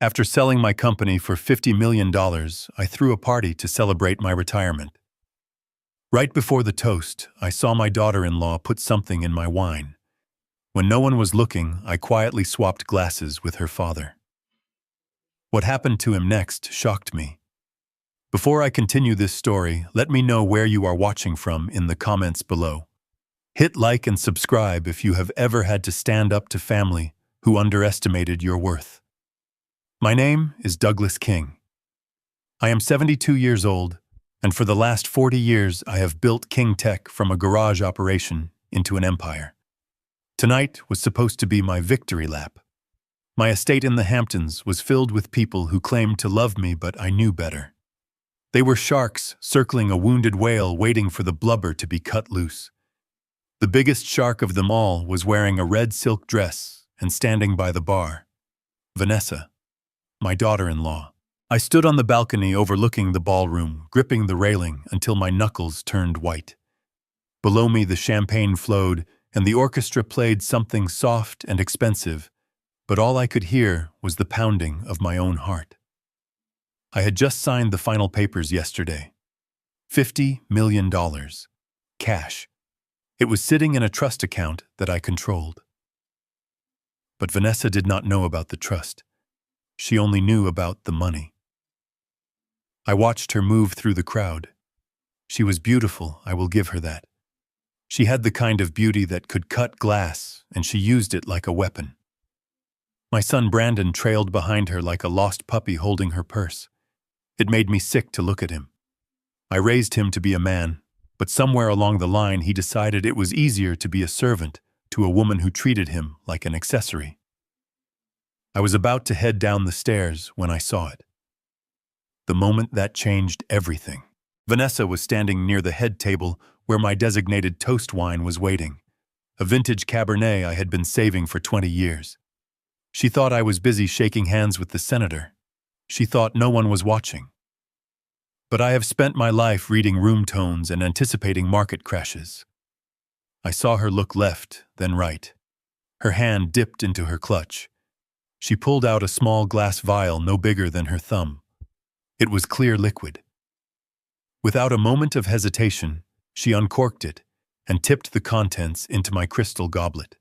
After selling my company for $50 million, I threw a party to celebrate my retirement. Right before the toast, I saw my daughter-in-law put something in my wine. When no one was looking, I quietly swapped glasses with her father. What happened to him next shocked me. Before I continue this story, let me know where you are watching from in the comments below. Hit like and subscribe if you have ever had to stand up to family who underestimated your worth. My name is Douglas King. I am 72 years old, and for the last 40 years I have built King Tech from a garage operation into an empire. Tonight was supposed to be my victory lap. My estate in the Hamptons was filled with people who claimed to love me, but I knew better. They were sharks circling a wounded whale waiting for the blubber to be cut loose. The biggest shark of them all was wearing a red silk dress and standing by the bar. Vanessa, my daughter-in-law. I stood on the balcony overlooking the ballroom, gripping the railing until my knuckles turned white. Below me the champagne flowed, and the orchestra played something soft and expensive, but all I could hear was the pounding of my own heart. I had just signed the final papers yesterday. $50 million. Cash. It was sitting in a trust account that I controlled. But Vanessa did not know about the trust. She only knew about the money. I watched her move through the crowd. She was beautiful, I will give her that. She had the kind of beauty that could cut glass, and she used it like a weapon. My son Brandon trailed behind her like a lost puppy holding her purse. It made me sick to look at him. I raised him to be a man, but somewhere along the line he decided it was easier to be a servant to a woman who treated him like an accessory. I was about to head down the stairs when I saw it. The moment that changed everything. Vanessa was standing near the head table where my designated toast wine was waiting, a vintage Cabernet I had been saving for 20 years. She thought I was busy shaking hands with the senator. She thought no one was watching. But I have spent my life reading room tones and anticipating market crashes. I saw her look left, then right. Her hand dipped into her clutch. She pulled out a small glass vial no bigger than her thumb. It was clear liquid. Without a moment of hesitation, she uncorked it and tipped the contents into my crystal goblet.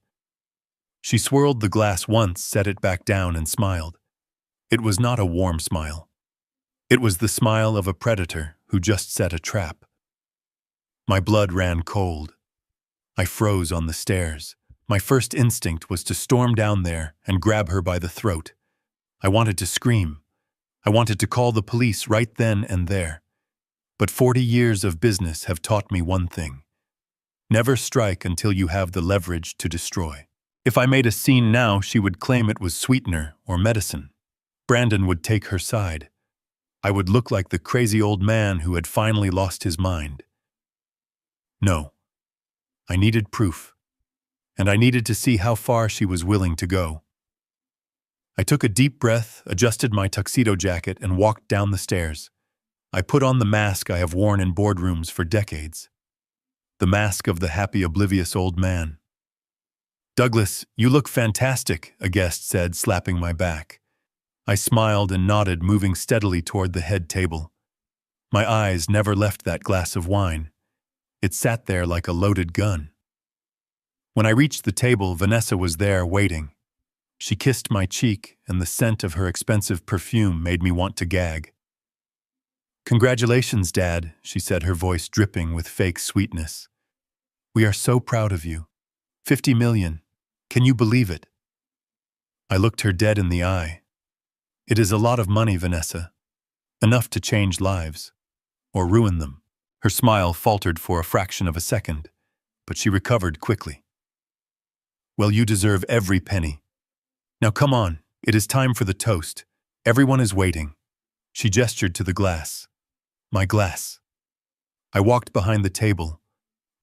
She swirled the glass once, set it back down, and smiled. It was not a warm smile. It was the smile of a predator who just set a trap. My blood ran cold. I froze on the stairs. My first instinct was to storm down there and grab her by the throat. I wanted to scream. I wanted to call the police right then and there. But 40 years of business have taught me one thing. Never strike until you have the leverage to destroy. If I made a scene now, she would claim it was sweetener or medicine. Brandon would take her side. I would look like the crazy old man who had finally lost his mind. No. I needed proof. And I needed to see how far she was willing to go. I took a deep breath, adjusted my tuxedo jacket, and walked down the stairs. I put on the mask I have worn in boardrooms for decades. The mask of the happy, oblivious old man. "Douglas, you look fantastic," a guest said, slapping my back. I smiled and nodded, moving steadily toward the head table. My eyes never left that glass of wine. It sat there like a loaded gun. When I reached the table, Vanessa was there, waiting. She kissed my cheek, and the scent of her expensive perfume made me want to gag. "Congratulations, Dad," she said, her voice dripping with fake sweetness. "We are so proud of you. 50 million. Can you believe it?" I looked her dead in the eye. "It is a lot of money, Vanessa. Enough to change lives. Or ruin them." Her smile faltered for a fraction of a second, but she recovered quickly. "Well, you deserve every penny. Now come on, it is time for the toast. Everyone is waiting." She gestured to the glass. My glass. I walked behind the table.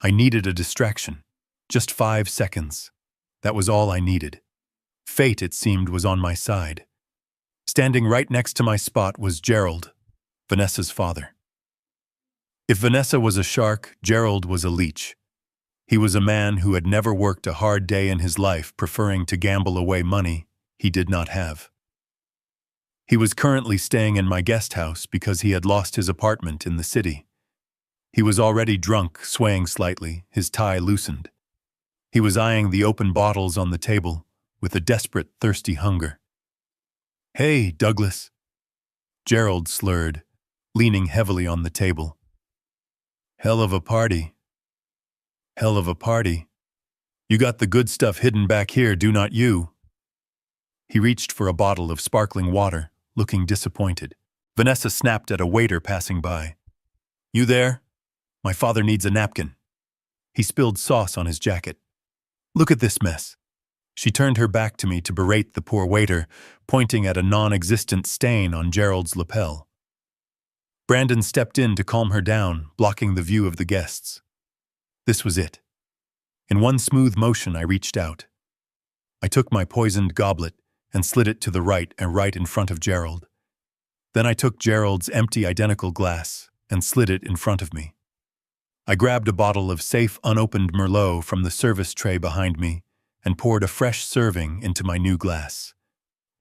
I needed a distraction. Just 5 seconds. That was all I needed. Fate, it seemed, was on my side. Standing right next to my spot was Gerald, Vanessa's father. If Vanessa was a shark, Gerald was a leech. He was a man who had never worked a hard day in his life, preferring to gamble away money he did not have. He was currently staying in my guest house because he had lost his apartment in the city. He was already drunk, swaying slightly, his tie loosened. He was eyeing the open bottles on the table with a desperate, thirsty hunger. "Hey, Douglas," Gerald slurred, leaning heavily on the table. "Hell of a party. Hell of a party. You got the good stuff hidden back here, do not you?" He reached for a bottle of sparkling water, looking disappointed. Vanessa snapped at a waiter passing by. "You there? My father needs a napkin." He spilled sauce on his jacket. "Look at this mess." She turned her back to me to berate the poor waiter, pointing at a non-existent stain on Gerald's lapel. Brandon stepped in to calm her down, blocking the view of the guests. This was it. In one smooth motion, I reached out. I took my poisoned goblet and slid it to the right and right in front of Gerald. Then I took Gerald's empty identical glass and slid it in front of me. I grabbed a bottle of safe unopened Merlot from the service tray behind me and poured a fresh serving into my new glass.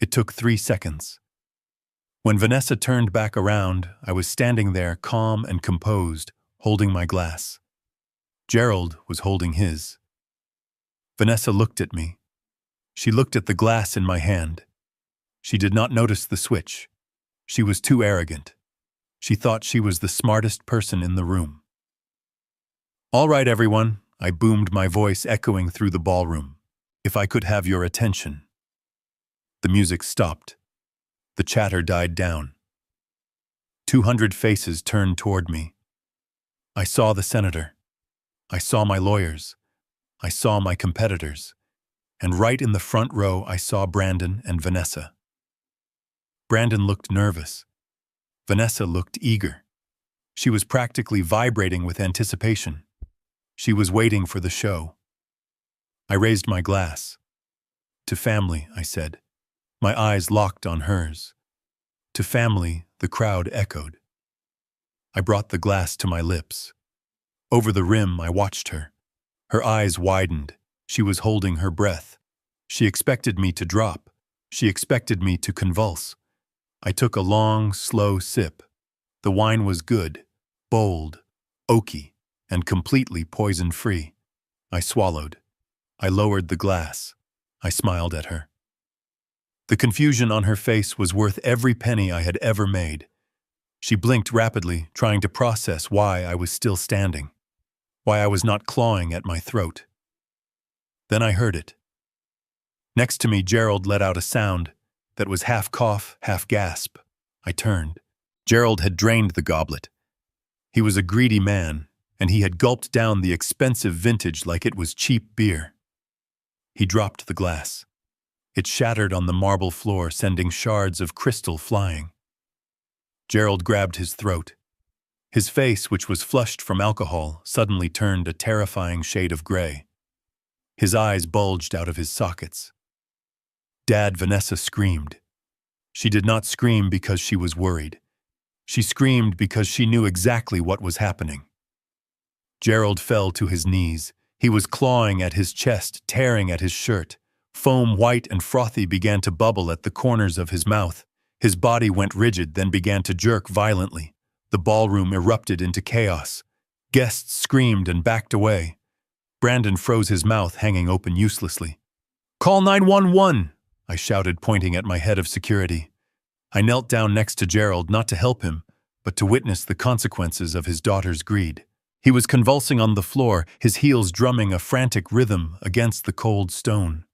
It took 3 seconds. When Vanessa turned back around, I was standing there calm and composed, holding my glass. Gerald was holding his. Vanessa looked at me. She looked at the glass in my hand. She did not notice the switch. She was too arrogant. She thought she was the smartest person in the room. "All right, everyone," I boomed, my voice echoing through the ballroom. "If I could have your attention." The music stopped. The chatter died down. 200 faces turned toward me. I saw the senator. I saw my lawyers. I saw my competitors. And right in the front row, I saw Brandon and Vanessa. Brandon looked nervous. Vanessa looked eager. She was practically vibrating with anticipation. She was waiting for the show. I raised my glass. "To family," I said. My eyes locked on hers. "To family," the crowd echoed. I brought the glass to my lips. Over the rim, I watched her. Her eyes widened. She was holding her breath. She expected me to drop. She expected me to convulse. I took a long, slow sip. The wine was good, bold, oaky, and completely poison-free. I swallowed. I lowered the glass. I smiled at her. The confusion on her face was worth every penny I had ever made. She blinked rapidly, trying to process why I was still standing, why I was not clawing at my throat. Then I heard it. Next to me, Gerald let out a sound that was half cough, half gasp. I turned. Gerald had drained the goblet. He was a greedy man, and he had gulped down the expensive vintage like it was cheap beer. He dropped the glass. It shattered on the marble floor, sending shards of crystal flying. Gerald grabbed his throat. His face, which was flushed from alcohol, suddenly turned a terrifying shade of gray. His eyes bulged out of his sockets. "Dad," Vanessa screamed. She did not scream because she was worried. She screamed because she knew exactly what was happening. Gerald fell to his knees. He was clawing at his chest, tearing at his shirt. Foam, white and frothy, began to bubble at the corners of his mouth. His body went rigid, then began to jerk violently. The ballroom erupted into chaos. Guests screamed and backed away. Brandon froze his mouth, hanging open uselessly. "Call 911!" I shouted, pointing at my head of security. I knelt down next to Gerald, not to help him, but to witness the consequences of his daughter's greed. He was convulsing on the floor, his heels drumming a frantic rhythm against the cold stone.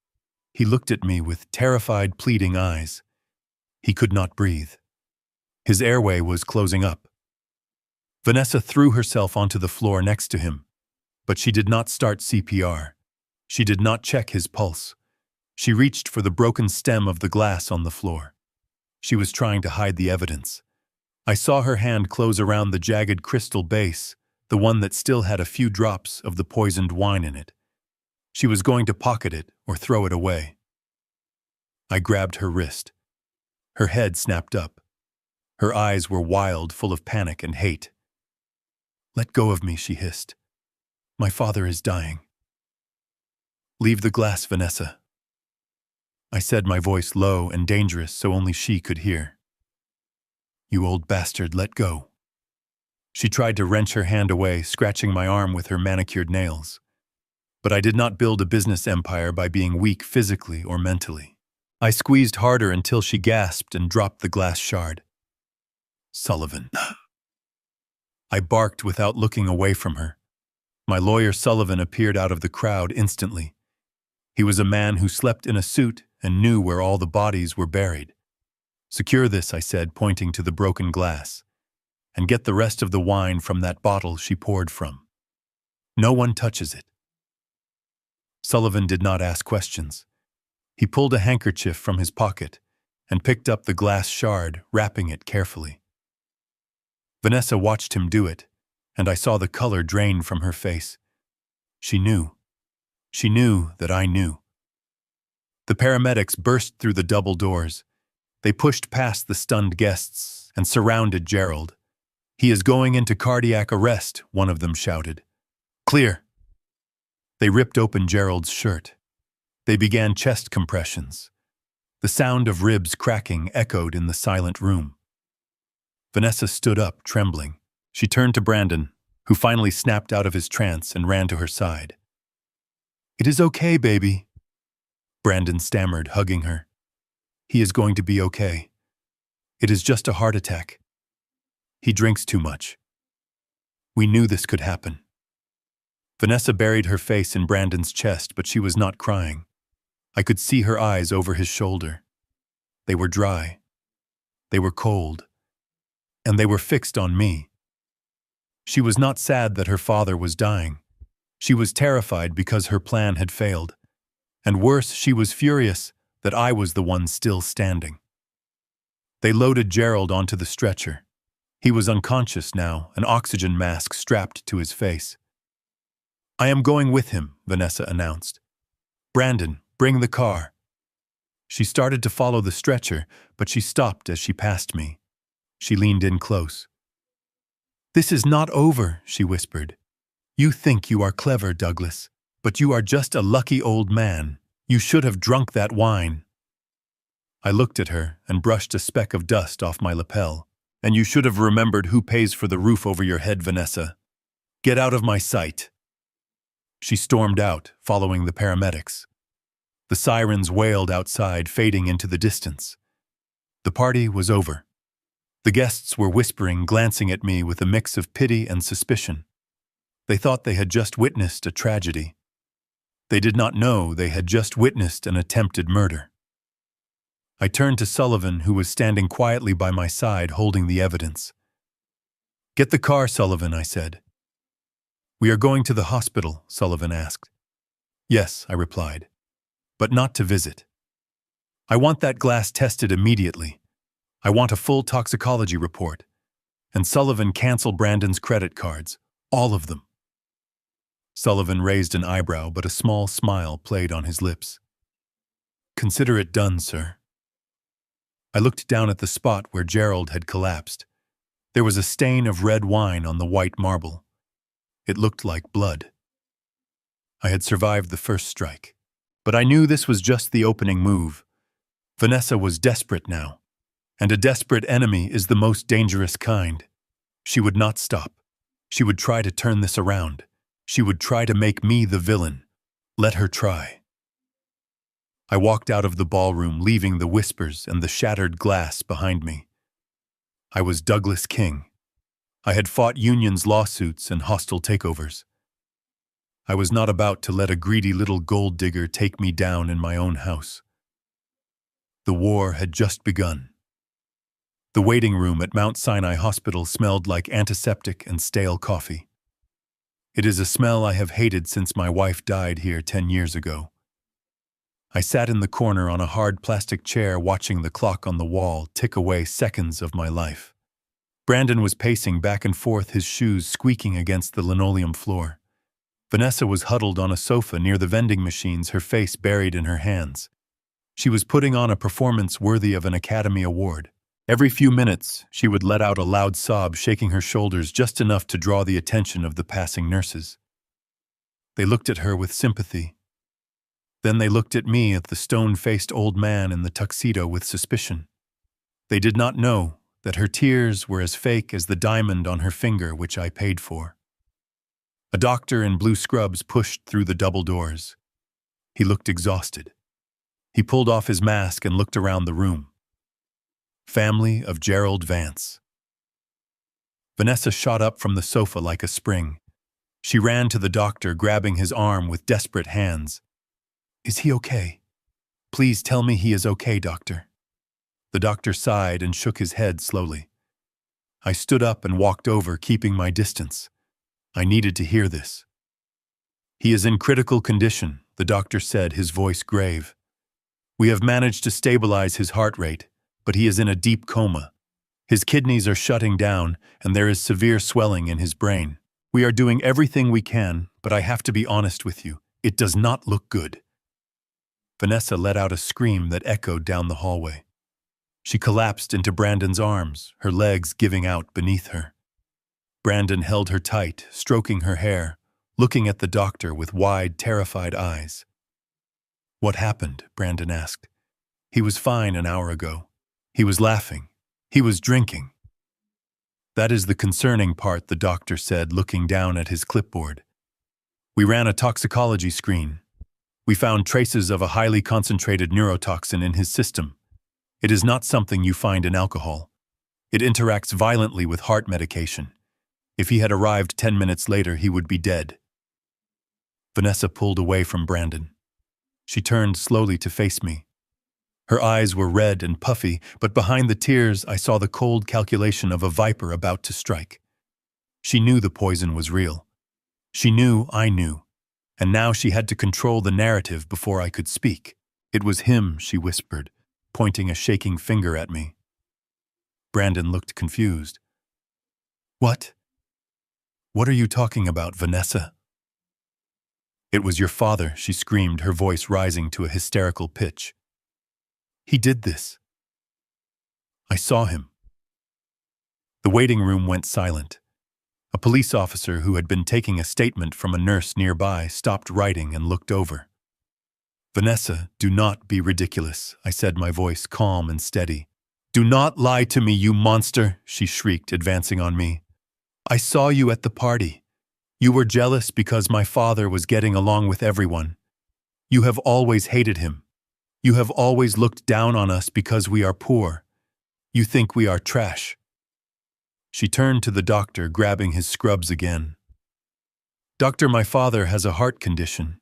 He looked at me with terrified, pleading eyes. He could not breathe. His airway was closing up. Vanessa threw herself onto the floor next to him, but she did not start CPR. She did not check his pulse. She reached for the broken stem of the glass on the floor. She was trying to hide the evidence. I saw her hand close around the jagged crystal base, the one that still had a few drops of the poisoned wine in it. She was going to pocket it or throw it away. I grabbed her wrist. Her head snapped up. Her eyes were wild, full of panic and hate. "Let go of me," she hissed. "My father is dying." "Leave the glass, Vanessa," I said, my voice low and dangerous so only she could hear. You old bastard, let go. She tried to wrench her hand away, scratching my arm with her manicured nails. But I did not build a business empire by being weak physically or mentally. I squeezed harder until she gasped and dropped the glass shard. Sullivan. I barked without looking away from her. My lawyer Sullivan appeared out of the crowd instantly. He was a man who slept in a suit and knew where all the bodies were buried. Secure this, I said, pointing to the broken glass, and get the rest of the wine from that bottle she poured from. No one touches it. Sullivan did not ask questions. He pulled a handkerchief from his pocket and picked up the glass shard, wrapping it carefully. Vanessa watched him do it, and I saw the color drain from her face. She knew. She knew that I knew. The paramedics burst through the double doors. They pushed past the stunned guests and surrounded Gerald. "He is going into cardiac arrest," one of them shouted. "Clear." They ripped open Gerald's shirt. They began chest compressions. The sound of ribs cracking echoed in the silent room. Vanessa stood up, trembling. She turned to Brandon, who finally snapped out of his trance and ran to her side. "It is okay, baby," Brandon stammered, hugging her. "He is going to be okay. It is just a heart attack. He drinks too much." We knew this could happen. Vanessa buried her face in Brandon's chest, but she was not crying. I could see her eyes over his shoulder. They were dry. They were cold. And they were fixed on me. She was not sad that her father was dying. She was terrified because her plan had failed. And worse, she was furious that I was the one still standing. They loaded Gerald onto the stretcher. He was unconscious now, an oxygen mask strapped to his face. "I am going with him," Vanessa announced. "Brandon, bring the car." She started to follow the stretcher, but she stopped as she passed me. She leaned in close. "This is not over," she whispered. "You think you are clever, Douglas, but you are just a lucky old man. You should have drunk that wine." I looked at her and brushed a speck of dust off my lapel. "And you should have remembered who pays for the roof over your head, Vanessa. Get out of my sight." She stormed out, following the paramedics. The sirens wailed outside, fading into the distance. The party was over. The guests were whispering, glancing at me with a mix of pity and suspicion. They thought they had just witnessed a tragedy. They did not know they had just witnessed an attempted murder. I turned to Sullivan, who was standing quietly by my side, holding the evidence. "Get the car, Sullivan," I said. "We are going to the hospital," Sullivan asked. "Yes," I replied, "but not to visit. I want that glass tested immediately. I want a full toxicology report. And Sullivan, cancel Brandon's credit cards, all of them." Sullivan raised an eyebrow, but a small smile played on his lips. "Consider it done, sir." I looked down at the spot where Gerald had collapsed. There was a stain of red wine on the white marble. It looked like blood. I had survived the first strike, but I knew this was just the opening move. Vanessa was desperate now, and a desperate enemy is the most dangerous kind. She would not stop. She would try to turn this around. She would try to make me the villain. Let her try. I walked out of the ballroom, leaving the whispers and the shattered glass behind me. I was Douglas King. I had fought unions, lawsuits, and hostile takeovers. I was not about to let a greedy little gold digger take me down in my own house. The war had just begun. The waiting room at Mount Sinai Hospital smelled like antiseptic and stale coffee. It is a smell I have hated since my wife died here 10 years ago. I sat in the corner on a hard plastic chair, watching the clock on the wall tick away seconds of my life. Brandon was pacing back and forth, his shoes squeaking against the linoleum floor. Vanessa was huddled on a sofa near the vending machines, her face buried in her hands. She was putting on a performance worthy of an Academy Award. Every few minutes, she would let out a loud sob, shaking her shoulders just enough to draw the attention of the passing nurses. They looked at her with sympathy. Then they looked at me, at the stone-faced old man in the tuxedo, with suspicion. They did not know that her tears were as fake as the diamond on her finger which I paid for. A doctor in blue scrubs pushed through the double doors. He looked exhausted. He pulled off his mask and looked around the room. Family of Gerald Vance. Vanessa shot up from the sofa like a spring. She ran to the doctor, grabbing his arm with desperate hands. "Is he okay? Please tell me he is okay, doctor." The doctor sighed and shook his head slowly. I stood up and walked over, keeping my distance. I needed to hear this. "He is in critical condition," the doctor said, his voice grave. "We have managed to stabilize his heart rate, but he is in a deep coma. His kidneys are shutting down, and there is severe swelling in his brain. We are doing everything we can, but I have to be honest with you, it does not look good." Vanessa let out a scream that echoed down the hallway. She collapsed into Brandon's arms, her legs giving out beneath her. Brandon held her tight, stroking her hair, looking at the doctor with wide, terrified eyes. "What happened?" Brandon asked. "He was fine an hour ago. He was laughing. He was drinking." "That is the concerning part," the doctor said, looking down at his clipboard. "We ran a toxicology screen. We found traces of a highly concentrated neurotoxin in his system. It is not something you find in alcohol. It interacts violently with heart medication. If he had arrived 10 minutes later, he would be dead." Vanessa pulled away from Brandon. She turned slowly to face me. Her eyes were red and puffy, but behind the tears I saw the cold calculation of a viper about to strike. She knew the poison was real. She knew I knew, and now she had to control the narrative before I could speak. "It was him," she whispered, pointing a shaking finger at me. Brandon looked confused. "What? What are you talking about, Vanessa?" "It was your father," she screamed, her voice rising to a hysterical pitch. "He did this. I saw him." The waiting room went silent. A police officer who had been taking a statement from a nurse nearby stopped writing and looked over. "Vanessa, do not be ridiculous," I said, my voice calm and steady. "Do not lie to me, you monster," she shrieked, advancing on me. "I saw you at the party. You were jealous because my father was getting along with everyone. You have always hated him. You have always looked down on us because we are poor. You think we are trash." She turned to the doctor, grabbing his scrubs again. "Doctor, my father has a heart condition.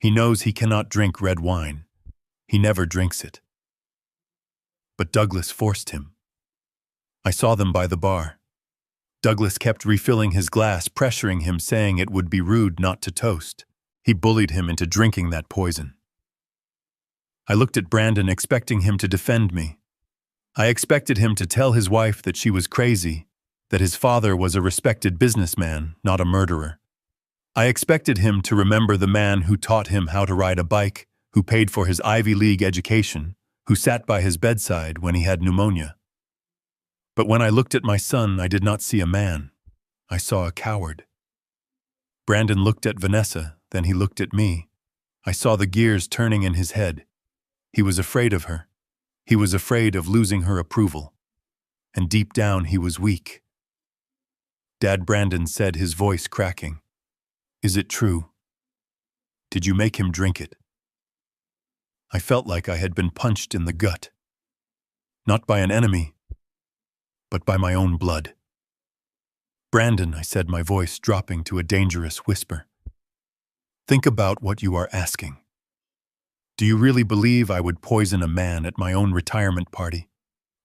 He knows he cannot drink red wine. He never drinks it." But Douglas forced him. I saw them by the bar. Douglas kept refilling his glass, pressuring him, saying it would be rude not to toast. He bullied him into drinking that poison. I looked at Brandon, expecting him to defend me. I expected him to tell his wife that she was crazy, that his father was a respected businessman, not a murderer. I expected him to remember the man who taught him how to ride a bike, who paid for his Ivy League education, who sat by his bedside when he had pneumonia. But when I looked at my son, I did not see a man. I saw a coward. Brandon looked at Vanessa, then he looked at me. I saw the gears turning in his head. He was afraid of her. He was afraid of losing her approval. And deep down, he was weak. "Dad," Brandon said, his voice cracking. "Is it true? Did you make him drink it?" I felt like I had been punched in the gut. Not by an enemy, but by my own blood. "Brandon," I said, my voice dropping to a dangerous whisper. "Think about what you are asking. Do you really believe I would poison a man at my own retirement party?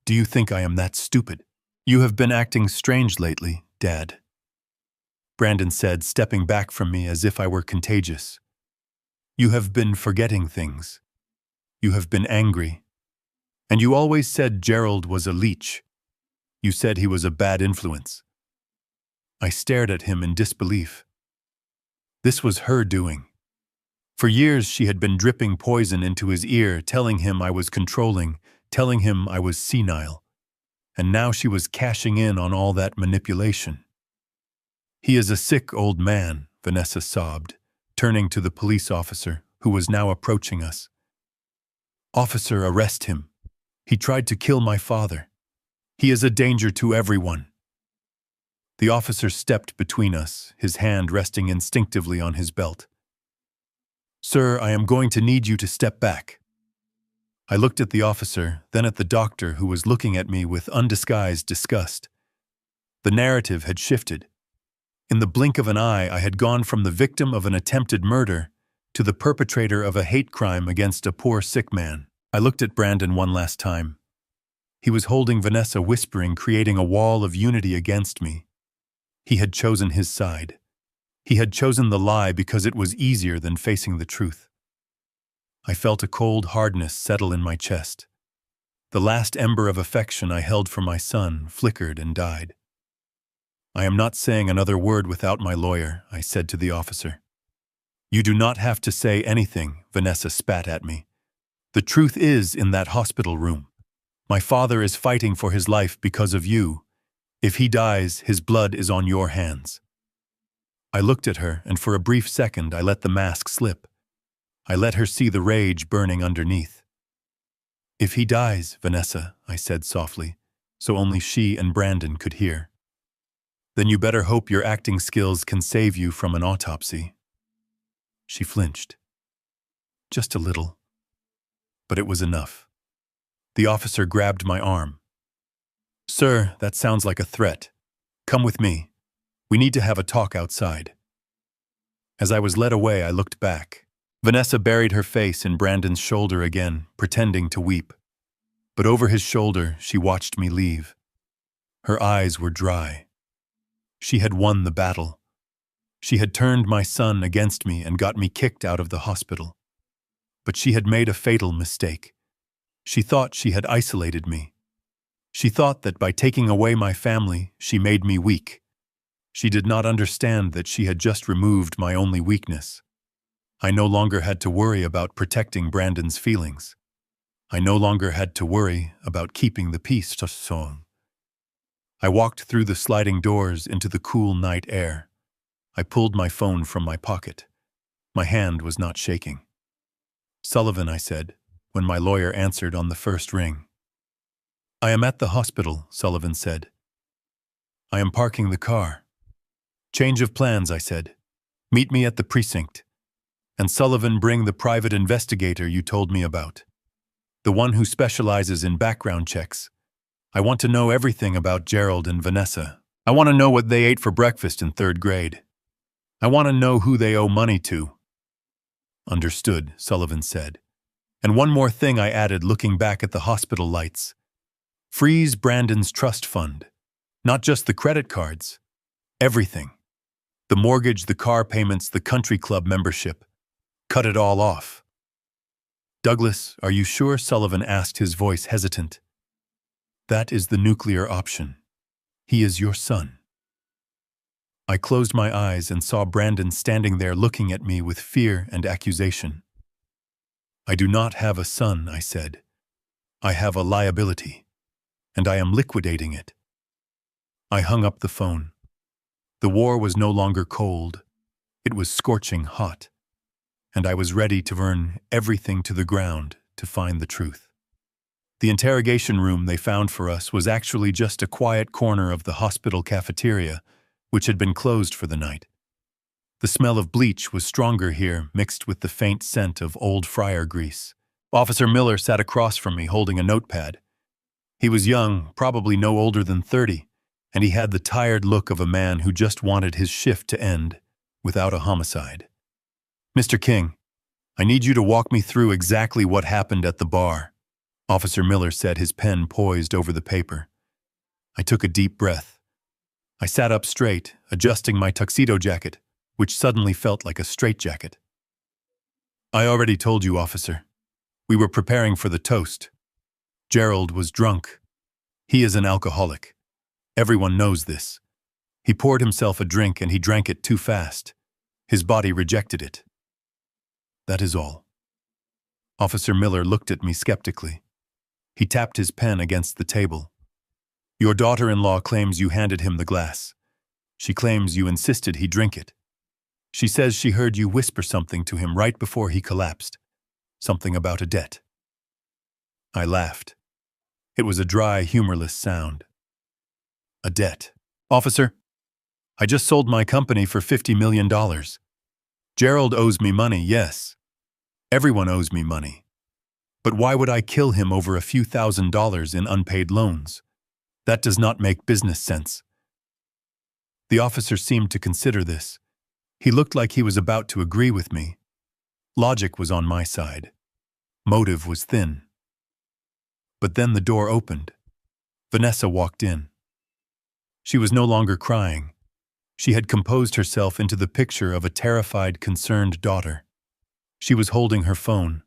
Do you think I am that stupid? You have been acting strange lately, Dad," Brandon said, stepping back from me as if I were contagious. "You have been forgetting things. You have been angry. And you always said Gerald was a leech. You said he was a bad influence." I stared at him in disbelief. This was her doing. For years she had been dripping poison into his ear, telling him I was controlling, telling him I was senile. And now she was cashing in on all that manipulation. "He is a sick old man," Vanessa sobbed, turning to the police officer, who was now approaching us. "Officer, arrest him. He tried to kill my father. He is a danger to everyone. The officer stepped between us, his hand resting instinctively on his belt. Sir, I am going to need you to step back. I looked at the officer, then at the doctor who was looking at me with undisguised disgust. The narrative had shifted. In the blink of an eye, I had gone from the victim of an attempted murder to the perpetrator of a hate crime against a poor sick man. I looked at Brandon one last time. He was holding Vanessa, whispering, creating a wall of unity against me. He had chosen his side. He had chosen the lie because it was easier than facing the truth. I felt a cold hardness settle in my chest. The last ember of affection I held for my son flickered and died. I am not saying another word without my lawyer, I said to the officer. You do not have to say anything, Vanessa spat at me. The truth is in that hospital room. My father is fighting for his life because of you. If he dies, his blood is on your hands. I looked at her, and for a brief second I let the mask slip. I let her see the rage burning underneath. If he dies, Vanessa, I said softly, so only she and Brandon could hear. Then you better hope your acting skills can save you from an autopsy. She flinched. Just a little. But it was enough. The officer grabbed my arm. Sir, that sounds like a threat. Come with me. We need to have a talk outside. As I was led away, I looked back. Vanessa buried her face in Brandon's shoulder again, pretending to weep. But over his shoulder, she watched me leave. Her eyes were dry. She had won the battle. She had turned my son against me and got me kicked out of the hospital. But she had made a fatal mistake. She thought she had isolated me. She thought that by taking away my family, she made me weak. She did not understand that she had just removed my only weakness. I no longer had to worry about protecting Brandon's feelings. I no longer had to worry about keeping the peace. I walked through the sliding doors into the cool night air. I pulled my phone from my pocket. My hand was not shaking. Sullivan, I said, when my lawyer answered on the first ring. I am at the hospital, Sullivan said. I am parking the car. Change of plans, I said. Meet me at the precinct. And Sullivan, bring the private investigator you told me about. The one who specializes in background checks. I want to know everything about Gerald and Vanessa. I want to know what they ate for breakfast in 3rd grade. I want to know who they owe money to. Understood, Sullivan said. And one more thing, I added, looking back at the hospital lights. Freeze Brandon's trust fund. Not just the credit cards. Everything. The mortgage, the car payments, the country club membership. Cut it all off. Douglas, are you sure? Sullivan asked, his voice hesitant. That is the nuclear option. He is your son. I closed my eyes and saw Brandon standing there looking at me with fear and accusation. I do not have a son, I said. I have a liability, and I am liquidating it. I hung up the phone. The war was no longer cold. It was scorching hot, and I was ready to burn everything to the ground to find the truth. The interrogation room they found for us was actually just a quiet corner of the hospital cafeteria, which had been closed for the night. The smell of bleach was stronger here, mixed with the faint scent of old fryer grease. Officer Miller sat across from me holding a notepad. He was young, probably no older than 30, and he had the tired look of a man who just wanted his shift to end without a homicide. Mr. King, I need you to walk me through exactly what happened at the bar. Officer Miller said, his pen poised over the paper. I took a deep breath. I sat up straight, adjusting my tuxedo jacket, which suddenly felt like a straitjacket. I already told you, officer. We were preparing for the toast. Gerald was drunk. He is an alcoholic. Everyone knows this. He poured himself a drink and he drank it too fast. His body rejected it. That is all. Officer Miller looked at me skeptically. He tapped his pen against the table. Your daughter-in-law claims you handed him the glass. She claims you insisted he drink it. She says she heard you whisper something to him right before he collapsed. Something about a debt. I laughed. It was a dry, humorless sound. A debt. Officer, I just sold my company for $50 million. Gerald owes me money, yes. Everyone owes me money. But why would I kill him over a few $1,000s in unpaid loans? That does not make business sense. The officer seemed to consider this. He looked like he was about to agree with me. Logic was on my side. Motive was thin. But then the door opened. Vanessa walked in. She was no longer crying. She had composed herself into the picture of a terrified, concerned daughter. She was holding her phone.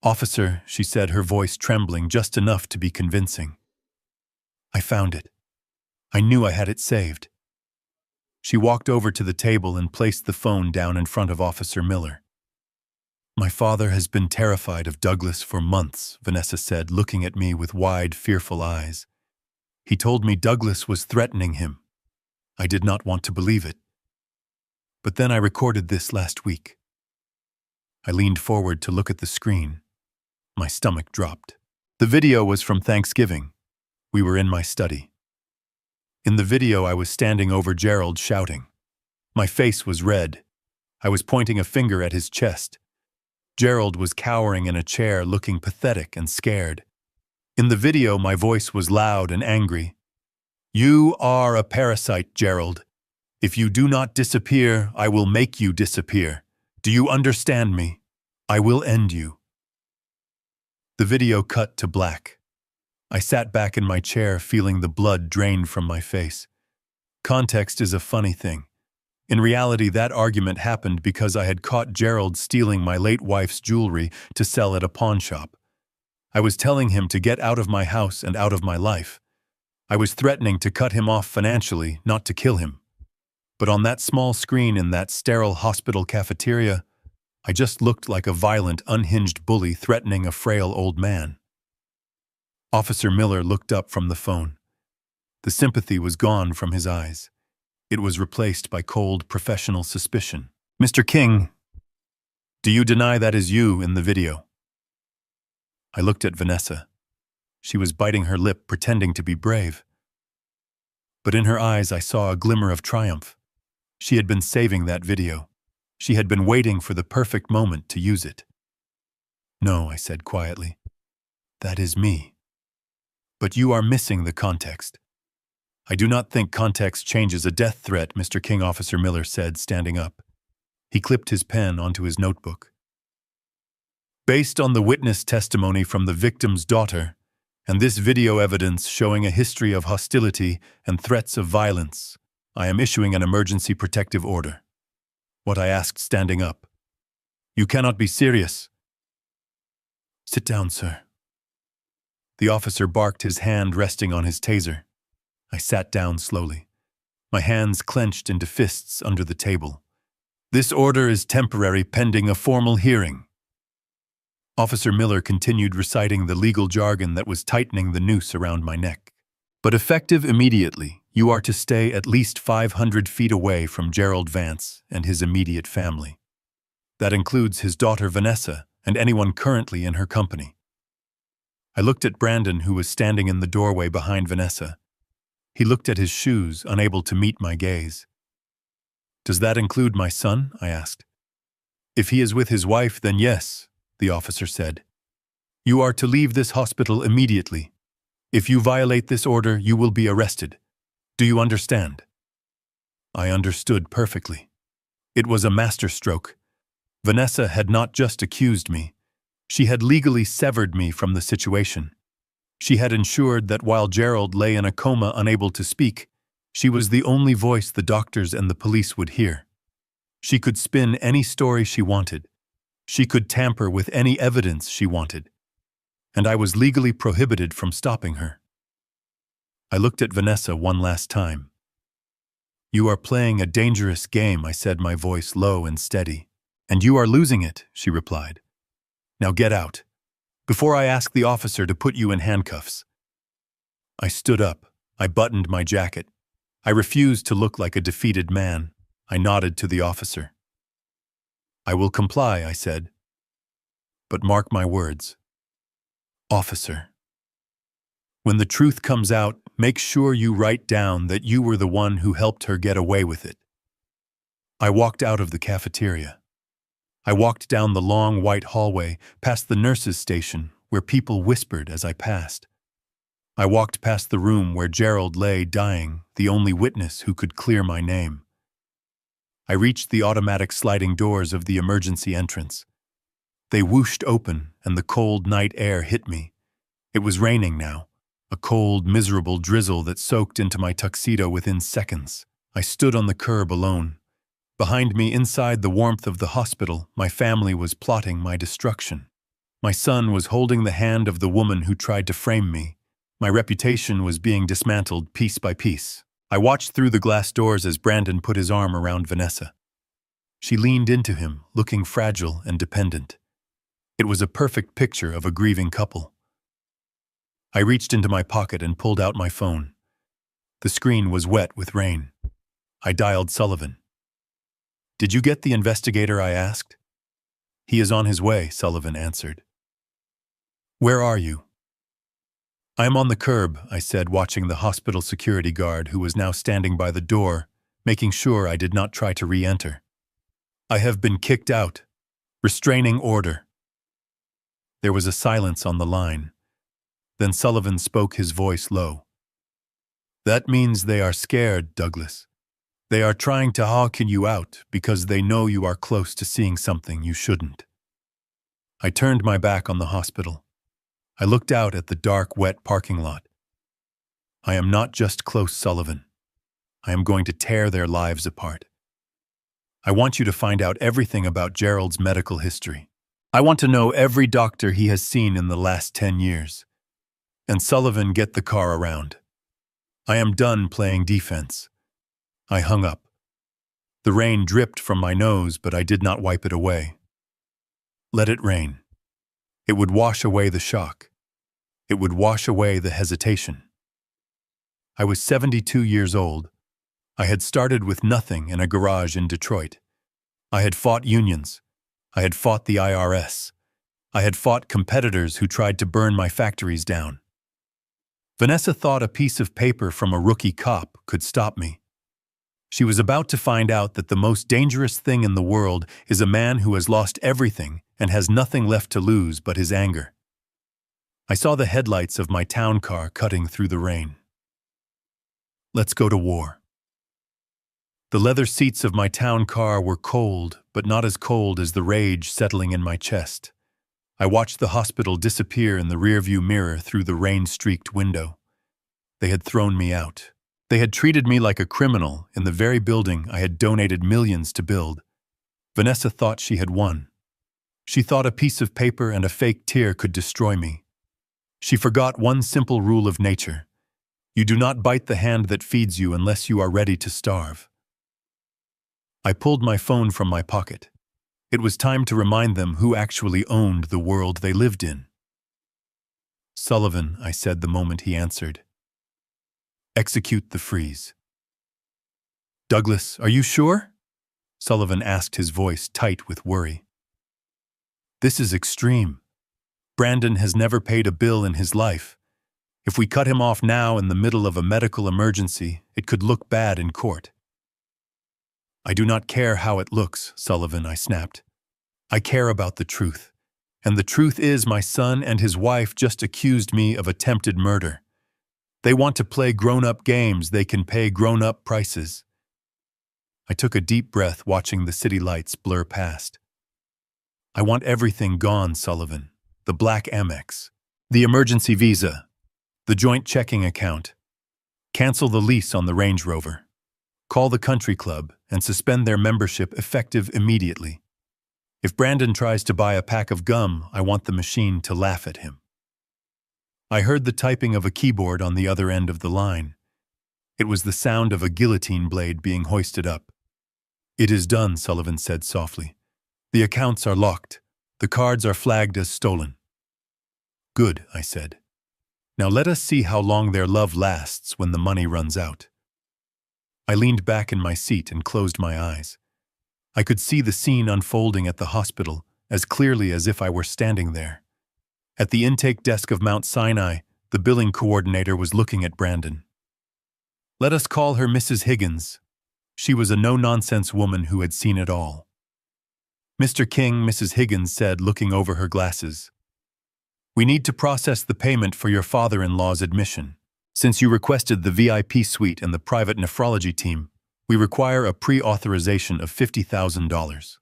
"Officer," she said, her voice trembling just enough to be convincing. "I found it. I knew I had it saved." She walked over to the table and placed the phone down in front of Officer Miller. "My father has been terrified of Douglas for months," Vanessa said, looking at me with wide, fearful eyes. "He told me Douglas was threatening him. I did not want to believe it. But then I recorded this last week." I leaned forward to look at the screen. My stomach dropped. The video was from Thanksgiving. We were in my study. In the video, I was standing over Gerald shouting. My face was red. I was pointing a finger at his chest. Gerald was cowering in a chair, looking pathetic and scared. In the video, my voice was loud and angry. "You are a parasite, Gerald. If you do not disappear, I will make you disappear. Do you understand me? I will end you." The video cut to black. I sat back in my chair, feeling the blood drain from my face. Context is a funny thing. In reality, that argument happened because I had caught Gerald stealing my late wife's jewelry to sell at a pawn shop. I was telling him to get out of my house and out of my life. I was threatening to cut him off financially, not to kill him. But on that small screen in that sterile hospital cafeteria, I just looked like a violent, unhinged bully threatening a frail old man. Officer Miller looked up from the phone. The sympathy was gone from his eyes. It was replaced by cold, professional suspicion. "Mr. King, do you deny that is you in the video?" I looked at Vanessa. She was biting her lip, pretending to be brave. But in her eyes, I saw a glimmer of triumph. She had been saving that video. She had been waiting for the perfect moment to use it. "No," I said quietly. "That is me. But you are missing the context." "I do not think context changes a death threat," Mr. King, Officer Miller said, standing up. He clipped his pen onto his notebook. "Based on the witness testimony from the victim's daughter, and this video evidence showing a history of hostility and threats of violence, I am issuing an emergency protective order." What I asked, standing up. "You cannot be serious." "Sit down, sir." The officer barked, his hand resting on his taser. I sat down slowly. My hands clenched into fists under the table. "This order is temporary pending a formal hearing." Officer Miller continued reciting the legal jargon that was tightening the noose around my neck. "But effective immediately, you are to stay at least 500 feet away from Gerald Vance and his immediate family. That includes his daughter Vanessa and anyone currently in her company." I looked at Brandon, who was standing in the doorway behind Vanessa. He looked at his shoes, unable to meet my gaze. "Does that include my son?" I asked. "If he is with his wife, then yes," the officer said. "You are to leave this hospital immediately. If you violate this order, you will be arrested. Do you understand?" I understood perfectly. It was a masterstroke. Vanessa had not just accused me. She had legally severed me from the situation. She had ensured that while Gerald lay in a coma unable to speak, she was the only voice the doctors and the police would hear. She could spin any story she wanted. She could tamper with any evidence she wanted. And I was legally prohibited from stopping her. I looked at Vanessa one last time. "You are playing a dangerous game," I said, my voice low and steady. "And you are losing it," she replied. "Now get out, before I ask the officer to put you in handcuffs." I stood up. I buttoned my jacket. I refused to look like a defeated man. I nodded to the officer. "I will comply," I said. "But mark my words. Officer, when the truth comes out, make sure you write down that you were the one who helped her get away with it." I walked out of the cafeteria. I walked down the long white hallway, past the nurse's station, where people whispered as I passed. I walked past the room where Gerald lay dying, the only witness who could clear my name. I reached the automatic sliding doors of the emergency entrance. They whooshed open, and the cold night air hit me. It was raining now, a cold, miserable drizzle that soaked into my tuxedo within seconds. I stood on the curb alone. Behind me, inside the warmth of the hospital, my family was plotting my destruction. My son was holding the hand of the woman who tried to frame me. My reputation was being dismantled piece by piece. I watched through the glass doors as Brandon put his arm around Vanessa. She leaned into him, looking fragile and dependent. It was a perfect picture of a grieving couple. I reached into my pocket and pulled out my phone. The screen was wet with rain. I dialed Sullivan. "Did you get the investigator?" I asked. "He is on his way," Sullivan answered. "Where are you?" "I am on the curb," I said, watching the hospital security guard who was now standing by the door, making sure I did not try to re-enter. "I have been kicked out. Restraining order." There was a silence on the line. Then Sullivan spoke, his voice low. "That means they are scared, Douglas. They are trying to hawken you out because they know you are close to seeing something you shouldn't." I turned my back on the hospital. I looked out at the dark, wet parking lot. "I am not just close, Sullivan. I am going to tear their lives apart. I want you to find out everything about Gerald's medical history. I want to know every doctor he has seen in the last 10 years. And Sullivan, get the car around. I am done playing defense." I hung up. The rain dripped from my nose, but I did not wipe it away. Let it rain. It would wash away the shock. It would wash away the hesitation. I was 72 years old. I had started with nothing in a garage in Detroit. I had fought unions. I had fought the IRS. I had fought competitors who tried to burn my factories down. Vanessa thought a piece of paper from a rookie cop could stop me. She was about to find out that the most dangerous thing in the world is a man who has lost everything and has nothing left to lose but his anger. I saw the headlights of my town car cutting through the rain. Let's go to war. The leather seats of my town car were cold, but not as cold as the rage settling in my chest. I watched the hospital disappear in the rearview mirror through the rain-streaked window. They had thrown me out. They had treated me like a criminal in the very building I had donated millions to build. Vanessa thought she had won. She thought a piece of paper and a fake tear could destroy me. She forgot one simple rule of nature. You do not bite the hand that feeds you unless you are ready to starve. I pulled my phone from my pocket. It was time to remind them who actually owned the world they lived in. "Sullivan," I said the moment he answered. "Execute the freeze." "Douglas, are you sure?" Sullivan asked, his voice tight with worry. "This is extreme. Brandon has never paid a bill in his life. If we cut him off now in the middle of a medical emergency, it could look bad in court." "I do not care how it looks, Sullivan," I snapped. "I care about the truth. And the truth is my son and his wife just accused me of attempted murder. They want to play grown-up games they can pay grown-up prices." I took a deep breath, watching the city lights blur past. "I want everything gone, Sullivan. The black Amex, the emergency visa, the joint checking account. Cancel the lease on the Range Rover. Call the country club and suspend their membership effective immediately. If Brandon tries to buy a pack of gum, I want the machine to laugh at him." I heard the typing of a keyboard on the other end of the line. It was the sound of a guillotine blade being hoisted up. "It is done," Sullivan said softly. "The accounts are locked. The cards are flagged as stolen." "Good," I said. "Now let us see how long their love lasts when the money runs out." I leaned back in my seat and closed my eyes. I could see the scene unfolding at the hospital as clearly as if I were standing there. At the intake desk of Mount Sinai, the billing coordinator was looking at Brandon. Let us call her Mrs. Higgins. She was a no-nonsense woman who had seen it all. Mr. King, Mrs. Higgins said, looking over her glasses. We need to process the payment for your father-in-law's admission. Since you requested the VIP suite and the private nephrology team, we require a pre-authorization of $50,000.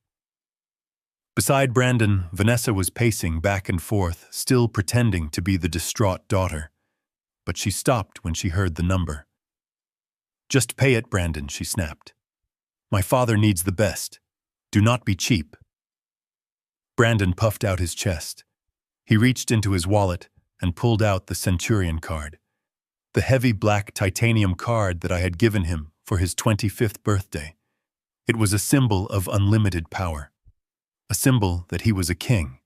Beside Brandon, Vanessa was pacing back and forth, still pretending to be the distraught daughter. But she stopped when she heard the number. Just pay it, Brandon, she snapped. My father needs the best. Do not be cheap. Brandon puffed out his chest. He reached into his wallet and pulled out the Centurion card, the heavy black titanium card that I had given him for his 25th birthday. It was a symbol of unlimited power, a symbol that he was a king.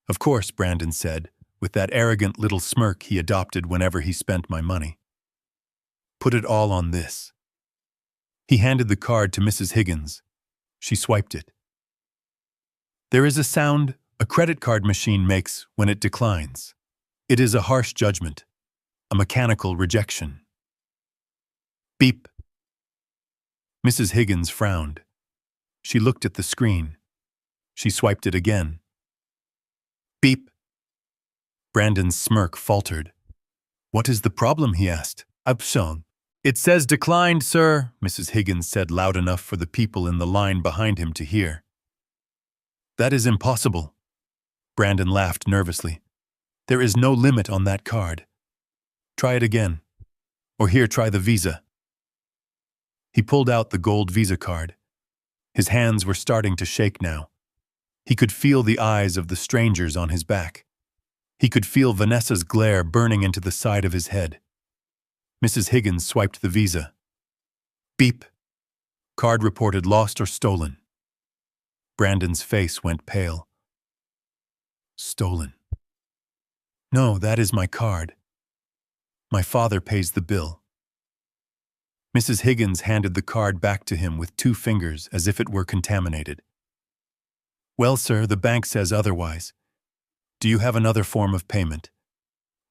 Of course, Brandon said, with that arrogant little smirk he adopted whenever he spent my money. Put it all on this. He handed the card to Mrs. Higgins. She swiped it. There is a sound a credit card machine makes when it declines. It is a harsh judgment, a mechanical rejection. Beep. Mrs. Higgins frowned. She looked at the screen. She swiped it again. Beep. Brandon's smirk faltered. What is the problem, he asked. Absong. It says declined, sir, Mrs. Higgins said loud enough for the people in the line behind him to hear. That is impossible. Brandon laughed nervously. There is no limit on that card. Try it again. Or here, try the Visa. He pulled out the gold Visa card. His hands were starting to shake now. He could feel the eyes of the strangers on his back. He could feel Vanessa's glare burning into the side of his head. Mrs. Higgins swiped the Visa. Beep. Card reported lost or stolen. Brandon's face went pale. Stolen. No, that is my card. My father pays the bill. Mrs. Higgins handed the card back to him with 2 fingers as if it were contaminated. Well, sir, the bank says otherwise. Do you have another form of payment?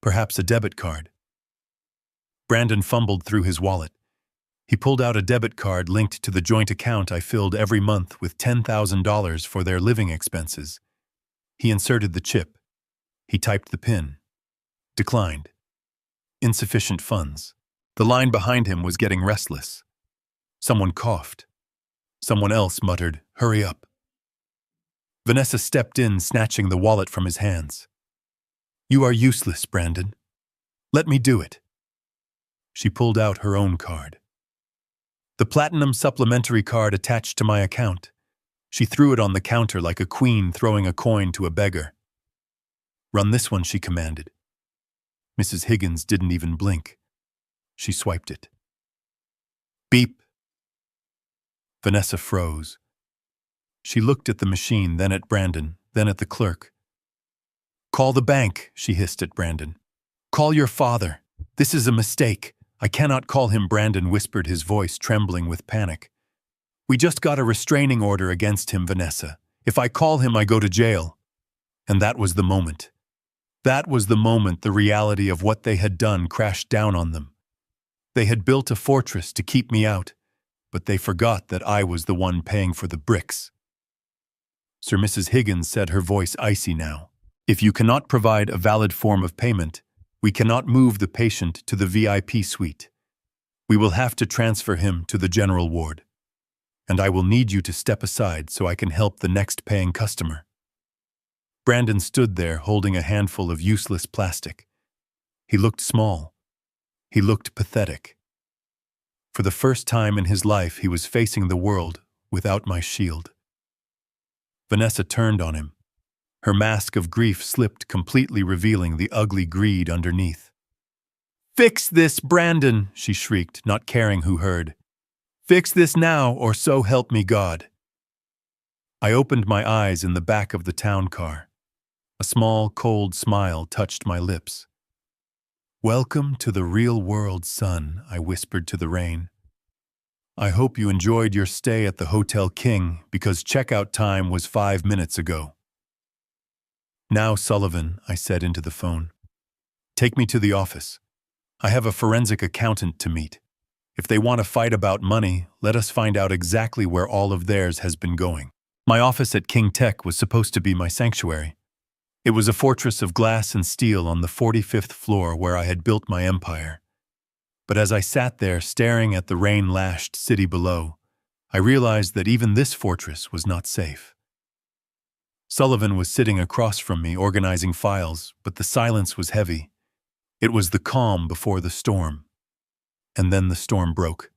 Perhaps a debit card? Brandon fumbled through his wallet. He pulled out a debit card linked to the joint account I filled every month with $10,000 for their living expenses. He inserted the chip. He typed the PIN. Declined. Insufficient funds. The line behind him was getting restless. Someone coughed. Someone else muttered, "Hurry up." Vanessa stepped in, snatching the wallet from his hands. You are useless, Brandon. Let me do it. She pulled out her own card. The platinum supplementary card attached to my account. She threw it on the counter like a queen throwing a coin to a beggar. Run this one, she commanded. Mrs. Higgins didn't even blink. She swiped it. Beep. Vanessa froze. She looked at the machine, then at Brandon, then at the clerk. Call the bank, she hissed at Brandon. Call your father. This is a mistake. I cannot call him, Brandon whispered, his voice trembling with panic. We just got a restraining order against him, Vanessa. If I call him, I go to jail. And that was the moment. That was the moment the reality of what they had done crashed down on them. They had built a fortress to keep me out, but they forgot that I was the one paying for the bricks. Sir Mrs. Higgins said, her voice icy now. If you cannot provide a valid form of payment, we cannot move the patient to the VIP suite. We will have to transfer him to the general ward. And I will need you to step aside so I can help the next paying customer. Brandon stood there holding a handful of useless plastic. He looked small. He looked pathetic. For the first time in his life, he was facing the world without my shield. Vanessa turned on him. Her mask of grief slipped, completely revealing the ugly greed underneath. Fix this, Brandon, she shrieked, not caring who heard. Fix this now, or so help me God. I opened my eyes in the back of the town car. A small, cold smile touched my lips. Welcome to the real world, son, I whispered to the rain. I hope you enjoyed your stay at the Hotel King, because checkout time was 5 minutes ago. Now, Sullivan, I said into the phone. Take me to the office. I have a forensic accountant to meet. If they want to fight about money, let us find out exactly where all of theirs has been going. My office at King Tech was supposed to be my sanctuary. It was a fortress of glass and steel on the 45th floor where I had built my empire. But as I sat there staring at the rain-lashed city below, I realized that even this fortress was not safe. Sullivan was sitting across from me organizing files, but the silence was heavy. It was the calm before the storm. And then the storm broke.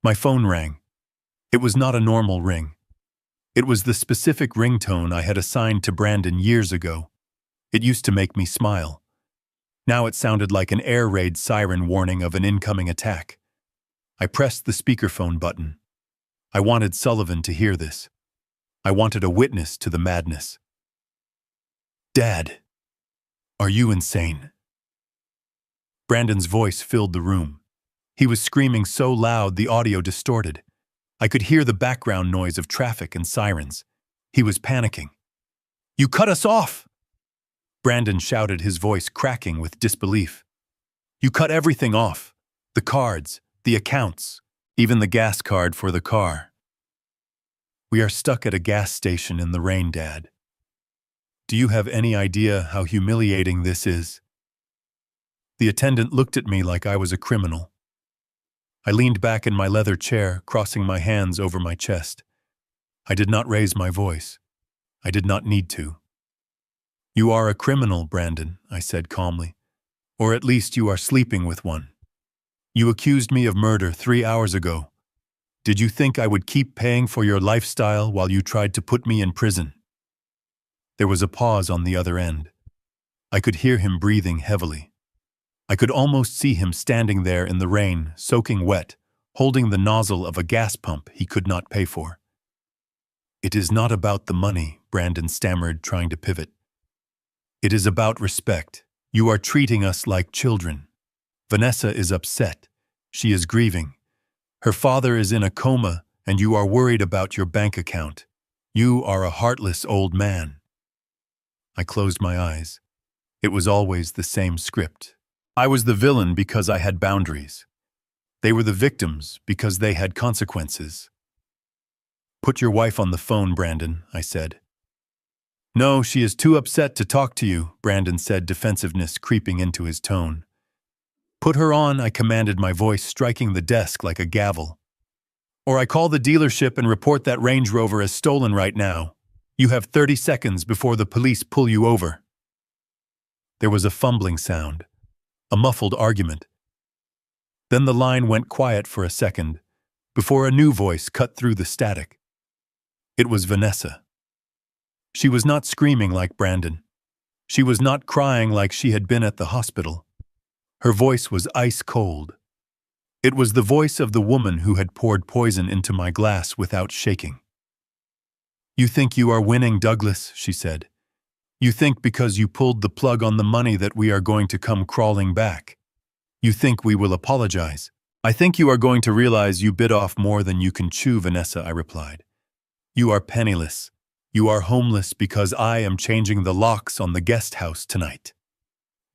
My phone rang. It was not a normal ring. It was the specific ringtone I had assigned to Brandon years ago. It used to make me smile. Now it sounded like an air raid siren warning of an incoming attack. I pressed the speakerphone button. I wanted Sullivan to hear this. I wanted a witness to the madness. "Dad, are you insane?" Brandon's voice filled the room. He was screaming so loud the audio distorted. I could hear the background noise of traffic and sirens. He was panicking. "You cut us off!" Brandon shouted, his voice cracking with disbelief. "You cut everything off. The cards, the accounts, even the gas card for the car. We are stuck at a gas station in the rain, Dad. Do you have any idea how humiliating this is?" The attendant looked at me like I was a criminal. I leaned back in my leather chair, crossing my hands over my chest. I did not raise my voice. I did not need to. "You are a criminal, Brandon," I said calmly. "Or at least you are sleeping with one. You accused me of murder 3 hours ago. Did you think I would keep paying for your lifestyle while you tried to put me in prison?" There was a pause on the other end. I could hear him breathing heavily. I could almost see him standing there in the rain, soaking wet, holding the nozzle of a gas pump he could not pay for. "It is not about the money," Brandon stammered, trying to pivot. "It is about respect. You are treating us like children. Vanessa is upset. She is grieving. Her father is in a coma, and you are worried about your bank account. You are a heartless old man." I closed my eyes. It was always the same script. I was the villain because I had boundaries. They were the victims because they had consequences. "Put your wife on the phone, Brandon," I said. "No, she is too upset to talk to you," Brandon said, defensiveness creeping into his tone. "Put her on," I commanded, my voice striking the desk like a gavel. "Or I call the dealership and report that Range Rover as stolen right now. You have 30 seconds before the police pull you over." There was a fumbling sound. A muffled argument. Then the line went quiet for a second, before a new voice cut through the static. It was Vanessa. She was not screaming like Brandon. She was not crying like she had been at the hospital. Her voice was ice cold. It was the voice of the woman who had poured poison into my glass without shaking. "You think you are winning, Douglas," she said. "You think because you pulled the plug on the money that we are going to come crawling back. You think we will apologize. I think you are going to realize you bit off more than you can chew, Vanessa," I replied. "You are penniless. You are homeless because I am changing the locks on the guest house tonight.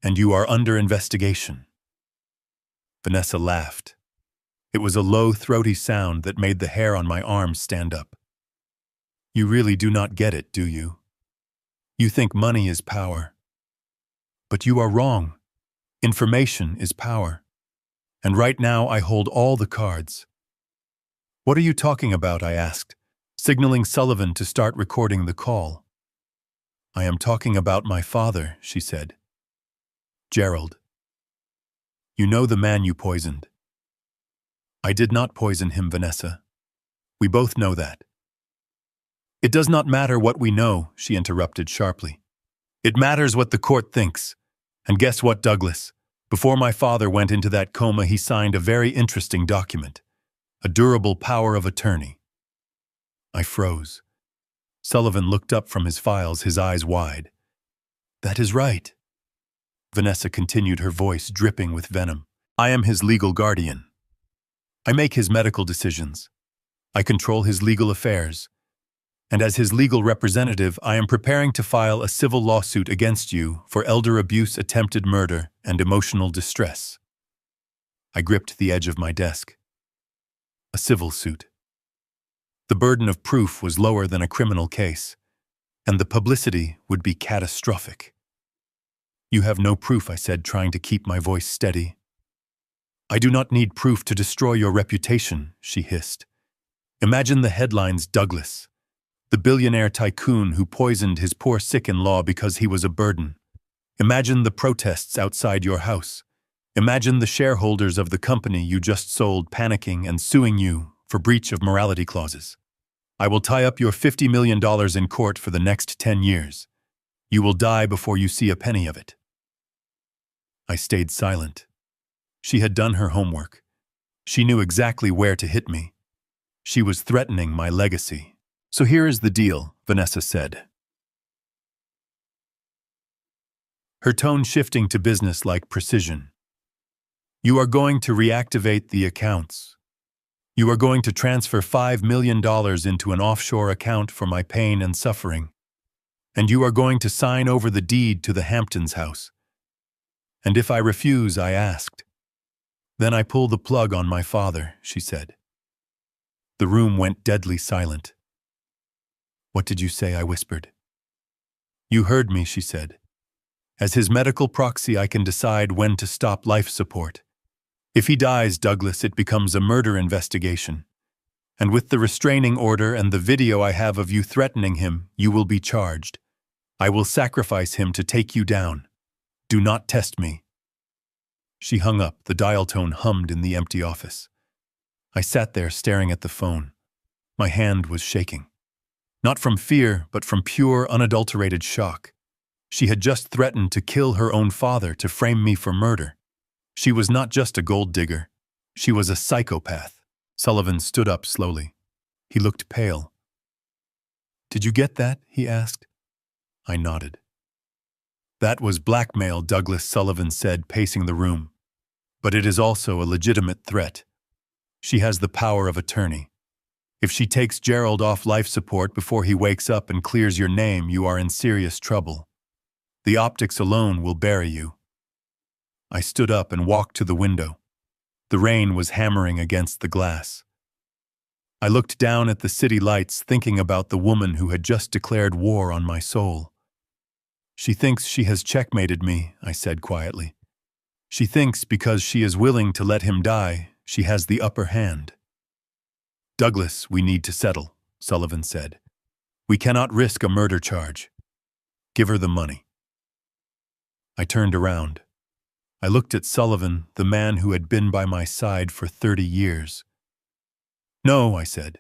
And you are under investigation." Vanessa laughed. It was a low, throaty sound that made the hair on my arms stand up. "You really do not get it, do you? You think money is power. But you are wrong. Information is power. And right now I hold all the cards." "What are you talking about?" I asked, signaling Sullivan to start recording the call. "I am talking about my father," she said. "Gerald. You know the man you poisoned." "I did not poison him, Vanessa. We both know that." "It does not matter what we know," she interrupted sharply. "It matters what the court thinks. And guess what, Douglas? Before my father went into that coma, he signed a very interesting document. A durable power of attorney." I froze. Sullivan looked up from his files, his eyes wide. "That is right," Vanessa continued, her voice dripping with venom. "I am his legal guardian. I make his medical decisions. I control his legal affairs. And as his legal representative, I am preparing to file a civil lawsuit against you for elder abuse, attempted murder, and emotional distress." I gripped the edge of my desk. A civil suit. The burden of proof was lower than a criminal case, and the publicity would be catastrophic. You have no proof, I said, trying to keep my voice steady. I do not need proof to destroy your reputation, she hissed. Imagine the headlines, Douglas, the billionaire tycoon who poisoned his poor sick-in-law because he was a burden. Imagine the protests outside your house. Imagine the shareholders of the company you just sold panicking and suing you for breach of morality clauses. I will tie up your $50 million in court for the next 10 years. You will die before you see a penny of it. I stayed silent. She had done her homework. She knew exactly where to hit me. She was threatening my legacy. So here is the deal, Vanessa said, her tone shifting to business-like precision. You are going to reactivate the accounts. You are going to transfer $5 million into an offshore account for my pain and suffering. And you are going to sign over the deed to the Hamptons house. And if I refuse, I asked. Then I pull the plug on my father, she said. The room went deadly silent. What did you say? I whispered. You heard me, she said. As his medical proxy, I can decide when to stop life support. If he dies, Douglas, it becomes a murder investigation. And with the restraining order and the video I have of you threatening him, you will be charged. I will sacrifice him to take you down. Do not test me. She hung up. The dial tone hummed in the empty office. I sat there staring at the phone. My hand was shaking. Not from fear, but from pure, unadulterated shock. She had just threatened to kill her own father to frame me for murder. She was not just a gold digger. She was a psychopath. Sullivan stood up slowly. He looked pale. Did you get that? He asked. I nodded. That was blackmail, Douglas, Sullivan said, pacing the room. But it is also a legitimate threat. She has the power of attorney. If she takes Gerald off life support before he wakes up and clears your name, you are in serious trouble. The optics alone will bury you. I stood up and walked to the window. The rain was hammering against the glass. I looked down at the city lights, thinking about the woman who had just declared war on my soul. She thinks she has checkmated me, I said quietly. She thinks because she is willing to let him die, she has the upper hand. Douglas, we need to settle, Sullivan said. We cannot risk a murder charge. Give her the money. I turned around. I looked at Sullivan, the man who had been by my side for 30 years. No, I said.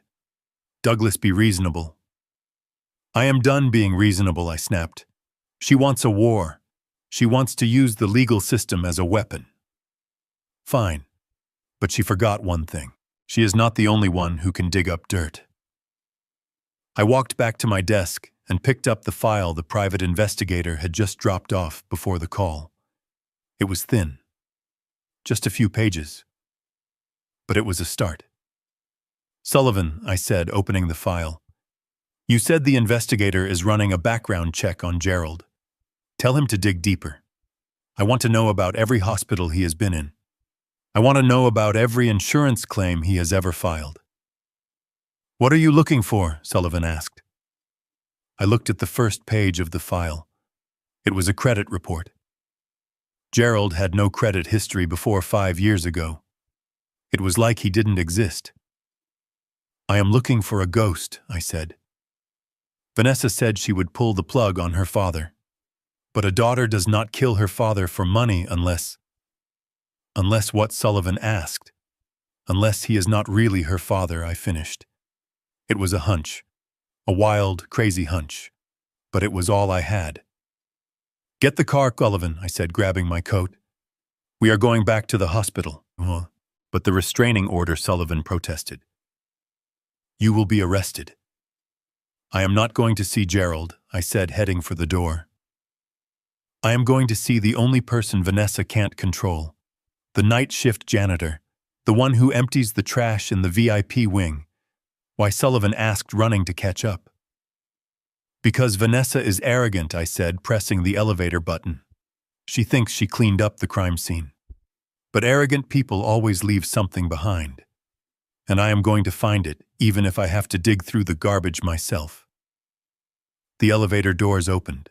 Douglas, be reasonable. I am done being reasonable, I snapped. She wants a war. She wants to use the legal system as a weapon. Fine. But she forgot one thing. She is not the only one who can dig up dirt. I walked back to my desk and picked up the file the private investigator had just dropped off before the call. It was thin. Just a few pages. But it was a start. Sullivan, I said, opening the file. You said the investigator is running a background check on Gerald. Tell him to dig deeper. I want to know about every hospital he has been in. I want to know about every insurance claim he has ever filed. What are you looking for? Sullivan asked. I looked at the first page of the file. It was a credit report. Gerald had no credit history before 5 years ago. It was like he didn't exist. I am looking for a ghost, I said. Vanessa said she would pull the plug on her father. But a daughter does not kill her father for money unless what Sullivan asked. Unless he is not really her father, I finished. It was a hunch. A wild, crazy hunch. But it was all I had. Get the car, Sullivan, I said, grabbing my coat. We are going back to the hospital. But the restraining order, Sullivan protested. You will be arrested. I am not going to see Gerald, I said, heading for the door. I am going to see the only person Vanessa can't control. The night shift janitor, the one who empties the trash in the VIP wing. Why, Sullivan asked, running to catch up. Because Vanessa is arrogant, I said, pressing the elevator button. She thinks she cleaned up the crime scene. But arrogant people always leave something behind. And I am going to find it, even if I have to dig through the garbage myself. The elevator doors opened.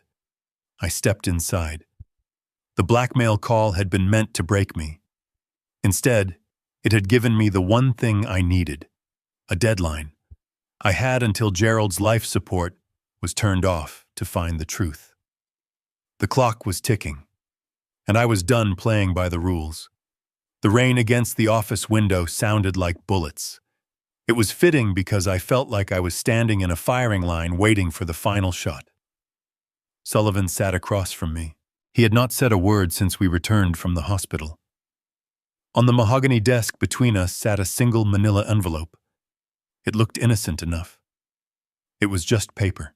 I stepped inside. The blackmail call had been meant to break me. Instead, it had given me the one thing I needed: a deadline. I had until Gerald's life support was turned off to find the truth. The clock was ticking, and I was done playing by the rules. The rain against the office window sounded like bullets. It was fitting because I felt like I was standing in a firing line waiting for the final shot. Sullivan sat across from me. He had not said a word since we returned from the hospital. On the mahogany desk between us sat a single manila envelope. It looked innocent enough. It was just paper.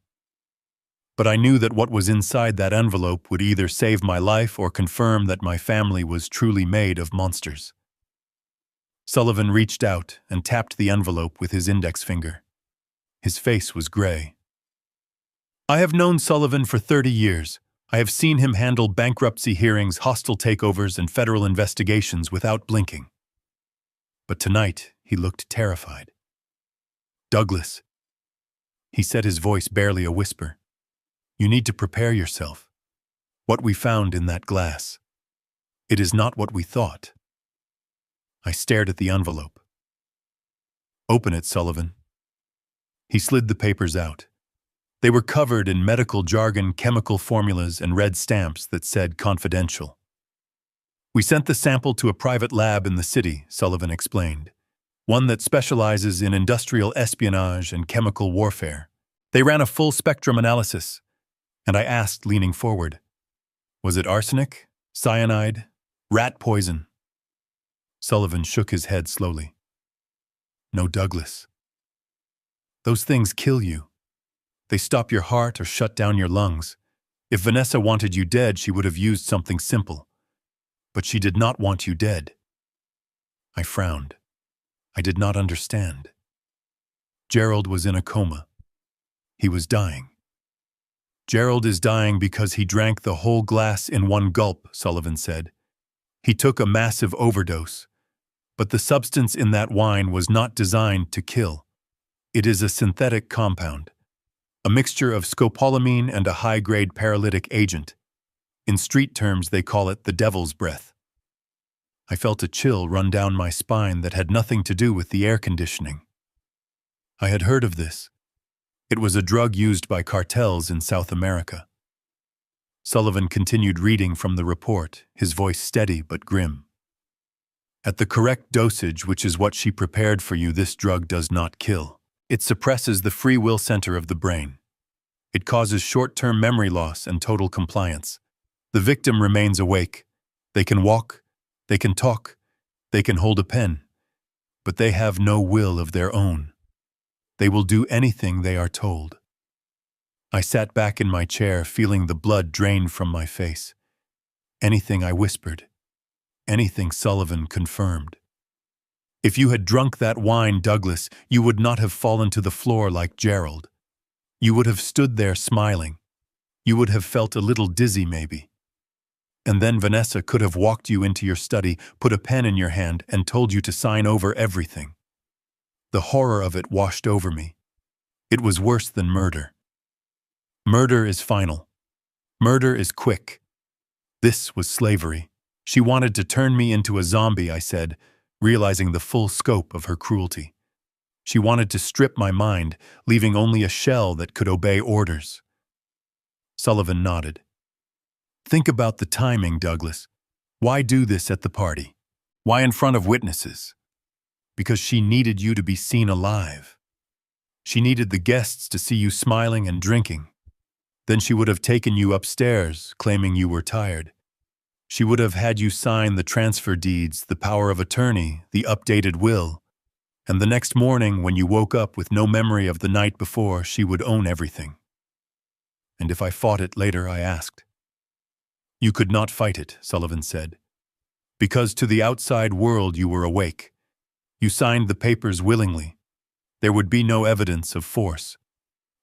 But I knew that what was inside that envelope would either save my life or confirm that my family was truly made of monsters. Sullivan reached out and tapped the envelope with his index finger. His face was gray. I have known Sullivan for 30 years. I have seen him handle bankruptcy hearings, hostile takeovers, and federal investigations without blinking. But tonight, he looked terrified. "Douglas," he said, his voice barely a whisper, "you need to prepare yourself. What we found in that glass, it is not what we thought." I stared at the envelope. "Open it, Sullivan." He slid the papers out. They were covered in medical jargon, chemical formulas, and red stamps that said confidential. "We sent the sample to a private lab in the city," Sullivan explained, "one that specializes in industrial espionage and chemical warfare. They ran a full spectrum analysis, and I asked, leaning forward, was it arsenic, cyanide, rat poison?" Sullivan shook his head slowly. "No, Douglas. Those things kill you. They stop your heart or shut down your lungs. If Vanessa wanted you dead, she would have used something simple. But she did not want you dead." I frowned. I did not understand. Gerald was in a coma. He was dying. "Gerald is dying because he drank the whole glass in one gulp," Sullivan said. "He took a massive overdose. But the substance in that wine was not designed to kill. It is a synthetic compound, a mixture of scopolamine and a high-grade paralytic agent. In street terms, they call it the devil's breath." I felt a chill run down my spine that had nothing to do with the air conditioning. I had heard of this. It was a drug used by cartels in South America. Sullivan continued reading from the report, his voice steady but grim. "At the correct dosage, which is what she prepared for you, this drug does not kill. It suppresses the free will center of the brain. It causes short-term memory loss and total compliance. The victim remains awake. They can walk, they can talk, they can hold a pen, but they have no will of their own. They will do anything they are told." I sat back in my chair, feeling the blood drain from my face. "Anything," I whispered. "Anything," Sullivan confirmed. "If you had drunk that wine, Douglas, you would not have fallen to the floor like Gerald. You would have stood there smiling. You would have felt a little dizzy, maybe. And then Vanessa could have walked you into your study, put a pen in your hand, and told you to sign over everything." The horror of it washed over me. It was worse than murder. Murder is final. Murder is quick. This was slavery. She wanted to turn me into a zombie, I said, realizing the full scope of her cruelty. She wanted to strip my mind, leaving only a shell that could obey orders. Sullivan nodded. "Think about the timing, Douglas. Why do this at the party? Why in front of witnesses? Because she needed you to be seen alive. She needed the guests to see you smiling and drinking. Then she would have taken you upstairs, claiming you were tired. She would have had you sign the transfer deeds, the power of attorney, the updated will. And the next morning, when you woke up with no memory of the night before, she would own everything." "And if I fought it later?" I asked. "You could not fight it," Sullivan said. "Because to the outside world you were awake. You signed the papers willingly. There would be no evidence of force.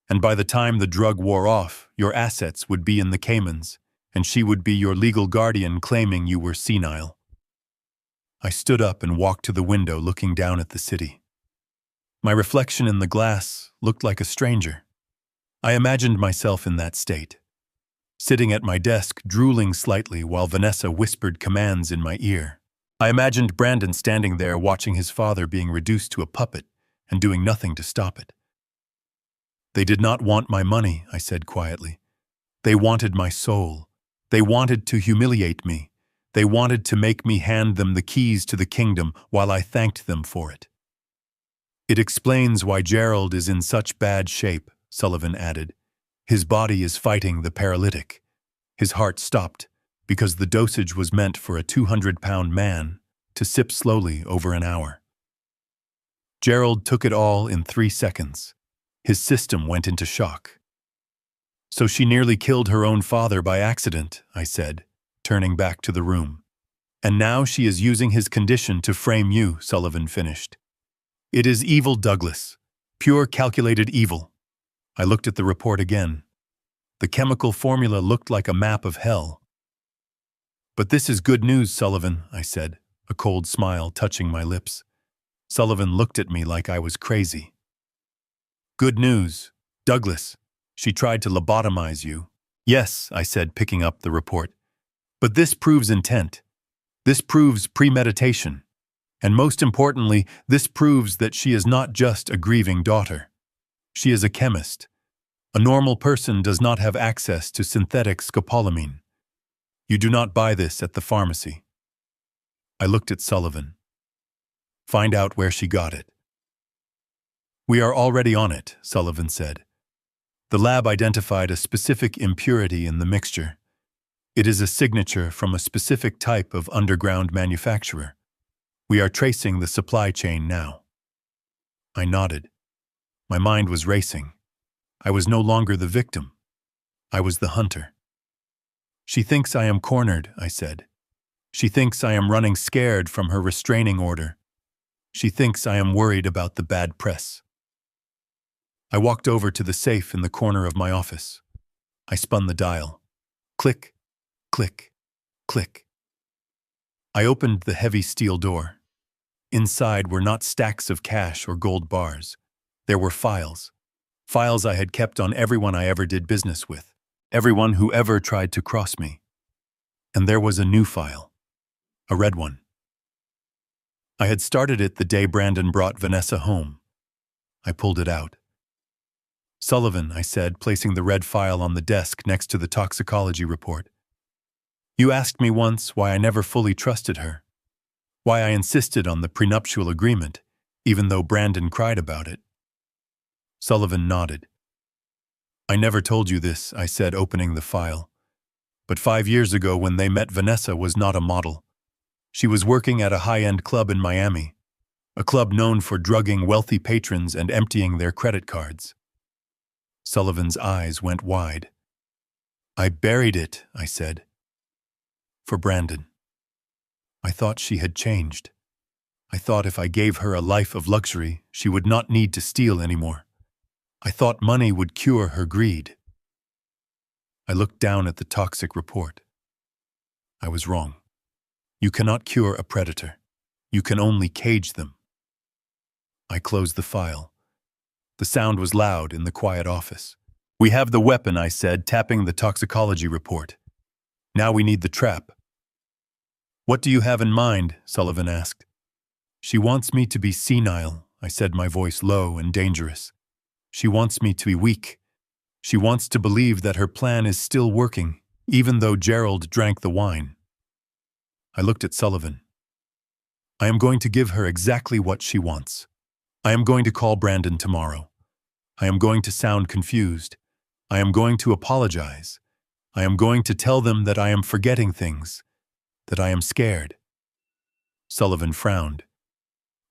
And by the time the drug wore off, your assets would be in the Caymans, and she would be your legal guardian claiming you were senile." I stood up and walked to the window looking down at the city. My reflection in the glass looked like a stranger. I imagined myself in that state, sitting at my desk, drooling slightly while Vanessa whispered commands in my ear. I imagined Brandon standing there watching his father being reduced to a puppet and doing nothing to stop it. They did not want my money, I said quietly. They wanted my soul. They wanted to humiliate me. They wanted to make me hand them the keys to the kingdom while I thanked them for it. It explains why Gerald is in such bad shape, Sullivan added. His body is fighting the paralytic. His heart stopped because the dosage was meant for a 200-pound man to sip slowly over an hour. Gerald took it all in 3 seconds. His system went into shock. So she nearly killed her own father by accident, I said, turning back to the room. And now she is using his condition to frame you, Sullivan finished. It is evil, Douglas. Pure calculated evil. I looked at the report again. The chemical formula looked like a map of hell. But this is good news, Sullivan, I said, a cold smile touching my lips. Sullivan looked at me like I was crazy. Good news. Douglas, she tried to lobotomize you. Yes, I said, picking up the report. But this proves intent. This proves premeditation. And most importantly, this proves that she is not just a grieving daughter. She is a chemist. A normal person does not have access to synthetic scopolamine. You do not buy this at the pharmacy. I looked at Sullivan. Find out where she got it. We are already on it, Sullivan said. The lab identified a specific impurity in the mixture. It is a signature from a specific type of underground manufacturer. We are tracing the supply chain now. I nodded. My mind was racing. I was no longer the victim. I was the hunter. She thinks I am cornered, I said. She thinks I am running scared from her restraining order. She thinks I am worried about the bad press. I walked over to the safe in the corner of my office. I spun the dial. Click, click, click. I opened the heavy steel door. Inside were not stacks of cash or gold bars. There were files. Files I had kept on everyone I ever did business with. Everyone who ever tried to cross me. And there was a new file. A red one. I had started it the day Brandon brought Vanessa home. I pulled it out. Sullivan, I said, placing the red file on the desk next to the toxicology report. You asked me once why I never fully trusted her. Why I insisted on the prenuptial agreement, even though Brandon cried about it. Sullivan nodded. I never told you this, I said, opening the file. But 5 years ago when they met, Vanessa was not a model. She was working at a high-end club in Miami, a club known for drugging wealthy patrons and emptying their credit cards. Sullivan's eyes went wide. I buried it, I said. For Brandon. I thought she had changed. I thought if I gave her a life of luxury, she would not need to steal anymore. I thought money would cure her greed. I looked down at the toxic report. I was wrong. You cannot cure a predator. You can only cage them. I closed the file. The sound was loud in the quiet office. We have the weapon, I said, tapping the toxicology report. Now we need the trap. What do you have in mind? Sullivan asked. She wants me to be senile, I said, my voice low and dangerous. She wants me to be weak. She wants to believe that her plan is still working, even though Gerald drank the wine. I looked at Sullivan. I am going to give her exactly what she wants. I am going to call Brandon tomorrow. I am going to sound confused. I am going to apologize. I am going to tell them that I am forgetting things, that I am scared. Sullivan frowned.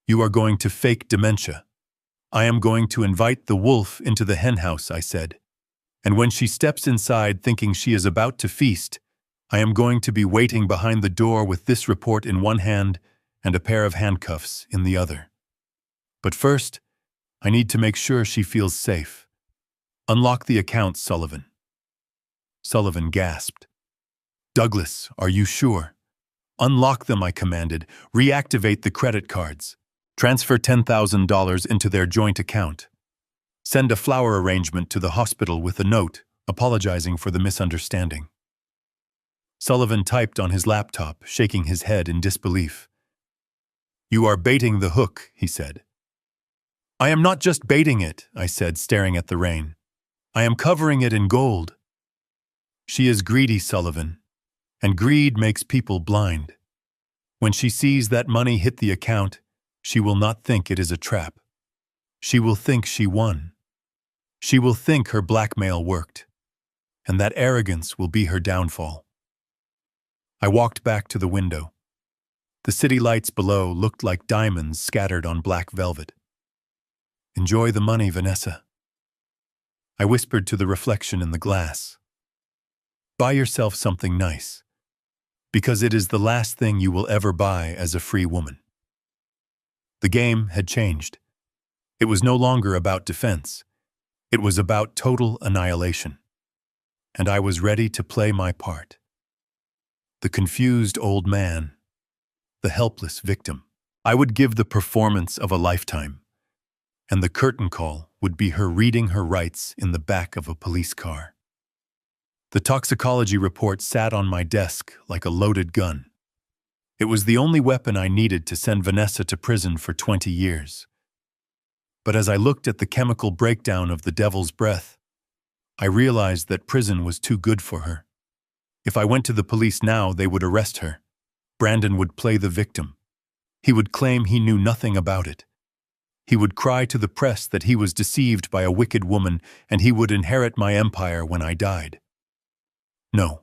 You are going to fake dementia. I am going to invite the wolf into the henhouse, I said. And when she steps inside thinking she is about to feast, I am going to be waiting behind the door with this report in one hand and a pair of handcuffs in the other. But first, I need to make sure she feels safe. Unlock the account, Sullivan. Sullivan gasped. Douglas, are you sure? Unlock them, I commanded. Reactivate the credit cards. Transfer $10,000 into their joint account. Send a flower arrangement to the hospital with a note apologizing for the misunderstanding. Sullivan typed on his laptop, shaking his head in disbelief. You are baiting the hook, he said. I am not just baiting it, I said, staring at the rain. I am covering it in gold. She is greedy, Sullivan, and greed makes people blind. When she sees that money hit the account, she will not think it is a trap. She will think she won. She will think her blackmail worked, and that arrogance will be her downfall. I walked back to the window. The city lights below looked like diamonds scattered on black velvet. Enjoy the money, Vanessa. I whispered to the reflection in the glass. Buy yourself something nice, because it is the last thing you will ever buy as a free woman. The game had changed. It was no longer about defense. It was about total annihilation. And I was ready to play my part. The confused old man, the helpless victim. I would give the performance of a lifetime, and the curtain call would be her reading her rights in the back of a police car. The toxicology report sat on my desk like a loaded gun. It was the only weapon I needed to send Vanessa to prison for 20 years. But as I looked at the chemical breakdown of the devil's breath, I realized that prison was too good for her. If I went to the police now, they would arrest her. Brandon would play the victim. He would claim he knew nothing about it. He would cry to the press that he was deceived by a wicked woman, and he would inherit my empire when I died. No.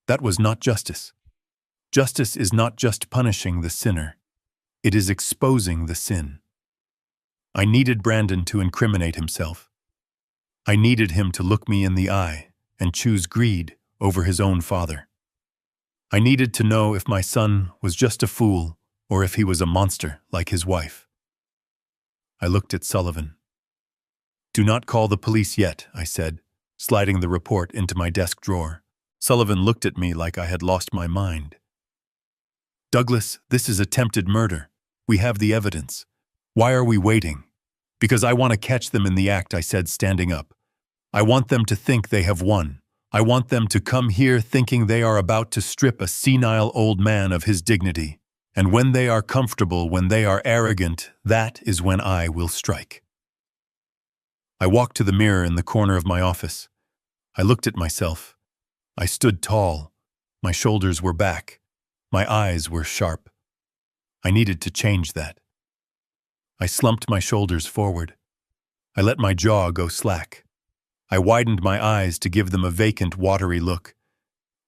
That was not justice. Justice is not just punishing the sinner. It is exposing the sin. I needed Brandon to incriminate himself. I needed him to look me in the eye and choose greed over his own father. I needed to know if my son was just a fool or if he was a monster like his wife. I looked at Sullivan. Do not call the police yet, I said, sliding the report into my desk drawer. Sullivan looked at me like I had lost my mind. Douglas, this is attempted murder. We have the evidence. Why are we waiting? Because I want to catch them in the act, I said, standing up. I want them to think they have won. I want them to come here thinking they are about to strip a senile old man of his dignity. And when they are comfortable, when they are arrogant, that is when I will strike. I walked to the mirror in the corner of my office. I looked at myself. I stood tall. My shoulders were back. My eyes were sharp. I needed to change that. I slumped my shoulders forward. I let my jaw go slack. I widened my eyes to give them a vacant, watery look.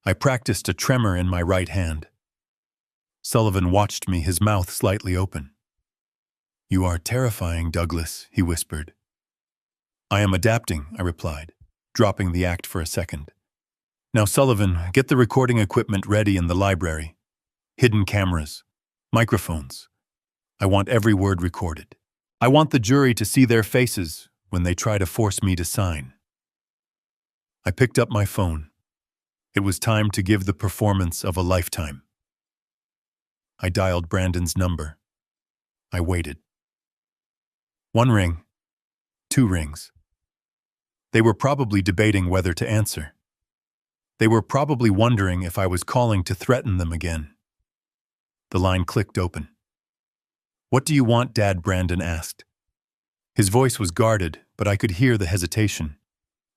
I practiced a tremor in my right hand. Sullivan watched me, his mouth slightly open. You are terrifying, Douglas, he whispered. I am adapting, I replied, dropping the act for a second. Now, Sullivan, get the recording equipment ready in the library. Hidden cameras, microphones. I want every word recorded. I want the jury to see their faces when they try to force me to sign. I picked up my phone. It was time to give the performance of a lifetime. I dialed Brandon's number. I waited. 1 ring, 2 rings. They were probably debating whether to answer. They were probably wondering if I was calling to threaten them again. The line clicked open. What do you want, Dad? Brandon asked. His voice was guarded, but I could hear the hesitation.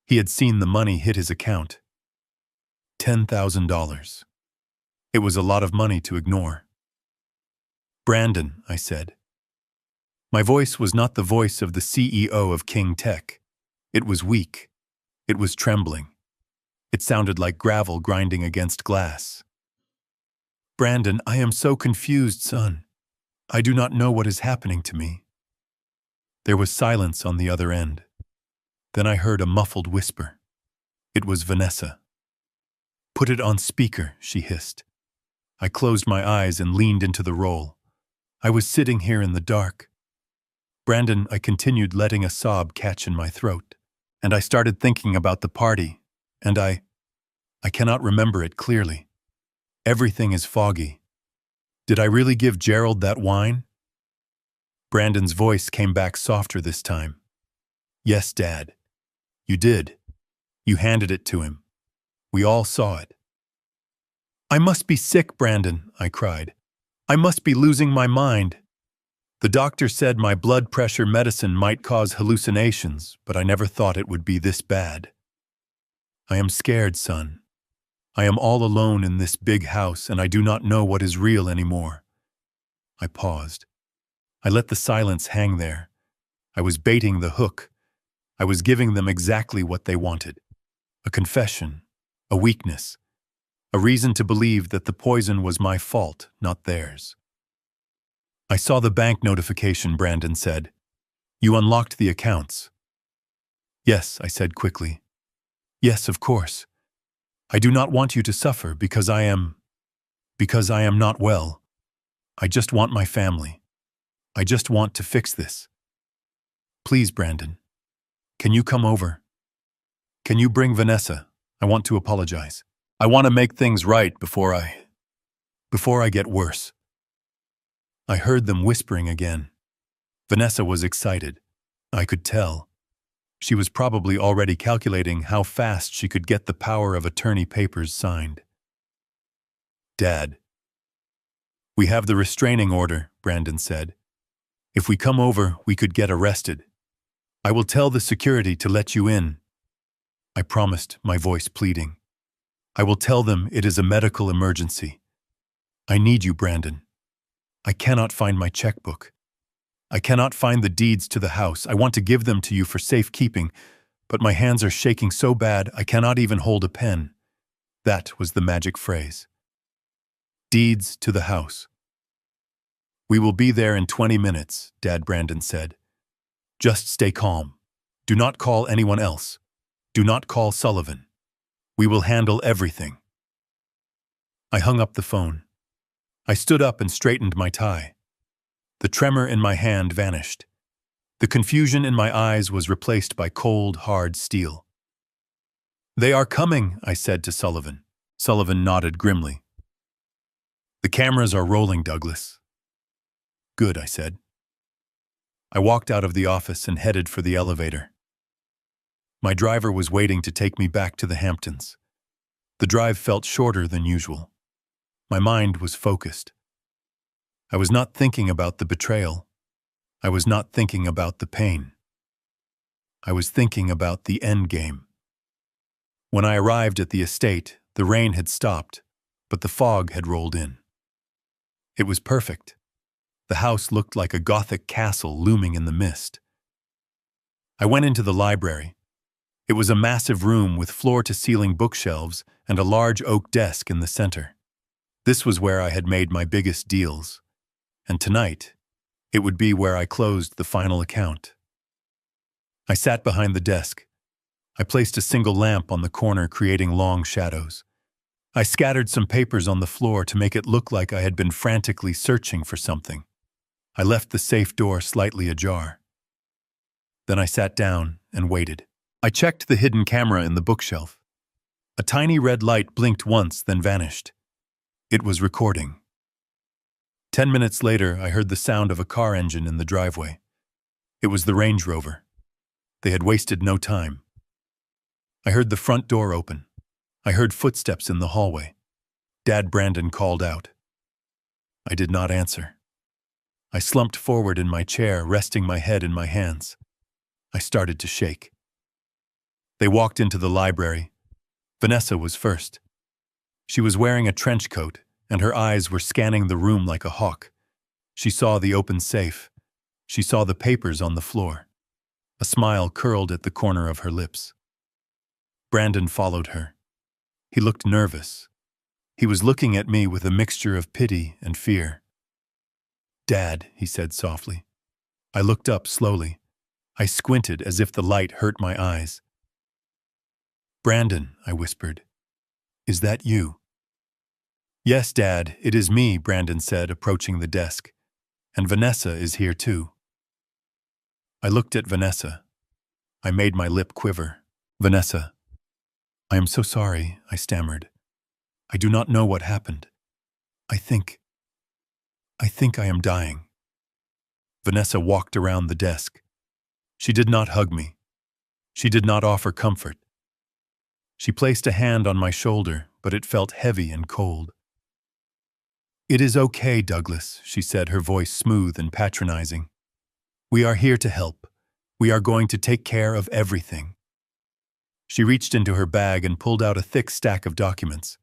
He had seen the money hit his account. $10,000. It was a lot of money to ignore. Brandon, I said. My voice was not the voice of the CEO of King Tech. It was weak. It was trembling. It sounded like gravel grinding against glass. Brandon, I am so confused, son. I do not know what is happening to me. There was silence on the other end. Then I heard a muffled whisper. It was Vanessa. Put it on speaker, she hissed. I closed my eyes and leaned into the role. I was sitting here in the dark. Brandon, I continued, letting a sob catch in my throat. And I started thinking about the party, and I cannot remember it clearly. Everything is foggy. Did I really give Gerald that wine? Brandon's voice came back softer this time. Yes, Dad. You did. You handed it to him. We all saw it. I must be sick, Brandon, I cried. I must be losing my mind. The doctor said my blood pressure medicine might cause hallucinations, but I never thought it would be this bad. I am scared, son. I am all alone in this big house, and I do not know what is real anymore. I paused. I let the silence hang there. I was baiting the hook. I was giving them exactly what they wanted. A confession, a weakness, a reason to believe that the poison was my fault, not theirs. I saw the bank notification, Brandon said. You unlocked the accounts. Yes, I said quickly. Yes, of course. I do not want you to suffer because I am not well. I just want my family. I just want to fix this. Please, Brandon. Can you come over? Can you bring Vanessa? I want to apologize. I want to make things right before I get worse. I heard them whispering again. Vanessa was excited. I could tell. She was probably already calculating how fast she could get the power of attorney papers signed. Dad. We have the restraining order, Brandon said. If we come over, we could get arrested. I will tell the security to let you in. I promised, my voice pleading. I will tell them it is a medical emergency. I need you, Brandon. I cannot find my checkbook. I cannot find the deeds to the house. I want to give them to you for safekeeping, but my hands are shaking so bad I cannot even hold a pen. That was the magic phrase. Deeds to the house. We will be there in 20 minutes, Dad, Brandon said. Just stay calm. Do not call anyone else. Do not call Sullivan. We will handle everything. I hung up the phone. I stood up and straightened my tie. The tremor in my hand vanished. The confusion in my eyes was replaced by cold, hard steel. They are coming, I said to Sullivan. Sullivan nodded grimly. The cameras are rolling, Douglas. Good, I said. I walked out of the office and headed for the elevator. My driver was waiting to take me back to the Hamptons. The drive felt shorter than usual. My mind was focused. I was not thinking about the betrayal. I was not thinking about the pain. I was thinking about the end game. When I arrived at the estate, the rain had stopped, but the fog had rolled in. It was perfect. The house looked like a Gothic castle looming in the mist. I went into the library. It was a massive room with floor-to-ceiling bookshelves and a large oak desk in the center. This was where I had made my biggest deals, and tonight, it would be where I closed the final account. I sat behind the desk. I placed a single lamp on the corner, creating long shadows. I scattered some papers on the floor to make it look like I had been frantically searching for something. I left the safe door slightly ajar. Then I sat down and waited. I checked the hidden camera in the bookshelf. A tiny red light blinked once, then vanished. It was recording. 10 minutes later, I heard the sound of a car engine in the driveway. It was the Range Rover. They had wasted no time. I heard the front door open. I heard footsteps in the hallway. Dad, Brandon called out. I did not answer. I slumped forward in my chair, resting my head in my hands. I started to shake. They walked into the library. Vanessa was first. She was wearing a trench coat, and her eyes were scanning the room like a hawk. She saw the open safe. She saw the papers on the floor. A smile curled at the corner of her lips. Brandon followed her. He looked nervous. He was looking at me with a mixture of pity and fear. Dad, he said softly. I looked up slowly. I squinted as if the light hurt my eyes. Brandon, I whispered. Is that you? Yes, Dad, it is me, Brandon said, approaching the desk. And Vanessa is here too. I looked at Vanessa. I made my lip quiver. Vanessa. I am so sorry, I stammered. I do not know what happened. I think, I think I am dying. Vanessa walked around the desk. She did not hug me. She did not offer comfort. She placed a hand on my shoulder, but it felt heavy and cold. "It is okay, Douglas," she said, her voice smooth and patronizing. "We are here to help. We are going to take care of everything." She reached into her bag and pulled out a thick stack of documents.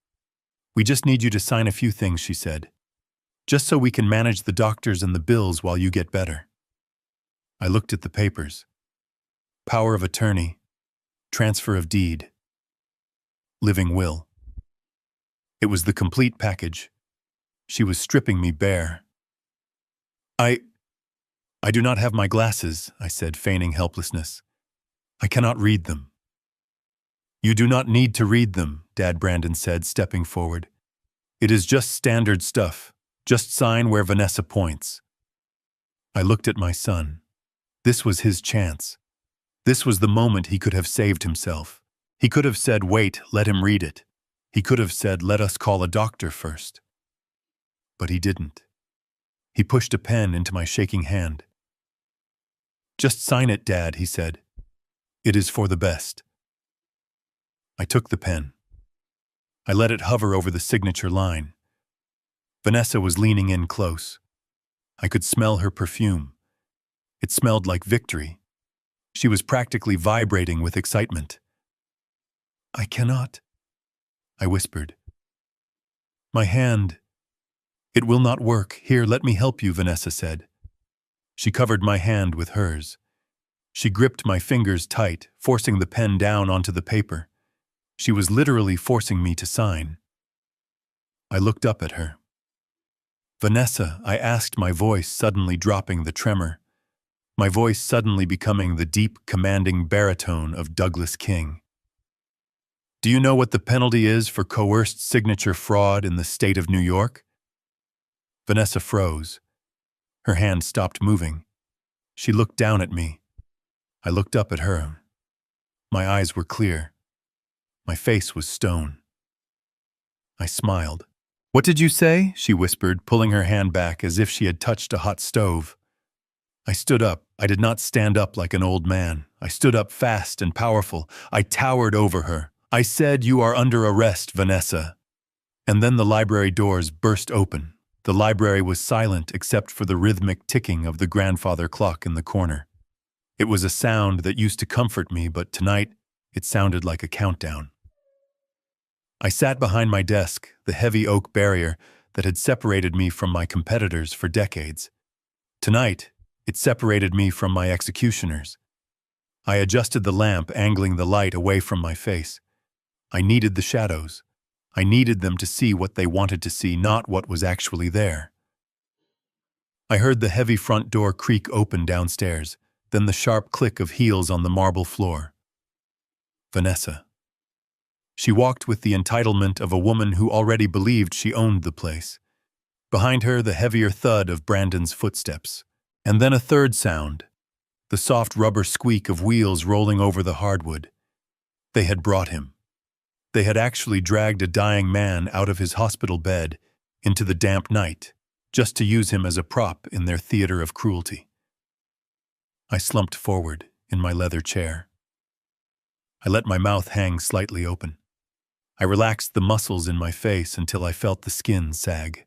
"We just need you to sign a few things," she said, "just so we can manage the doctors and the bills while you get better." I looked at the papers. Power of attorney, transfer of deed, living will. It was the complete package. She was stripping me bare. I do not have my glasses," I said, feigning helplessness. "I cannot read them." "You do not need to read them," Dad Brandon said, stepping forward. "It is just standard stuff. Just sign where Vanessa points." I looked at my son. This was his chance. This was the moment he could have saved himself. He could have said, "Wait, let him read it." He could have said, "Let us call a doctor first." But he didn't. He pushed a pen into my shaking hand. "Just sign it, Dad," he said. "It is for the best." I took the pen. I let it hover over the signature line. Vanessa was leaning in close. I could smell her perfume. It smelled like victory. She was practically vibrating with excitement. "I cannot," I whispered. "My hand. It will not work. Here, let me help you," Vanessa said. She covered my hand with hers. She gripped my fingers tight, forcing the pen down onto the paper. She was literally forcing me to sign. I looked up at her. "Vanessa," I asked, my voice suddenly dropping the tremor. My voice suddenly becoming the deep, commanding baritone of Douglas King. "Do you know what the penalty is for coerced signature fraud in the state of New York?" Vanessa froze. Her hand stopped moving. She looked down at me. I looked up at her. My eyes were clear. My face was stone. I smiled. "What did you say?" she whispered, pulling her hand back as if she had touched a hot stove. I stood up. I did not stand up like an old man. I stood up fast and powerful. I towered over her. I said, "You are under arrest, Vanessa." And then the library doors burst open. The library was silent except for the rhythmic ticking of the grandfather clock in the corner. It was a sound that used to comfort me, but tonight it sounded like a countdown. I sat behind my desk, the heavy oak barrier that had separated me from my competitors for decades. Tonight, it separated me from my executioners. I adjusted the lamp, angling the light away from my face. I needed the shadows. I needed them to see what they wanted to see, not what was actually there. I heard the heavy front door creak open downstairs, then the sharp click of heels on the marble floor. Vanessa. She walked with the entitlement of a woman who already believed she owned the place. Behind her, the heavier thud of Brandon's footsteps. And then a third sound, the soft rubber squeak of wheels rolling over the hardwood. They had brought him. They had actually dragged a dying man out of his hospital bed into the damp night, just to use him as a prop in their theater of cruelty. I slumped forward in my leather chair. I let my mouth hang slightly open. I relaxed the muscles in my face until I felt the skin sag.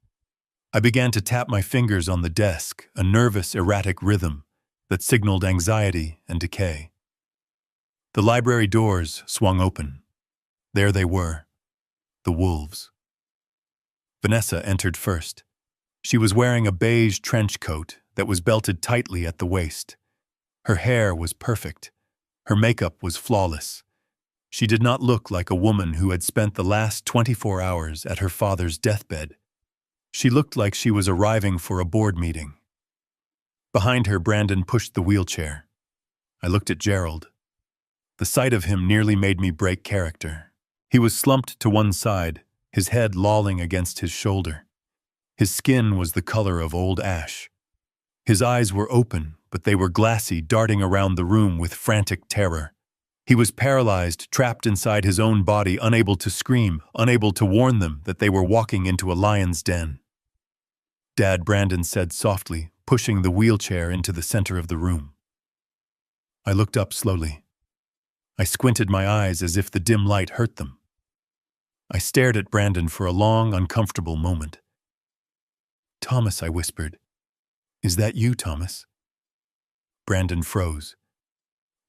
I began to tap my fingers on the desk, a nervous, erratic rhythm that signaled anxiety and decay. The library doors swung open. There they were, the wolves. Vanessa entered first. She was wearing a beige trench coat that was belted tightly at the waist. Her hair was perfect. Her makeup was flawless. She did not look like a woman who had spent the last 24 hours at her father's deathbed. She looked like she was arriving for a board meeting. Behind her, Brandon pushed the wheelchair. I looked at Gerald. The sight of him nearly made me break character. He was slumped to one side, his head lolling against his shoulder. His skin was the color of old ash. His eyes were open, but they were glassy, darting around the room with frantic terror. He was paralyzed, trapped inside his own body, unable to scream, unable to warn them that they were walking into a lion's den. Dad, Brandon said softly, pushing the wheelchair into the center of the room. I looked up slowly. I squinted my eyes as if the dim light hurt them. I stared at Brandon for a long, uncomfortable moment. "Thomas," I whispered. "Is that you, Thomas?" Brandon froze.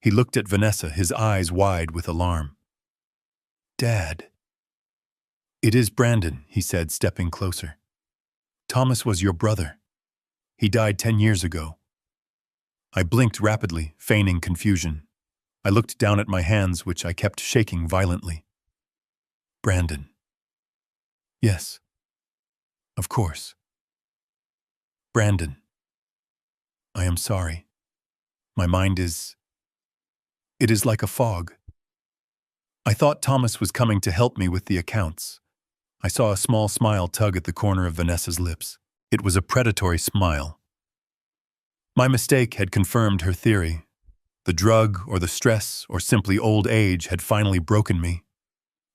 He looked at Vanessa, his eyes wide with alarm. "Dad." "It is Brandon," he said, stepping closer. "Thomas was your brother. He died 10 years ago." I blinked rapidly, feigning confusion. I looked down at my hands, which I kept shaking violently. "Brandon." "Yes. Of course." "Brandon. I am sorry. My mind is... It is like a fog. I thought Thomas was coming to help me with the accounts." I saw a small smile tug at the corner of Vanessa's lips. It was a predatory smile. My mistake had confirmed her theory. The drug or the stress or simply old age had finally broken me.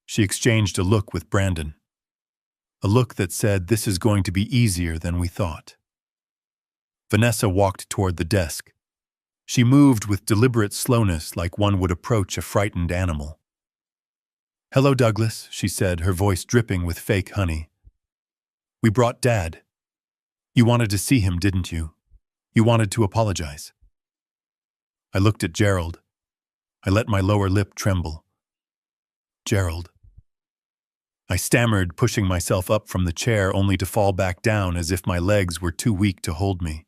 She exchanged a look with Brandon. A look that said, "This is going to be easier than we thought." Vanessa walked toward the desk. She moved with deliberate slowness, like one would approach a frightened animal. "Hello, Douglas," she said, her voice dripping with fake honey. "We brought Dad. You wanted to see him, didn't you? You wanted to apologize." I looked at Gerald. I let my lower lip tremble. "Gerald." I stammered, pushing myself up from the chair only to fall back down as if my legs were too weak to hold me.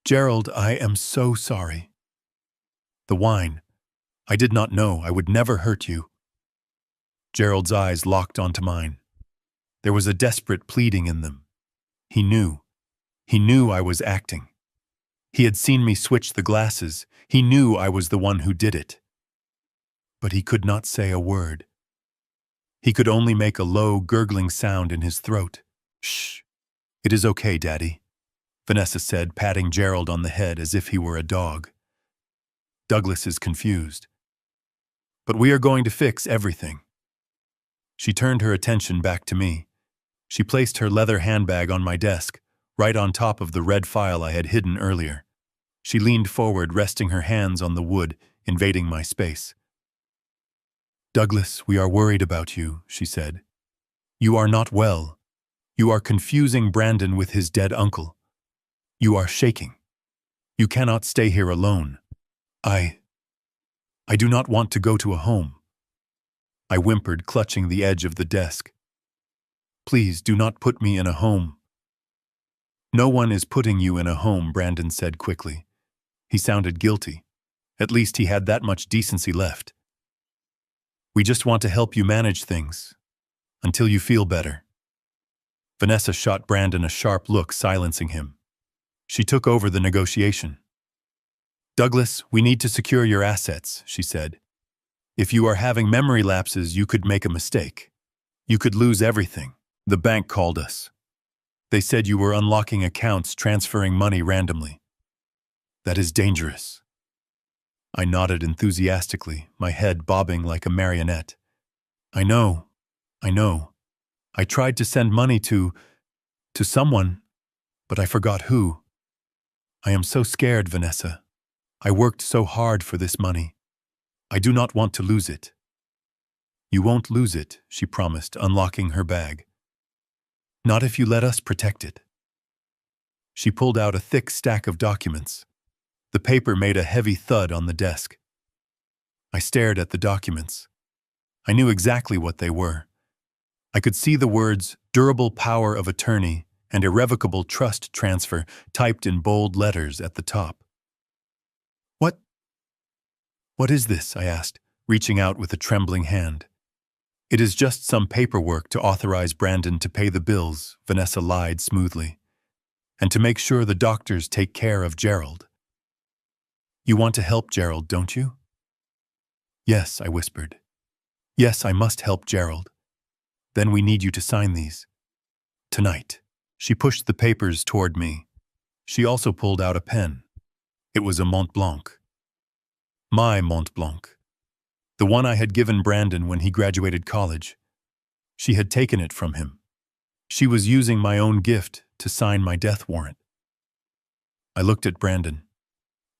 "Gerald, I am so sorry." "The wine. I did not know. I would never hurt you." Gerald's eyes locked onto mine. There was a desperate pleading in them. He knew. He knew I was acting. He had seen me switch the glasses. He knew I was the one who did it. But he could not say a word. He could only make a low, gurgling sound in his throat. "Shh. It is okay, Daddy," Vanessa said, patting Gerald on the head as if he were a dog. "Douglas is confused. But we are going to fix everything." She turned her attention back to me. She placed her leather handbag on my desk, right on top of the red file I had hidden earlier. She leaned forward, resting her hands on the wood, invading my space. "Douglas, we are worried about you," she said. "You are not well. You are confusing Brandon with his dead uncle. You are shaking. You cannot stay here alone. I do not want to go to a home." I whimpered, clutching the edge of the desk. "Please do not put me in a home." "No one is putting you in a home," Brandon said quickly. He sounded guilty. At least he had that much decency left. "We just want to help you manage things. Until you feel better." Vanessa shot Brandon a sharp look, silencing him. She took over the negotiation. "Douglas, we need to secure your assets," she said. "If you are having memory lapses, you could make a mistake. You could lose everything. The bank called us. They said you were unlocking accounts, transferring money randomly. That is dangerous." I nodded enthusiastically, my head bobbing like a marionette. I know. I tried to send money to someone, but I forgot who. I am so scared, Vanessa. I worked so hard for this money. I do not want to lose it." "You won't lose it," she promised, unlocking her bag. "Not if you let us protect it." She pulled out a thick stack of documents. The paper made a heavy thud on the desk. I stared at the documents. I knew exactly what they were. I could see the words "durable power of attorney" and "irrevocable trust transfer" typed in bold letters at the top. What is this?" I asked, reaching out with a trembling hand. "It is just some paperwork to authorize Brandon to pay the bills," Vanessa lied smoothly, "and to make sure the doctors take care of Gerald." "You want to help Gerald, don't you?" "Yes," I whispered. "Yes, I must help Gerald. Then we need you to sign these. Tonight." She pushed the papers toward me. She also pulled out a pen. It was a Mont Blanc. My Mont Blanc. The one I had given Brandon when he graduated college. She had taken it from him. She was using my own gift to sign my death warrant. I looked at Brandon.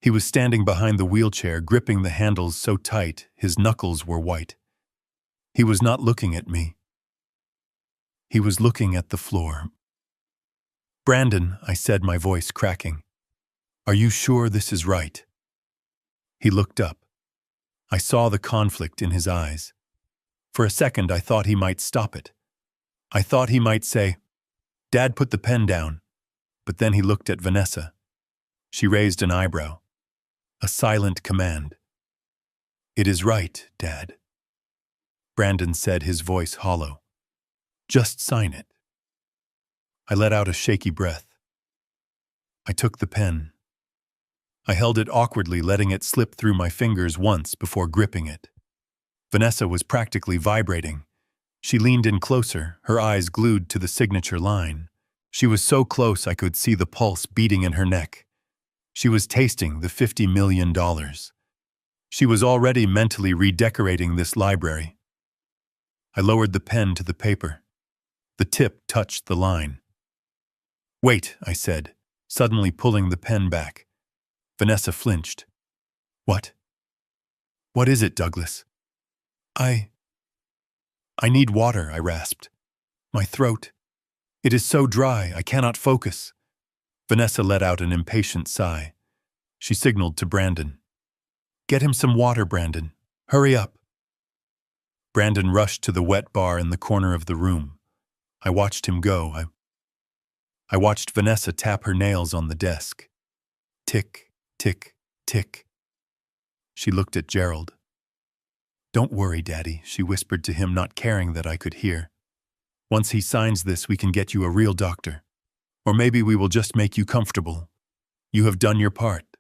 He was standing behind the wheelchair, gripping the handles so tight his knuckles were white. He was not looking at me. He was looking at the floor. "Brandon," I said, my voice cracking, "are you sure this is right?" He looked up. I saw the conflict in his eyes. For a second, I thought he might stop it. I thought he might say, "Dad, put the pen down." But then he looked at Vanessa. She raised an eyebrow. A silent command. "It is right, Dad." Brandon said, his voice hollow. "Just sign it." I let out a shaky breath. I took the pen. I held it awkwardly, letting it slip through my fingers once before gripping it. Vanessa was practically vibrating. She leaned in closer, her eyes glued to the signature line. She was so close I could see the pulse beating in her neck. She was tasting the $50 million. She was already mentally redecorating this library. I lowered the pen to the paper. The tip touched the line. "Wait," I said, suddenly pulling the pen back. Vanessa flinched. "What? What is it, Douglas?" I need water," I rasped. "My throat. It is so dry, I cannot focus." Vanessa let out an impatient sigh. She signaled to Brandon. "Get him some water, Brandon. Hurry up." Brandon rushed to the wet bar in the corner of the room. I watched him go. I watched Vanessa tap her nails on the desk. Tick, tick, tick. She looked at Gerald. "Don't worry, Daddy," she whispered to him, not caring that I could hear. "Once he signs this, we can get you a real doctor. Or maybe we will just make you comfortable. You have done your part."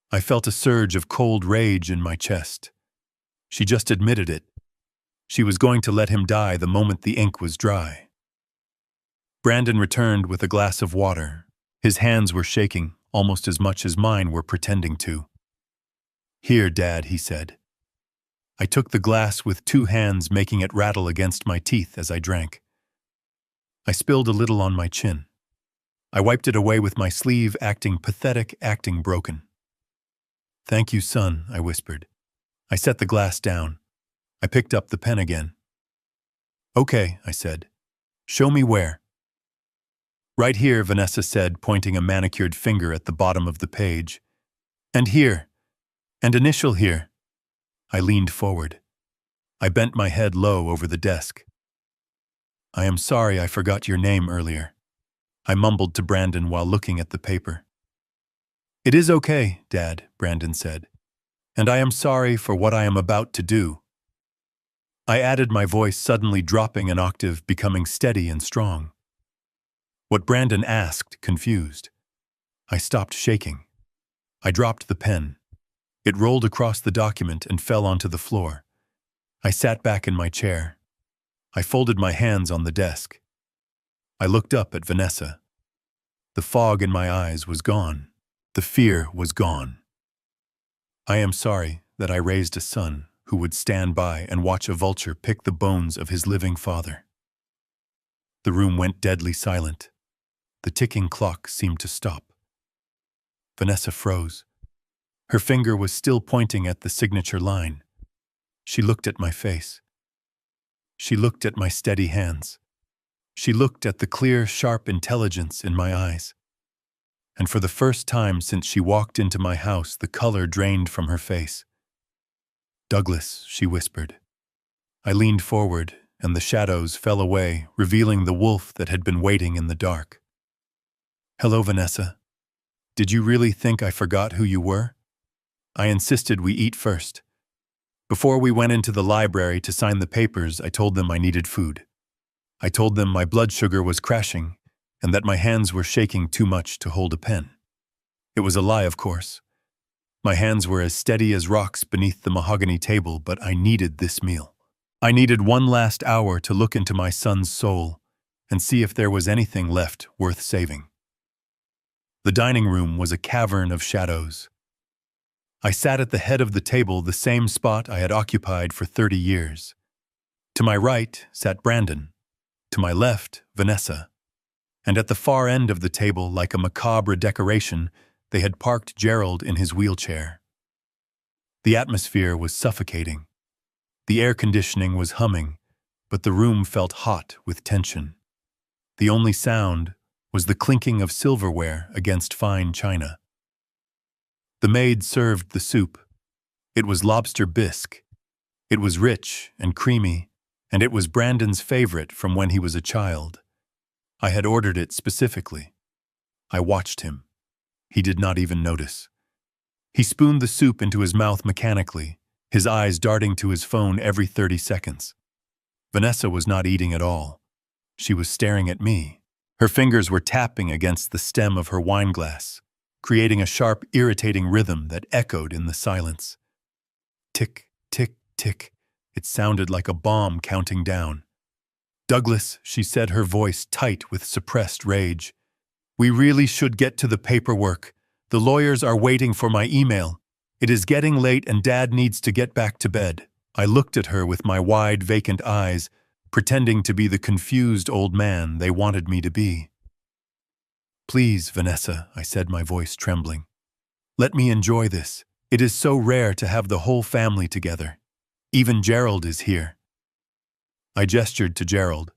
I felt a surge of cold rage in my chest. She just admitted it. She was going to let him die the moment the ink was dry. Brandon returned with a glass of water. His hands were shaking, almost as much as mine were pretending to. "Here, Dad," he said. I took the glass with two hands, making it rattle against my teeth as I drank. I spilled a little on my chin. I wiped it away with my sleeve, acting pathetic, acting broken. "Thank you, son," I whispered. I set the glass down. I picked up the pen again. "Okay," I said. "Show me where." "Right here," Vanessa said, pointing a manicured finger at the bottom of the page. "And here. And initial here." I leaned forward. I bent my head low over the desk. "I am sorry I forgot your name earlier," I mumbled to Brandon while looking at the paper. "It is okay, Dad," Brandon said. "And I am sorry for what I am about to do." I added, my voice suddenly dropping an octave, becoming steady and strong. What Brandon asked, confused. I stopped shaking. I dropped the pen. It rolled across the document and fell onto the floor. I sat back in my chair. I folded my hands on the desk. I looked up at Vanessa. The fog in my eyes was gone. The fear was gone. "I am sorry that I raised a son who would stand by and watch a vulture pick the bones of his living father." The room went deadly silent. The ticking clock seemed to stop. Vanessa froze. Her finger was still pointing at the signature line. She looked at my face. She looked at my steady hands. She looked at the clear, sharp intelligence in my eyes. And for the first time since she walked into my house, the color drained from her face. "Douglas," she whispered. I leaned forward, and the shadows fell away, revealing the wolf that had been waiting in the dark. "Hello, Vanessa. Did you really think I forgot who you were? I insisted we eat first. Before we went into the library to sign the papers, I told them I needed food. I told them my blood sugar was crashing and that my hands were shaking too much to hold a pen. It was a lie, of course. My hands were as steady as rocks beneath the mahogany table, but I needed this meal. I needed one last hour to look into my son's soul and see if there was anything left worth saving. The dining room was a cavern of shadows. I sat at the head of the table, the same spot I had occupied for 30 years. To my right sat Brandon. To my left, Vanessa. And at the far end of the table, like a macabre decoration, they had parked Gerald in his wheelchair. The atmosphere was suffocating. The air conditioning was humming, but the room felt hot with tension. The only sound was the clinking of silverware against fine china. The maid served the soup. It was lobster bisque. It was rich and creamy, and it was Brandon's favorite from when he was a child. I had ordered it specifically. I watched him. He did not even notice. He spooned the soup into his mouth mechanically, his eyes darting to his phone every 30 seconds. Vanessa was not eating at all. She was staring at me. Her fingers were tapping against the stem of her wine glass, creating a sharp, irritating rhythm that echoed in the silence. Tick, tick, tick. It sounded like a bomb counting down. "Douglas," she said, her voice tight with suppressed rage. "We really should get to the paperwork. The lawyers are waiting for my email. It is getting late and Dad needs to get back to bed." I looked at her with my wide, vacant eyes, pretending to be the confused old man they wanted me to be. "Please, Vanessa," I said, my voice trembling. "Let me enjoy this. It is so rare to have the whole family together. Even Gerald is here." I gestured to Gerald.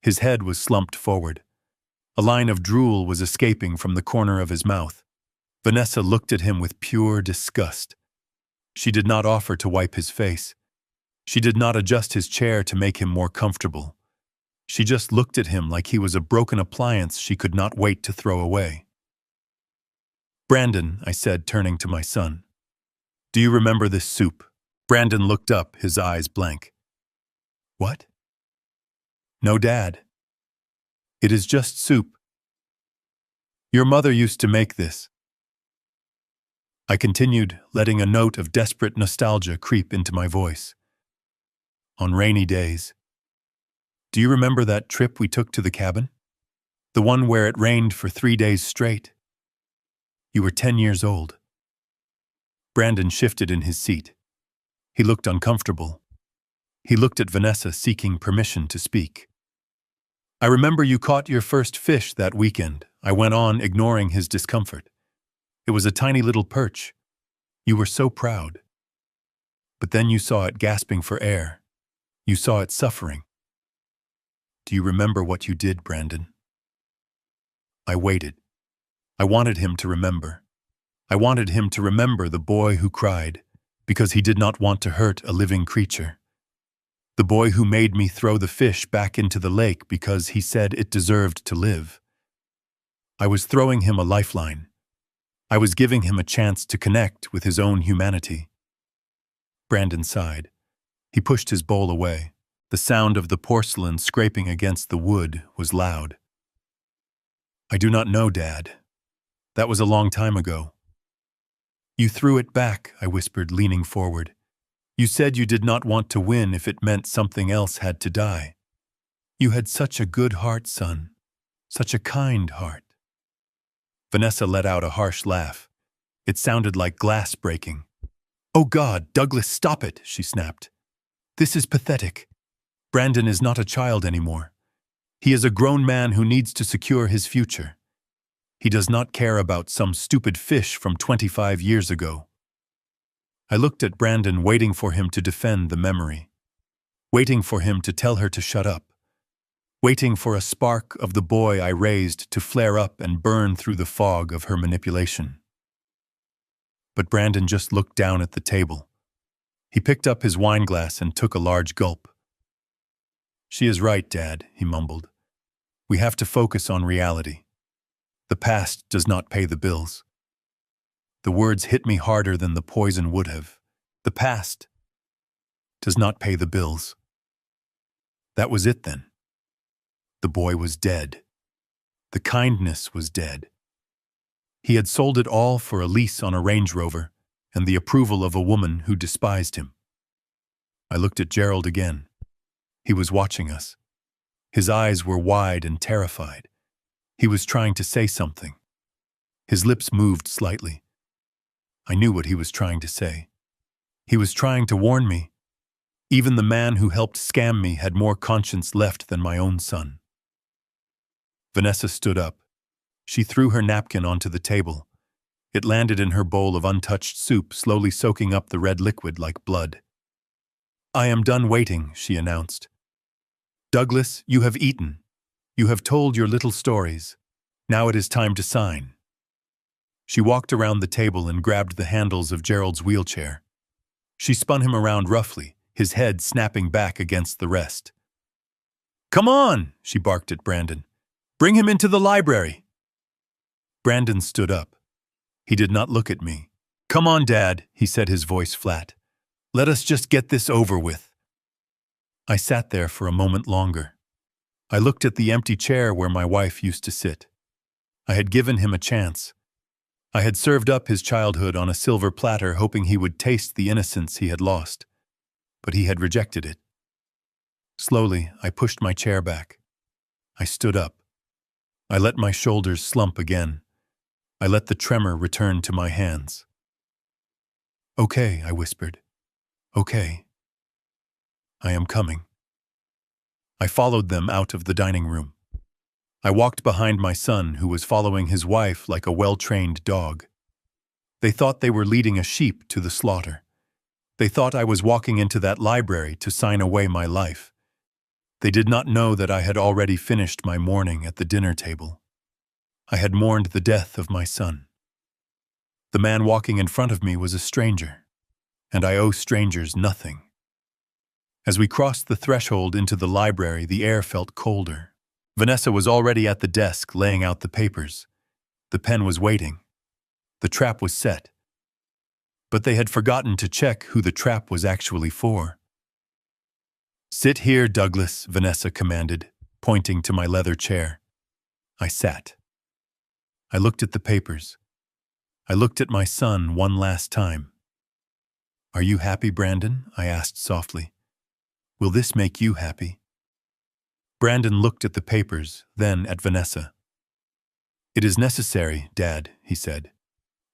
His head was slumped forward. A line of drool was escaping from the corner of his mouth. Vanessa looked at him with pure disgust. She did not offer to wipe his face. She did not adjust his chair to make him more comfortable. She just looked at him like he was a broken appliance she could not wait to throw away. "Brandon," I said, turning to my son. "Do you remember this soup?" Brandon looked up, his eyes blank. "What?" "No, Dad. It is just soup. Your mother used to make this." I continued, letting a note of desperate nostalgia creep into my voice. "On rainy days. Do you remember that trip we took to the cabin? The one where it rained for 3 days straight? You were 10 years old." Brandon shifted in his seat. He looked uncomfortable. He looked at Vanessa, seeking permission to speak. "I remember you caught your first fish that weekend," I went on, ignoring his discomfort. "It was a tiny little perch. You were so proud. But then you saw it gasping for air. You saw it suffering. Do you remember what you did, Brandon?" I waited. I wanted him to remember. I wanted him to remember the boy who cried because he did not want to hurt a living creature. The boy who made me throw the fish back into the lake because he said it deserved to live. I was throwing him a lifeline. I was giving him a chance to connect with his own humanity. Brandon sighed. He pushed his bowl away. The sound of the porcelain scraping against the wood was loud. "I do not know, Dad. That was a long time ago." "You threw it back," I whispered, leaning forward. "You said you did not want to win if it meant something else had to die. You had such a good heart, son. Such a kind heart." Vanessa let out a harsh laugh. It sounded like glass breaking. "Oh God, Douglas, stop it," she snapped. "This is pathetic. Brandon is not a child anymore. He is a grown man who needs to secure his future. He does not care about some stupid fish from 25 years ago." I looked at Brandon, waiting for him to defend the memory, waiting for him to tell her to shut up, waiting for a spark of the boy I raised to flare up and burn through the fog of her manipulation. But Brandon just looked down at the table. He picked up his wine glass and took a large gulp. "She is right, Dad," he mumbled. "We have to focus on reality. The past does not pay the bills." The words hit me harder than the poison would have. The past does not pay the bills. That was it then. The boy was dead. The kindness was dead. He had sold it all for a lease on a Range Rover and the approval of a woman who despised him. I looked at Gerald again. He was watching us. His eyes were wide and terrified. He was trying to say something. His lips moved slightly. I knew what he was trying to say. He was trying to warn me. Even the man who helped scam me had more conscience left than my own son. Vanessa stood up. She threw her napkin onto the table. It landed in her bowl of untouched soup, slowly soaking up the red liquid like blood. "I am done waiting," she announced. "Douglas, you have eaten. You have told your little stories. Now it is time to sign." She walked around the table and grabbed the handles of Gerald's wheelchair. She spun him around roughly, his head snapping back against the rest. "Come on," she barked at Brandon. "Bring him into the library." Brandon stood up. He did not look at me. "Come on, Dad," he said, his voice flat. "Let us just get this over with." I sat there for a moment longer. I looked at the empty chair where my wife used to sit. I had given him a chance. I had served up his childhood on a silver platter, hoping he would taste the innocence he had lost. But he had rejected it. Slowly, I pushed my chair back. I stood up. I let my shoulders slump again. I let the tremor return to my hands. "Okay," I whispered. "Okay. I am coming." I followed them out of the dining room. I walked behind my son, who was following his wife like a well-trained dog. They thought they were leading a sheep to the slaughter. They thought I was walking into that library to sign away my life. They did not know that I had already finished my mourning at the dinner table. I had mourned the death of my son. The man walking in front of me was a stranger, and I owe strangers nothing. As we crossed the threshold into the library, the air felt colder. Vanessa was already at the desk, laying out the papers. The pen was waiting. The trap was set. But they had forgotten to check who the trap was actually for. "Sit here, Douglas," Vanessa commanded, pointing to my leather chair. I sat. I looked at the papers. I looked at my son one last time. "Are you happy, Brandon?" I asked softly. "Will this make you happy?" Brandon looked at the papers, then at Vanessa. "It is necessary, Dad," he said.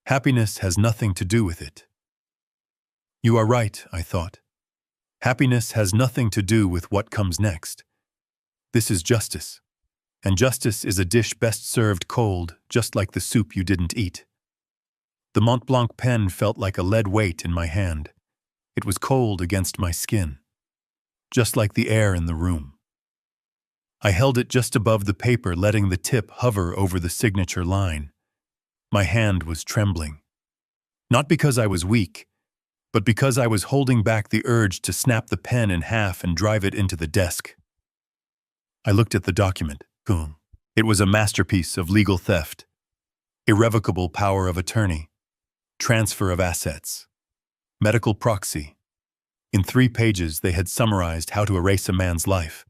"Happiness has nothing to do with it." You are right, I thought. Happiness has nothing to do with what comes next. This is justice. And justice is a dish best served cold, just like the soup you didn't eat. The Mont Blanc pen felt like a lead weight in my hand. It was cold against my skin, just like the air in the room. I held it just above the paper, letting the tip hover over the signature line. My hand was trembling. Not because I was weak, but because I was holding back the urge to snap the pen in half and drive it into the desk. I looked at the document. It was a masterpiece of legal theft, irrevocable power of attorney, transfer of assets, medical proxy. In 3 pages, they had summarized how to erase a man's life.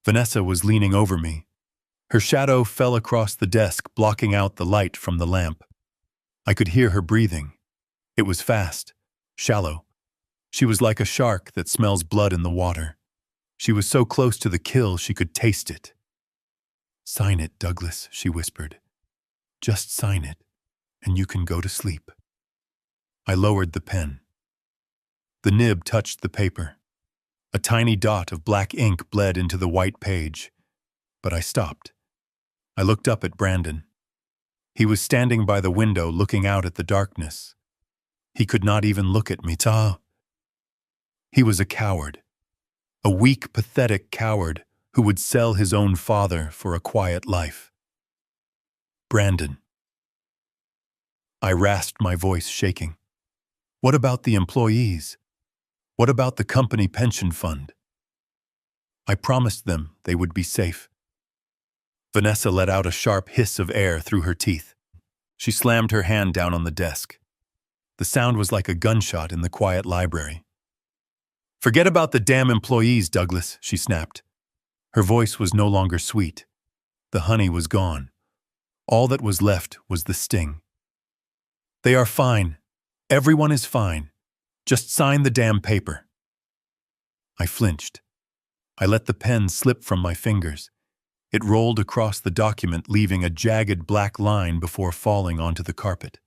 Vanessa was leaning over me. Her shadow fell across the desk, blocking out the light from the lamp. I could hear her breathing. It was fast, shallow. She was like a shark that smells blood in the water. She was so close to the kill she could taste it. "Sign it, Douglas," she whispered. "Just sign it, and you can go to sleep." I lowered the pen. The nib touched the paper. A tiny dot of black ink bled into the white page. But I stopped. I looked up at Brandon. He was standing by the window looking out at the darkness. He could not even look at me. He was a coward. A weak, pathetic coward who would sell his own father for a quiet life. "Brandon." I rasped, my voice shaking. "What about the employees? What about the company pension fund?" I promised them they would be safe. Vanessa let out a sharp hiss of air through her teeth. She slammed her hand down on the desk. The sound was like a gunshot in the quiet library. "Forget about the damn employees, Douglas," she snapped. Her voice was no longer sweet. The honey was gone. All that was left was the sting. "They are fine. Everyone is fine. Just sign the damn paper." I flinched. I let the pen slip from my fingers. It rolled across the document, leaving a jagged black line before falling onto the carpet.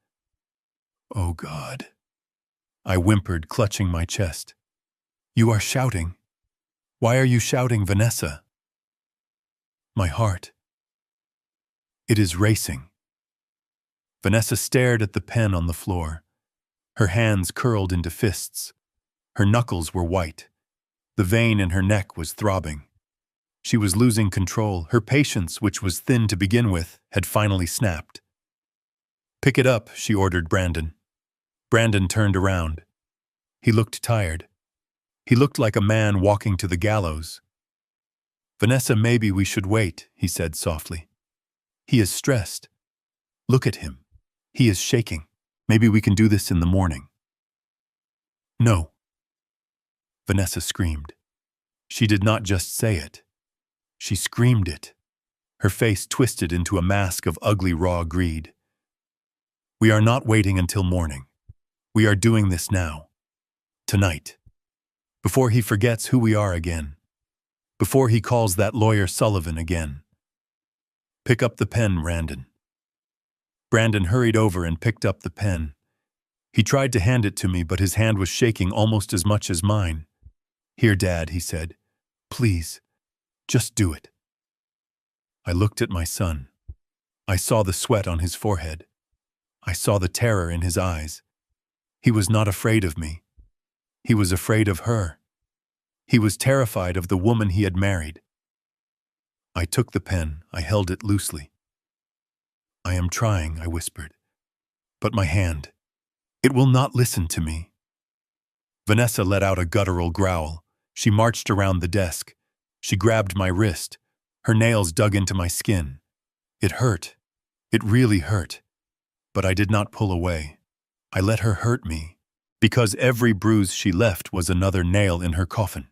"Oh God," I whimpered, clutching my chest. You are shouting. Why are you shouting, Vanessa? My heart. It is racing. Vanessa stared at the pen on the floor. Her hands curled into fists. Her knuckles were white. The vein in her neck was throbbing. She was losing control. Her patience, which was thin to begin with, had finally snapped. Pick it up, she ordered Brandon. Brandon turned around. He looked tired. He looked like a man walking to the gallows. Vanessa, maybe we should wait, he said softly. He is stressed. Look at him. He is shaking. Maybe we can do this in the morning. No. Vanessa screamed. She did not just say it. She screamed it. Her face twisted into a mask of ugly raw greed. We are not waiting until morning. We are doing this now. Tonight. Before he forgets who we are again. Before he calls that lawyer Sullivan again. Pick up the pen, Brandon. Brandon hurried over and picked up the pen. He tried to hand it to me, but his hand was shaking almost as much as mine. Here, Dad, he said. Please, just do it. I looked at my son. I saw the sweat on his forehead. I saw the terror in his eyes. He was not afraid of me. He was afraid of her. He was terrified of the woman he had married. I took the pen. I held it loosely. I am trying, I whispered. But my hand, it will not listen to me. Vanessa let out a guttural growl. She marched around the desk. She grabbed my wrist. Her nails dug into my skin. It hurt. It really hurt. But I did not pull away. I let her hurt me, because every bruise she left was another nail in her coffin.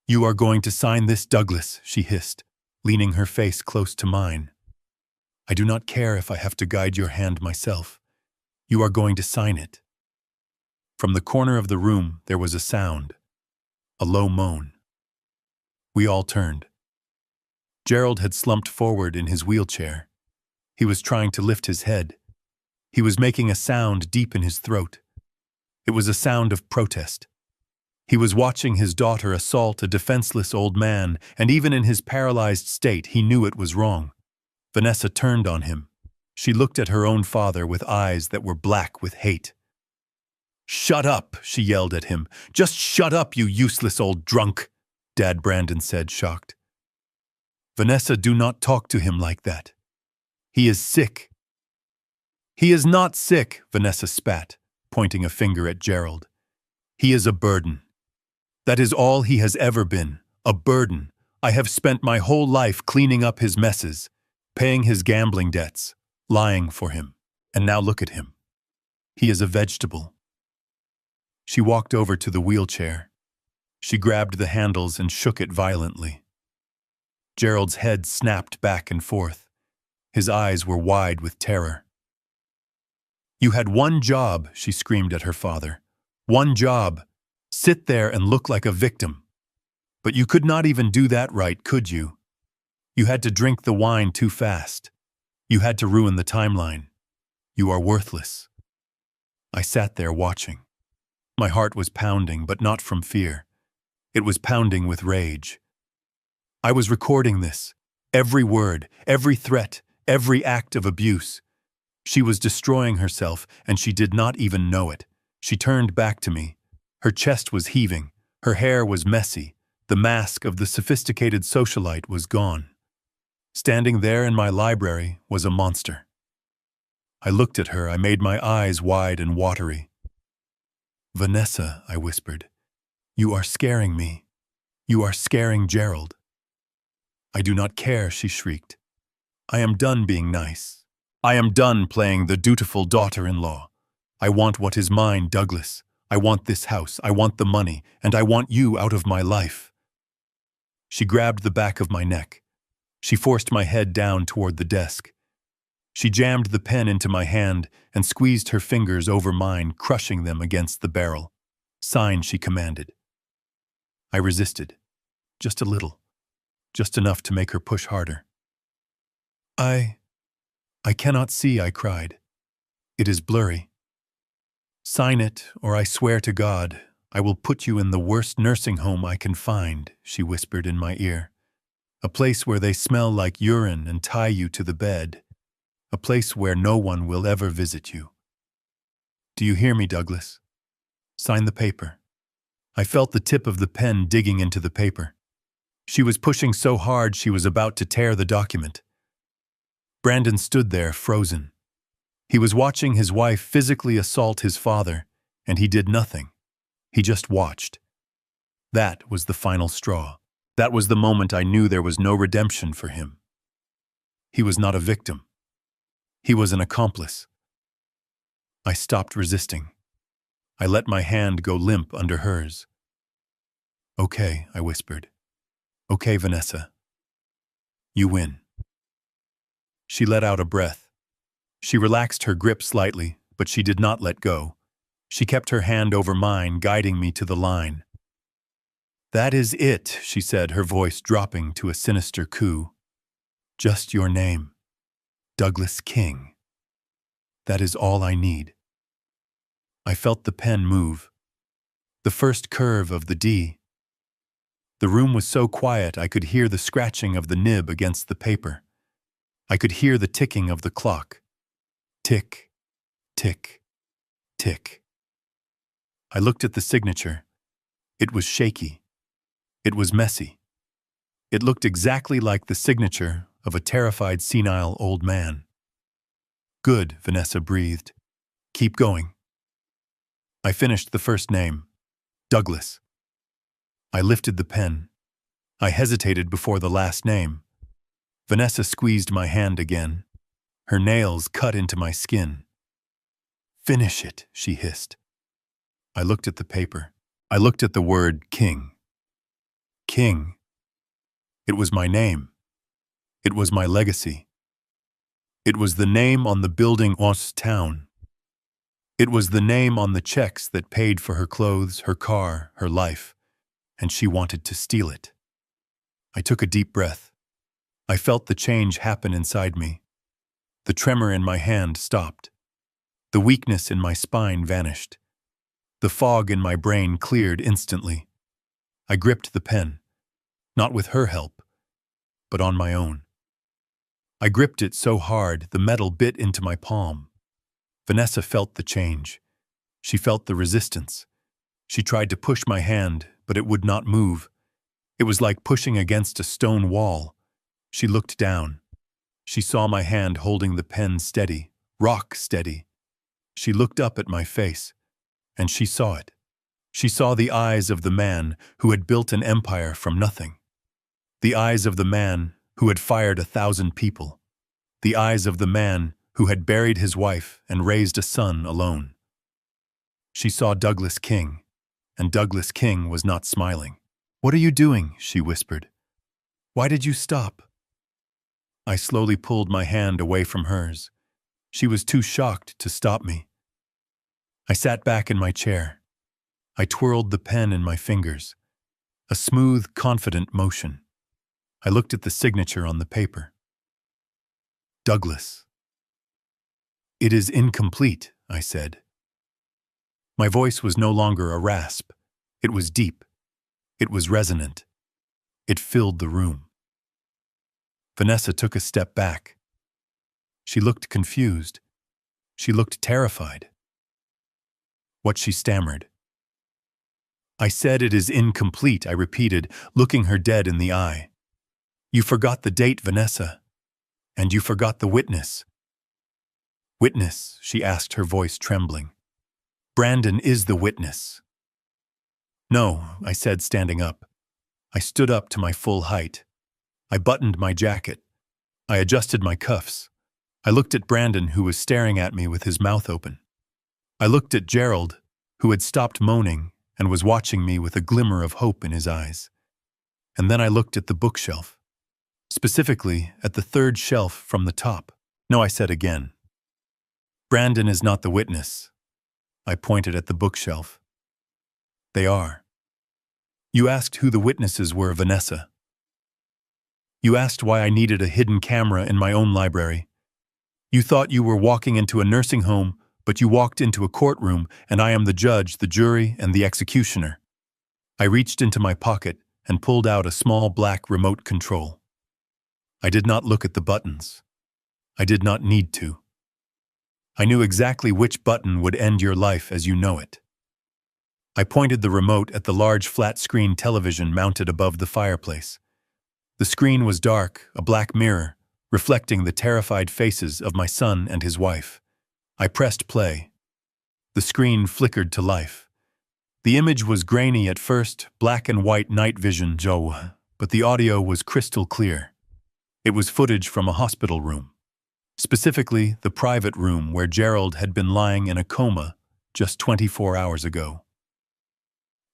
You are going to sign this, Douglas, she hissed, leaning her face close to mine. I do not care if I have to guide your hand myself. You are going to sign it. From the corner of the room, there was a sound, a low moan. We all turned. Gerald had slumped forward in his wheelchair. He was trying to lift his head. He was making a sound deep in his throat. It was a sound of protest. He was watching his daughter assault a defenseless old man, and even in his paralyzed state, he knew it was wrong. Vanessa turned on him. She looked at her own father with eyes that were black with hate. Shut up, she yelled at him. Just shut up, you useless old drunk, Dad Brandon said, shocked. Vanessa, do not talk to him like that. He is sick. He is not sick, Vanessa spat, pointing a finger at Gerald. He is a burden. That is all he has ever been, a burden. I have spent my whole life cleaning up his messes, paying his gambling debts, lying for him. And now look at him. He is a vegetable. She walked over to the wheelchair. She grabbed the handles and shook it violently. Gerald's head snapped back and forth. His eyes were wide with terror. You had one job, she screamed at her father. One job. Sit there and look like a victim. But you could not even do that right, could you? You had to drink the wine too fast. You had to ruin the timeline. You are worthless. I sat there watching. My heart was pounding, but not from fear. It was pounding with rage. I was recording this. Every word, every threat, every act of abuse. She was destroying herself, and she did not even know it. She turned back to me. Her chest was heaving. Her hair was messy. The mask of the sophisticated socialite was gone. Standing there in my library was a monster. I looked at her. I made my eyes wide and watery. Vanessa, I whispered, you are scaring me. You are scaring Gerald. I do not care, she shrieked. I am done being nice. I am done playing the dutiful daughter-in-law. I want what is mine, Douglas. I want this house. I want the money. And I want you out of my life. She grabbed the back of my neck. She forced my head down toward the desk. She jammed the pen into my hand and squeezed her fingers over mine, crushing them against the barrel. Sign, she commanded. I resisted. Just a little. Just enough to make her push harder. I cannot see, I cried. It is blurry. Sign it, or I swear to God, I will put you in the worst nursing home I can find, she whispered in my ear. A place where they smell like urine and tie you to the bed. A place where no one will ever visit you. Do you hear me, Douglas? Sign the paper. I felt the tip of the pen digging into the paper. She was pushing so hard she was about to tear the document. Brandon stood there, frozen. He was watching his wife physically assault his father, and he did nothing. He just watched. That was the final straw. That was the moment I knew there was no redemption for him. He was not a victim. He was an accomplice. I stopped resisting. I let my hand go limp under hers. Okay, I whispered. Okay, Vanessa. You win. She let out a breath. She relaxed her grip slightly, but she did not let go. She kept her hand over mine, guiding me to the line. That is it, she said, her voice dropping to a sinister coo. Just your name. Douglas King. That is all I need. I felt the pen move. The first curve of the D. The room was so quiet I could hear the scratching of the nib against the paper. I could hear the ticking of the clock. Tick, tick, tick. I looked at the signature. It was shaky. It was messy. It looked exactly like the signature of a terrified, senile old man. Good, Vanessa breathed. Keep going. I finished the first name, Douglas. I lifted the pen. I hesitated before the last name. Vanessa squeezed my hand again. Her nails cut into my skin. Finish it, she hissed. I looked at the paper. I looked at the word King. King. It was my name. It was my legacy. It was the name on the building Os town. It was the name on the checks that paid for her clothes, her car, her life, and she wanted to steal it. I took a deep breath. I felt the change happen inside me. The tremor in my hand stopped. The weakness in my spine vanished. The fog in my brain cleared instantly. I gripped the pen, not with her help, but on my own. I gripped it so hard the metal bit into my palm. Vanessa felt the change. She felt the resistance. She tried to push my hand, but it would not move. It was like pushing against a stone wall. She looked down. She saw my hand holding the pen steady, rock steady. She looked up at my face, and she saw it. She saw the eyes of the man who had built an empire from nothing. The eyes of the man who had fired 1,000 people. The eyes of the man who had buried his wife and raised a son alone. She saw Douglas King, and Douglas King was not smiling. "What are you doing?" she whispered. "Why did you stop?" I slowly pulled my hand away from hers. She was too shocked to stop me. I sat back in my chair. I twirled the pen in my fingers. A smooth, confident motion. I looked at the signature on the paper. Douglas. "It is incomplete," I said. My voice was no longer a rasp. It was deep. It was resonant. It filled the room. Vanessa took a step back. She looked confused. She looked terrified. What she stammered. "I said it is incomplete," I repeated, looking her dead in the eye. "You forgot the date, Vanessa. And you forgot the witness." "Witness?" she asked, her voice trembling. "Brandon is the witness." "No," I said, standing up. I stood up to my full height. I buttoned my jacket. I adjusted my cuffs. I looked at Brandon, who was staring at me with his mouth open. I looked at Gerald, who had stopped moaning and was watching me with a glimmer of hope in his eyes. And then I looked at the bookshelf, specifically at the third shelf from the top. "No," I said again. "Brandon is not the witness." I pointed at the bookshelf. "They are. You asked who the witnesses were, Vanessa. You asked why I needed a hidden camera in my own library. You thought you were walking into a nursing home, But you walked into a courtroom, and I am the judge, the jury, and the executioner. I reached into my pocket and pulled out a small black remote control. I did not look at the buttons. I did not need to. I knew exactly which button would end your life as you know it. I pointed the remote at the large flat-screen television mounted above the fireplace. The screen was dark, a black mirror, reflecting the terrified faces of my son and his wife. I pressed play. The screen flickered to life. The image was grainy at first, black and white night vision, but the audio was crystal clear. It was footage from a hospital room. Specifically, the private room where Gerald had been lying in a coma just 24 hours ago.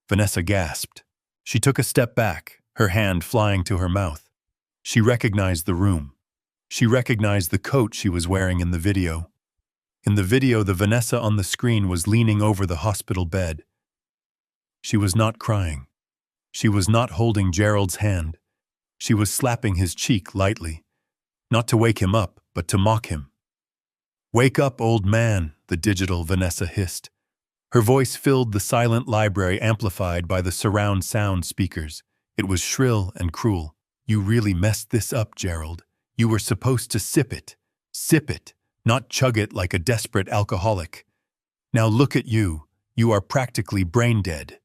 Vanessa gasped. She took a step back, her hand flying to her mouth. She recognized the room. She recognized the coat she was wearing in the video. In the video, the Vanessa on the screen was leaning over the hospital bed. She was not crying. She was not holding Gerald's hand. She was slapping his cheek lightly, not to wake him up, but to mock him. "Wake up, old man," the digital Vanessa hissed. Her voice filled the silent library amplified by the surround sound speakers. It was shrill and cruel. "You really messed this up, Gerald. You were supposed to sip it, not chug it like a desperate alcoholic. Now look at you. You are practically brain dead."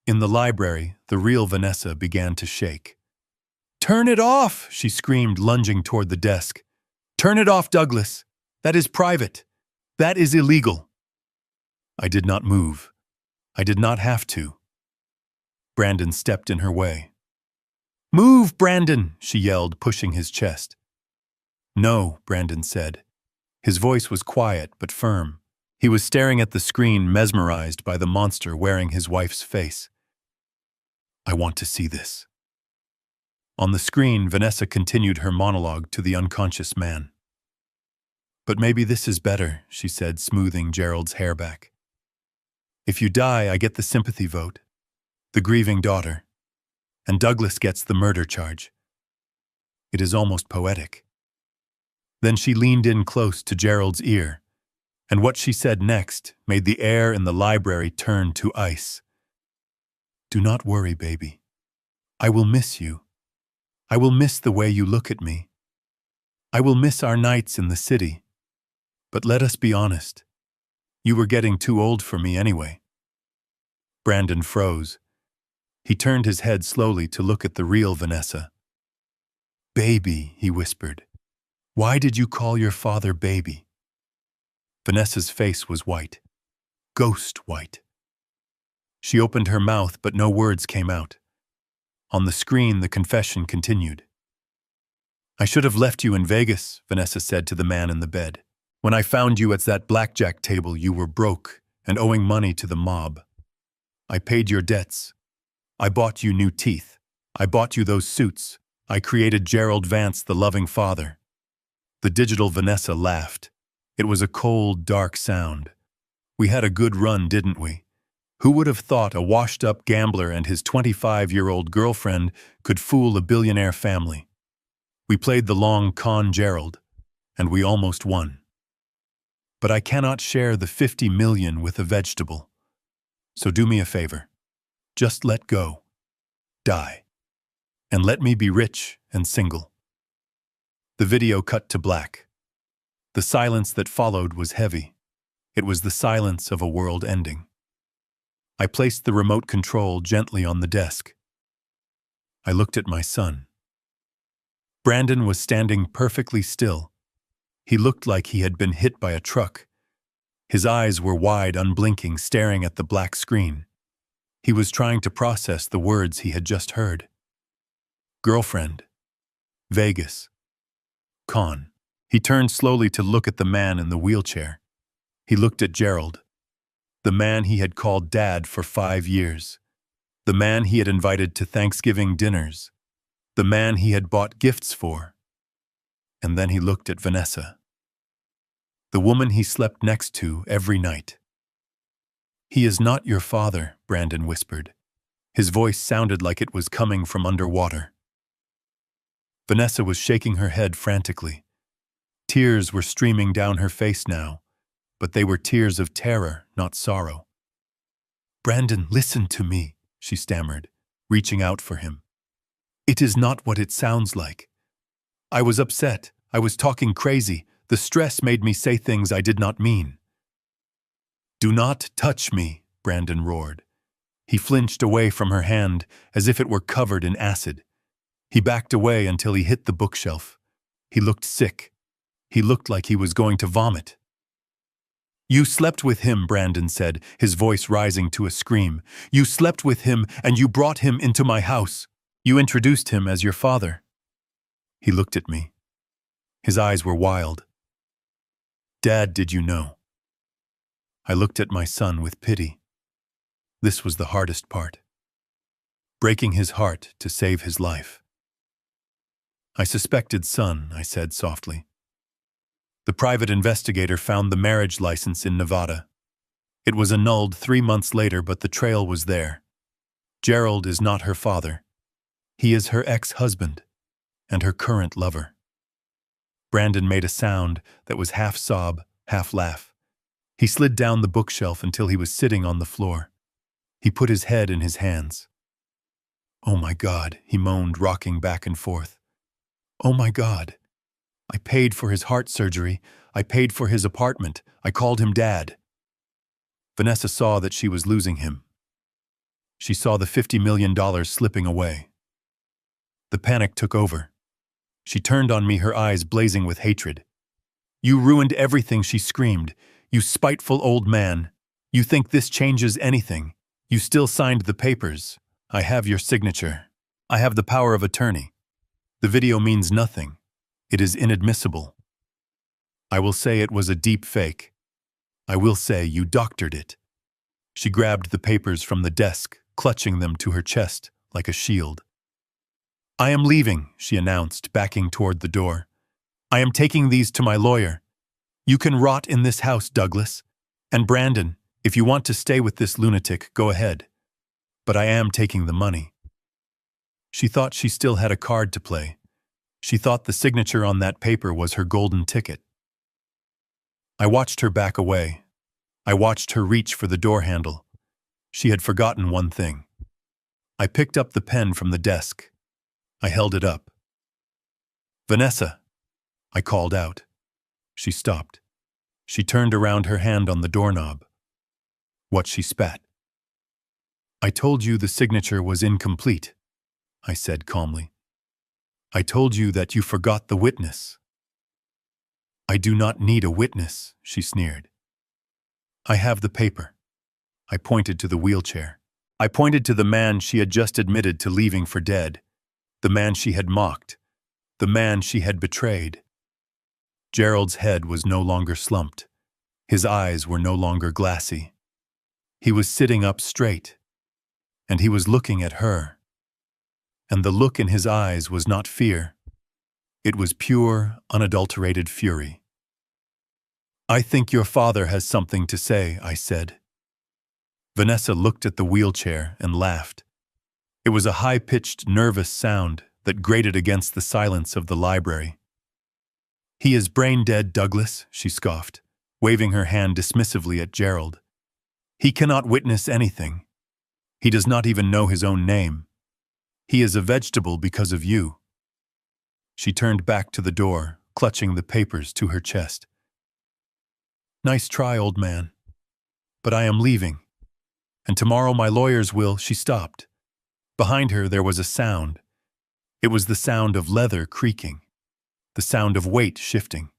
In the library, the real Vanessa began to shake. "Turn it off!" she screamed, lunging toward the desk. "Turn it off, Douglas. That is private. That is illegal." I did not move. I did not have to. Brandon stepped in her way. "Move, Brandon!" she yelled, pushing his chest. "No," Brandon said. His voice was quiet but firm. He was staring at the screen, mesmerized by the monster wearing his wife's face. "I want to see this." On the screen, Vanessa continued her monologue to the unconscious man. "But maybe this is better," she said, smoothing Gerald's hair back. "If you die, I get the sympathy vote, the grieving daughter, and Douglas gets the murder charge. It is almost poetic." Then she leaned in close to Gerald's ear, and what she said next made the air in the library turn to ice. "Do not worry, baby. I will miss you. I will miss the way you look at me. I will miss our nights in the city. But let us be honest. You were getting too old for me anyway." Brandon froze. He turned his head slowly to look at the real Vanessa. "Baby," he whispered. "Why did you call your father baby?" Vanessa's face was white. Ghost white. She opened her mouth, but no words came out. On the screen, the confession continued. "I should have left you in Vegas," Vanessa said to the man in the bed. "When I found you at that blackjack table, you were broke and owing money to the mob. I paid your debts. I bought you new teeth. I bought you those suits. I created Gerald Vance, the loving father." The digital Vanessa laughed. It was a cold, dark sound. "We had a good run, didn't we? Who would have thought a washed-up gambler and his 25-year-old girlfriend could fool a billionaire family? We played the long con, Gerald, and we almost won. But I cannot share the 50 million with a vegetable. So do me a favor. Just let go. Die. And let me be rich and single." The video cut to black. The silence that followed was heavy. It was the silence of a world ending. I placed the remote control gently on the desk. I looked at my son. Brandon was standing perfectly still. He looked like he had been hit by a truck. His eyes were wide, unblinking, staring at the black screen. He was trying to process the words he had just heard. Girlfriend. Vegas. Con. He turned slowly to look at the man in the wheelchair. He looked at Gerald, the man he had called Dad for 5 years, the man he had invited to Thanksgiving dinners, the man he had bought gifts for. And then he looked at Vanessa, the woman he slept next to every night. "He is not your father," Brandon whispered. His voice sounded like it was coming from underwater. Vanessa was shaking her head frantically. Tears were streaming down her face now. but they were tears of terror, not sorrow. "Brandon, listen to me," she stammered, reaching out for him. "It is not what it sounds like. I was upset. I was talking crazy. The stress made me say things I did not mean." "Do not touch me," Brandon roared. He flinched away from her hand as if it were covered in acid. He backed away until he hit the bookshelf. He looked sick. He looked like he was going to vomit. "You slept with him," Brandon said, his voice rising to a scream. "You slept with him and you brought him into my house. You introduced him as your father." He looked at me. His eyes were wild. "Dad, did you know?" I looked at my son with pity. This was the hardest part. Breaking his heart to save his life. "I suspected, son," I said softly. "The private investigator found the marriage license in Nevada. It was annulled 3 months later, but the trail was there. Gerald is not her father. He is her ex-husband and her current lover." Brandon made a sound that was half sob, half laugh. He slid down the bookshelf until he was sitting on the floor. He put his head in his hands. "Oh my God," he moaned, rocking back and forth. "Oh my God. I paid for his heart surgery. I paid for his apartment. I called him Dad." Vanessa saw that she was losing him. She saw the $50 million slipping away. The panic took over. She turned on me, her eyes blazing with hatred. "You ruined everything," she screamed. "You spiteful old man. You think this changes anything. You still signed the papers. I have your signature. I have the power of attorney. The video means nothing. It is inadmissible. I will say it was a deep fake. I will say you doctored it." She grabbed the papers from the desk, clutching them to her chest like a shield. "I am leaving," she announced, backing toward the door. "I am taking these to my lawyer. You can rot in this house, Douglas. And Brandon, if you want to stay with this lunatic, go ahead. But I am taking the money." She thought she still had a card to play. She thought the signature on that paper was her golden ticket. I watched her back away. I watched her reach for the door handle. She had forgotten one thing. I picked up the pen from the desk. I held it up. "Vanessa," I called out. She stopped. She turned around, her hand on the doorknob. What she spat. "I told you the signature was incomplete," I said calmly. "I told you that you forgot the witness." "I do not need a witness," she sneered. "I have the paper." I pointed to the wheelchair. I pointed to the man she had just admitted to leaving for dead, the man she had mocked, the man she had betrayed. Gerald's head was no longer slumped. His eyes were no longer glassy. He was sitting up straight, and he was looking at her. And the look in his eyes was not fear. It was pure, unadulterated fury. "I think your father has something to say," I said. Vanessa looked at the wheelchair and laughed. It was a high-pitched, nervous sound that grated against the silence of the library. "He is brain-dead, Douglas," she scoffed, waving her hand dismissively at Gerald. "He cannot witness anything. He does not even know his own name. He is a vegetable because of you." She turned back to the door, clutching the papers to her chest. "Nice try, old man. But I am leaving. And tomorrow my lawyers will—" She stopped. Behind her there was a sound. It was the sound of leather creaking, the sound of weight shifting.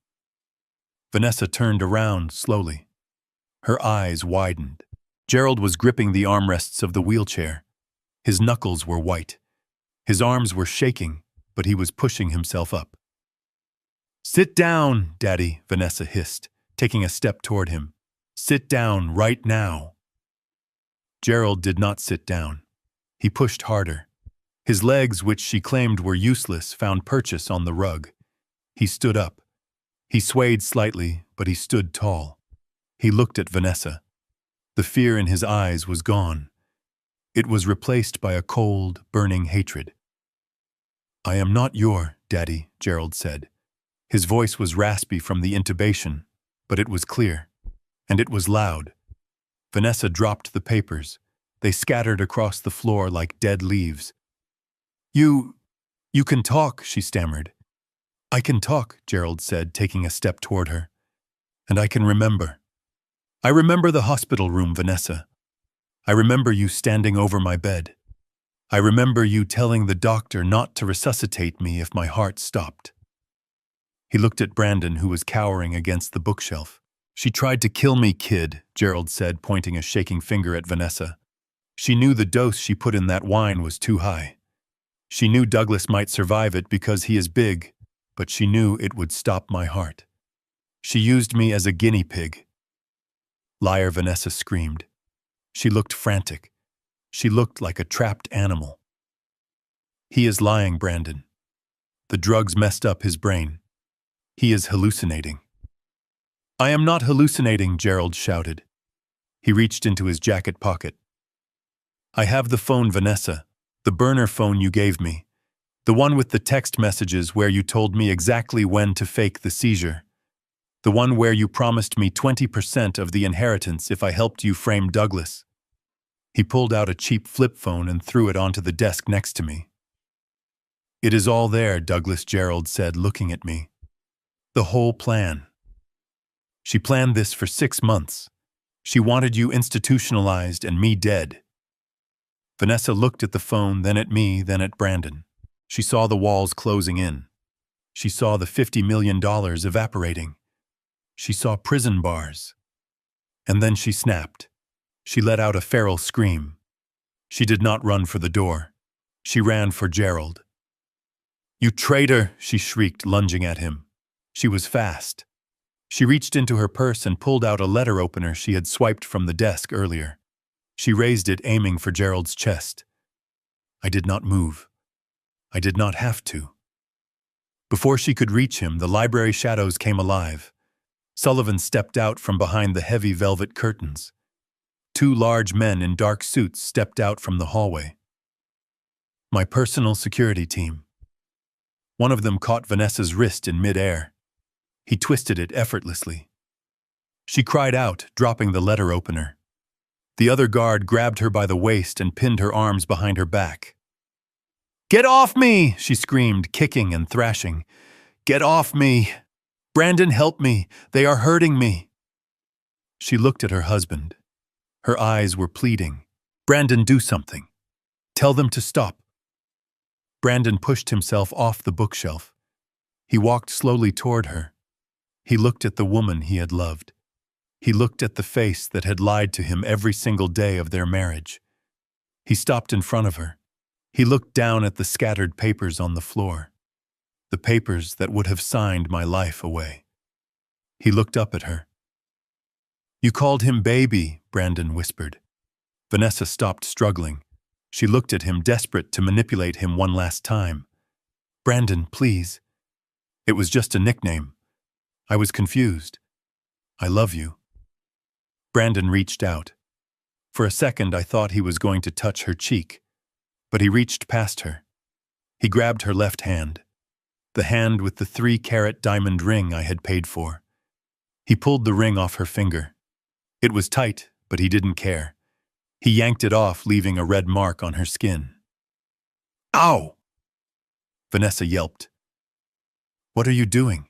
Vanessa turned around slowly. Her eyes widened. Gerald was gripping the armrests of the wheelchair. His knuckles were white. His arms were shaking, but he was pushing himself up. "Sit down, Daddy," Vanessa hissed, taking a step toward him. "Sit down right now." Gerald did not sit down. He pushed harder. His legs, which she claimed were useless, found purchase on the rug. He stood up. He swayed slightly, but he stood tall. He looked at Vanessa. The fear in his eyes was gone. It was replaced by a cold, burning hatred. "I am not your daddy," Gerald said. His voice was raspy from the intubation, but it was clear. And it was loud. Vanessa dropped the papers. They scattered across the floor like dead leaves. You can talk, she stammered. I can talk, Gerald said, taking a step toward her. And I can remember. I remember the hospital room, Vanessa. I remember you standing over my bed. I remember you telling the doctor not to resuscitate me if my heart stopped. He looked at Brandon, who was cowering against the bookshelf. She tried to kill me, kid, Gerald said, pointing a shaking finger at Vanessa. She knew the dose she put in that wine was too high. She knew Douglas might survive it because he is big, but she knew it would stop my heart. She used me as a guinea pig. Liar, Vanessa screamed. She looked frantic. She looked like a trapped animal. He is lying, Brandon. The drugs messed up his brain. He is hallucinating. I am not hallucinating, Gerald shouted. He reached into his jacket pocket. I have the phone, Vanessa, the burner phone you gave me, the one with the text messages where you told me exactly when to fake the seizure, the one where you promised me 20% of the inheritance if I helped you frame Douglas. He pulled out a cheap flip phone and threw it onto the desk next to me. It is all there, Douglas, Gerald said, looking at me. The whole plan. She planned this for 6 months. She wanted you institutionalized and me dead. Vanessa looked at the phone, then at me, then at Brandon. She saw the walls closing in. She saw the $50 million evaporating. She saw prison bars. And then she snapped. She let out a feral scream. She did not run for the door. She ran for Gerald. You traitor, she shrieked, lunging at him. She was fast. She reached into her purse and pulled out a letter opener she had swiped from the desk earlier. She raised it, aiming for Gerald's chest. I did not move. I did not have to. Before she could reach him, the library shadows came alive. Sullivan stepped out from behind the heavy velvet curtains. 2 large men in dark suits stepped out from the hallway. My personal security team. One of them caught Vanessa's wrist in midair. He twisted it effortlessly. She cried out, dropping the letter opener. The other guard grabbed her by the waist and pinned her arms behind her back. Get off me, she screamed, kicking and thrashing. Get off me. Brandon, help me. They are hurting me. She looked at her husband. Her eyes were pleading. Brandon, do something. Tell them to stop. Brandon pushed himself off the bookshelf. He walked slowly toward her. He looked at the woman he had loved. He looked at the face that had lied to him every single day of their marriage. He stopped in front of her. He looked down at the scattered papers on the floor, the papers that would have signed my life away. He looked up at her. You called him baby, Brandon whispered. Vanessa stopped struggling. She looked at him, desperate to manipulate him one last time. Brandon, please. It was just a nickname. I was confused. I love you. Brandon reached out. For a second, I thought he was going to touch her cheek, but he reached past her. He grabbed her left hand, the hand with the 3-carat diamond ring I had paid for. He pulled the ring off her finger. It was tight, but he didn't care. He yanked it off, leaving a red mark on her skin. Ow! Vanessa yelped. What are you doing?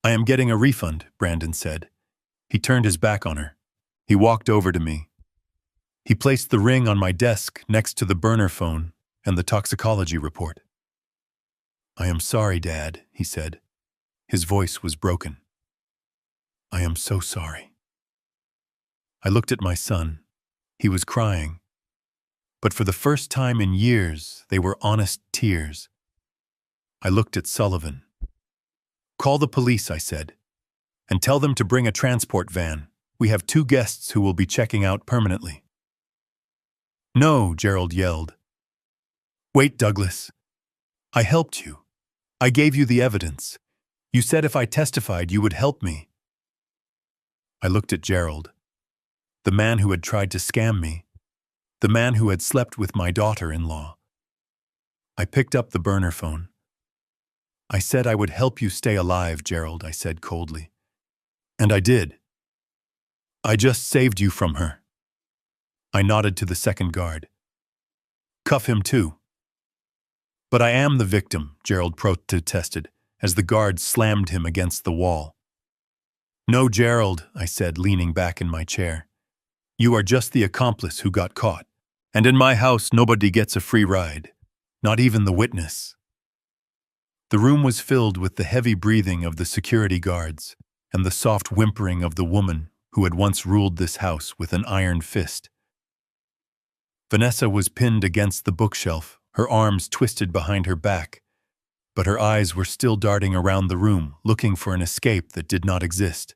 I am getting a refund, Brandon said. He turned his back on her. He walked over to me. He placed the ring on my desk next to the burner phone and the toxicology report. I am sorry, Dad, he said. His voice was broken. I am so sorry. I looked at my son. He was crying. But for the first time in years, they were honest tears. I looked at Sullivan. Call the police, I said, and tell them to bring a transport van. We have 2 guests who will be checking out permanently. No, Gerald yelled. Wait, Douglas. I helped you. I gave you the evidence. You said if I testified, you would help me. I looked at Gerald, the man who had tried to scam me, the man who had slept with my daughter-in-law. I picked up the burner phone. I said I would help you stay alive, Gerald, I said coldly. And I did. I just saved you from her. I nodded to the second guard. Cuff him too. But I am the victim, Gerald protested, as the guard slammed him against the wall. No, Gerald, I said, leaning back in my chair. You are just the accomplice who got caught. And in my house, nobody gets a free ride. Not even the witness. The room was filled with the heavy breathing of the security guards and the soft whimpering of the woman who had once ruled this house with an iron fist. Vanessa was pinned against the bookshelf, her arms twisted behind her back, but her eyes were still darting around the room, looking for an escape that did not exist.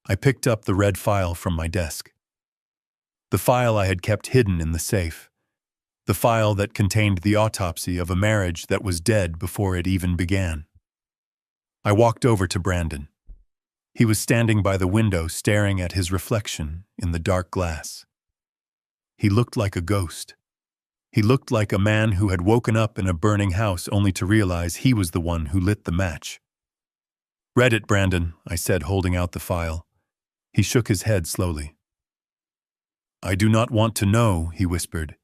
I picked up the red file from my desk. The file I had kept hidden in the safe. The file that contained the autopsy of a marriage that was dead before it even began. I walked over to Brandon. He was standing by the window staring at his reflection in the dark glass. He looked like a ghost. He looked like a man who had woken up in a burning house only to realize he was the one who lit the match. Read it, Brandon, I said, holding out the file. He shook his head slowly. I do not want to know, he whispered.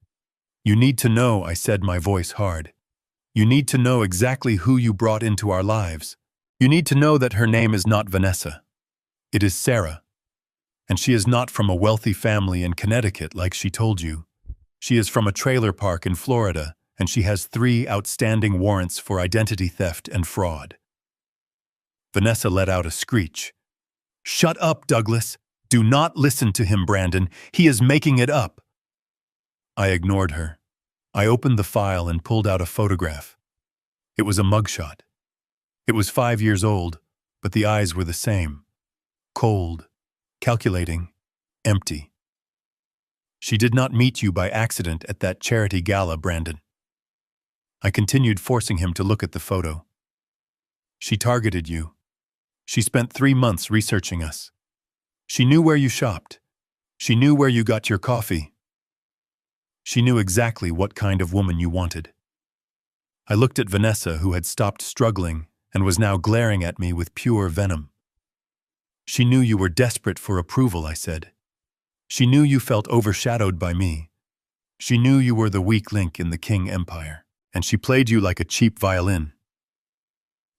You need to know, I said, my voice hard. You need to know exactly who you brought into our lives. You need to know that her name is not Vanessa. It is Sarah. And she is not from a wealthy family in Connecticut like she told you. She is from a trailer park in Florida, and she has 3 outstanding warrants for identity theft and fraud. Vanessa let out a screech. Shut up, Douglas. Do not listen to him, Brandon. He is making it up. I ignored her. I opened the file and pulled out a photograph. It was a mugshot. It was 5 years old, but the eyes were the same. Cold, calculating, empty. She did not meet you by accident at that charity gala, Brandon. I continued, forcing him to look at the photo. She targeted you. She spent 3 months researching us. She knew where you shopped. She knew where you got your coffee. She knew exactly what kind of woman you wanted. I looked at Vanessa, who had stopped struggling and was now glaring at me with pure venom. She knew you were desperate for approval, I said. She knew you felt overshadowed by me. She knew you were the weak link in the King Empire, and she played you like a cheap violin.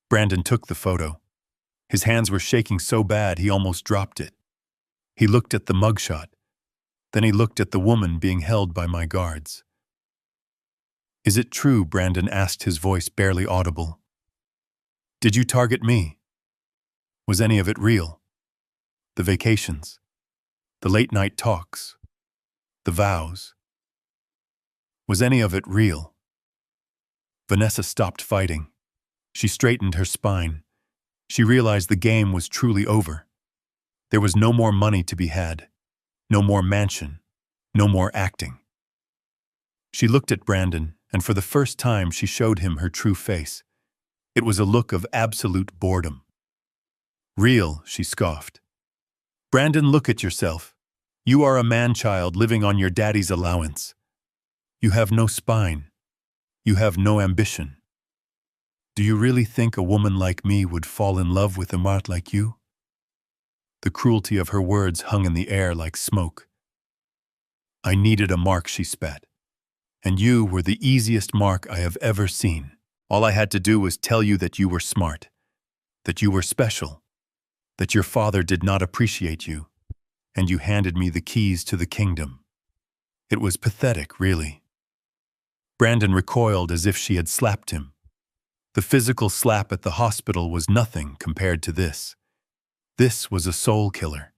Brandon took the photo. His hands were shaking so bad he almost dropped it. He looked at the mugshot. Then he looked at the woman being held by my guards. Is it true? Brandon asked, his voice barely audible. Did you target me? Was any of it real? The vacations, the late-night talks, the vows. Was any of it real? Vanessa stopped fighting. She straightened her spine. She realized the game was truly over. There was no more money to be had, no more mansion, no more acting. She looked at Brandon, and for the first time she showed him her true face. It was a look of absolute boredom. Real, she scoffed. Brandon, look at yourself. You are a man-child living on your daddy's allowance. You have no spine. You have no ambition. Do you really think a woman like me would fall in love with a mart like you? The cruelty of her words hung in the air like smoke. I needed a mark, she spat. And you were the easiest mark I have ever seen. All I had to do was tell you that you were smart, that you were special, that your father did not appreciate you, and you handed me the keys to the kingdom. It was pathetic, really. Brandon recoiled as if she had slapped him. The physical slap at the hospital was nothing compared to this. This was a soul killer.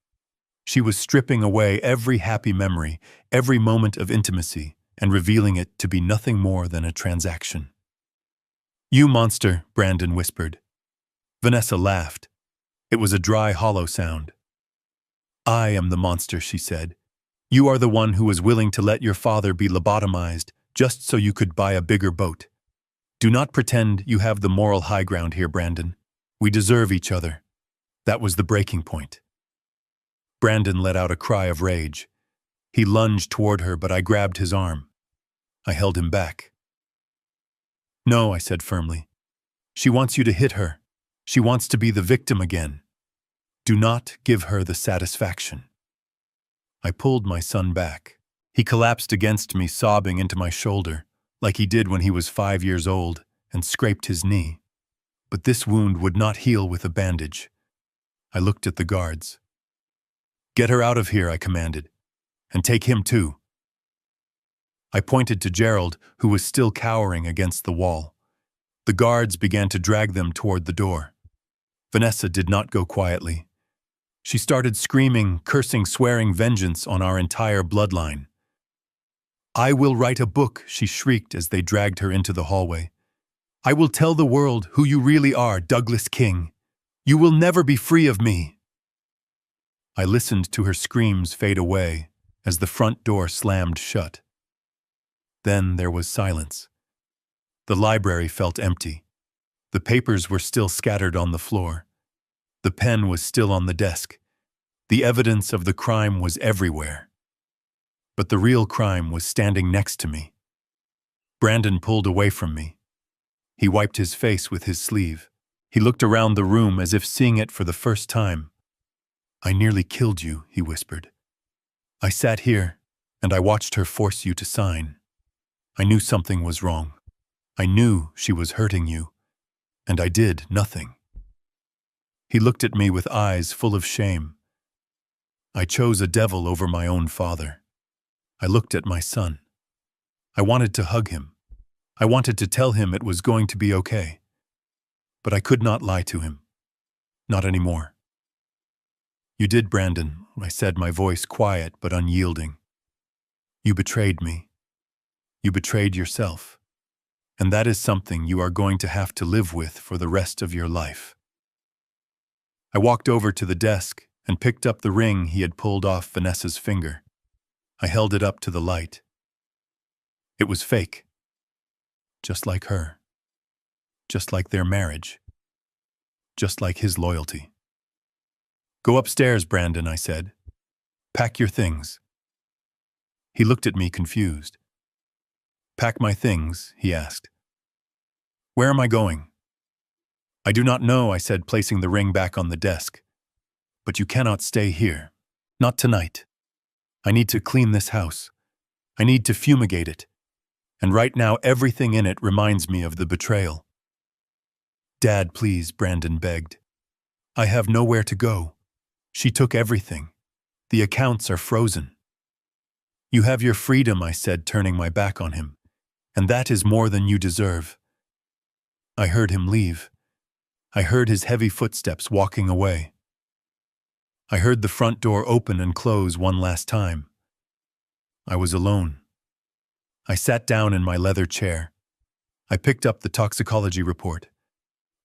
She was stripping away every happy memory, every moment of intimacy, and revealing it to be nothing more than a transaction. You monster, Brandon whispered. Vanessa laughed. It was a dry, hollow sound. I am the monster, she said. You are the one who was willing to let your father be lobotomized just so you could buy a bigger boat. Do not pretend you have the moral high ground here, Brandon. We deserve each other. That was the breaking point. Brandon let out a cry of rage. He lunged toward her, but I grabbed his arm. I held him back. No, I said firmly. She wants you to hit her. She wants to be the victim again. Do not give her the satisfaction. I pulled my son back. He collapsed against me, sobbing into my shoulder, like he did when he was 5 years old, and scraped his knee. But this wound would not heal with a bandage. I looked at the guards. Get her out of here, I commanded. And take him too. I pointed to Gerald, who was still cowering against the wall. The guards began to drag them toward the door. Vanessa did not go quietly. She started screaming, cursing, swearing vengeance on our entire bloodline. I will write a book, she shrieked as they dragged her into the hallway. I will tell the world who you really are, Douglas King. You will never be free of me. I listened to her screams fade away as the front door slammed shut. Then there was silence. The library felt empty. The papers were still scattered on the floor. The pen was still on the desk. The evidence of the crime was everywhere. But the real crime was standing next to me. Brandon pulled away from me. He wiped his face with his sleeve. He looked around the room as if seeing it for the first time. I nearly killed you, he whispered. I sat here, and I watched her force you to sign. I knew something was wrong. I knew she was hurting you, and I did nothing. He looked at me with eyes full of shame. I chose a devil over my own father. I looked at my son. I wanted to hug him. I wanted to tell him it was going to be okay. But I could not lie to him. Not anymore. You did, Brandon, I said, my voice quiet but unyielding. You betrayed me. You betrayed yourself. And that is something you are going to have to live with for the rest of your life. I walked over to the desk and picked up the ring he had pulled off Vanessa's finger. I held it up to the light. It was fake. Just like her. Just like their marriage. Just like his loyalty. Go upstairs, Brandon, I said. Pack your things. He looked at me confused. Pack my things, he asked. Where am I going? I do not know, I said, placing the ring back on the desk. But you cannot stay here. Not tonight. I need to clean this house. I need to fumigate it. And right now everything in it reminds me of the betrayal. Dad, please, Brandon begged. I have nowhere to go. She took everything. The accounts are frozen. You have your freedom, I said, turning my back on him. And that is more than you deserve. I heard him leave. I heard his heavy footsteps walking away. I heard the front door open and close one last time. I was alone. I sat down in my leather chair. I picked up the toxicology report.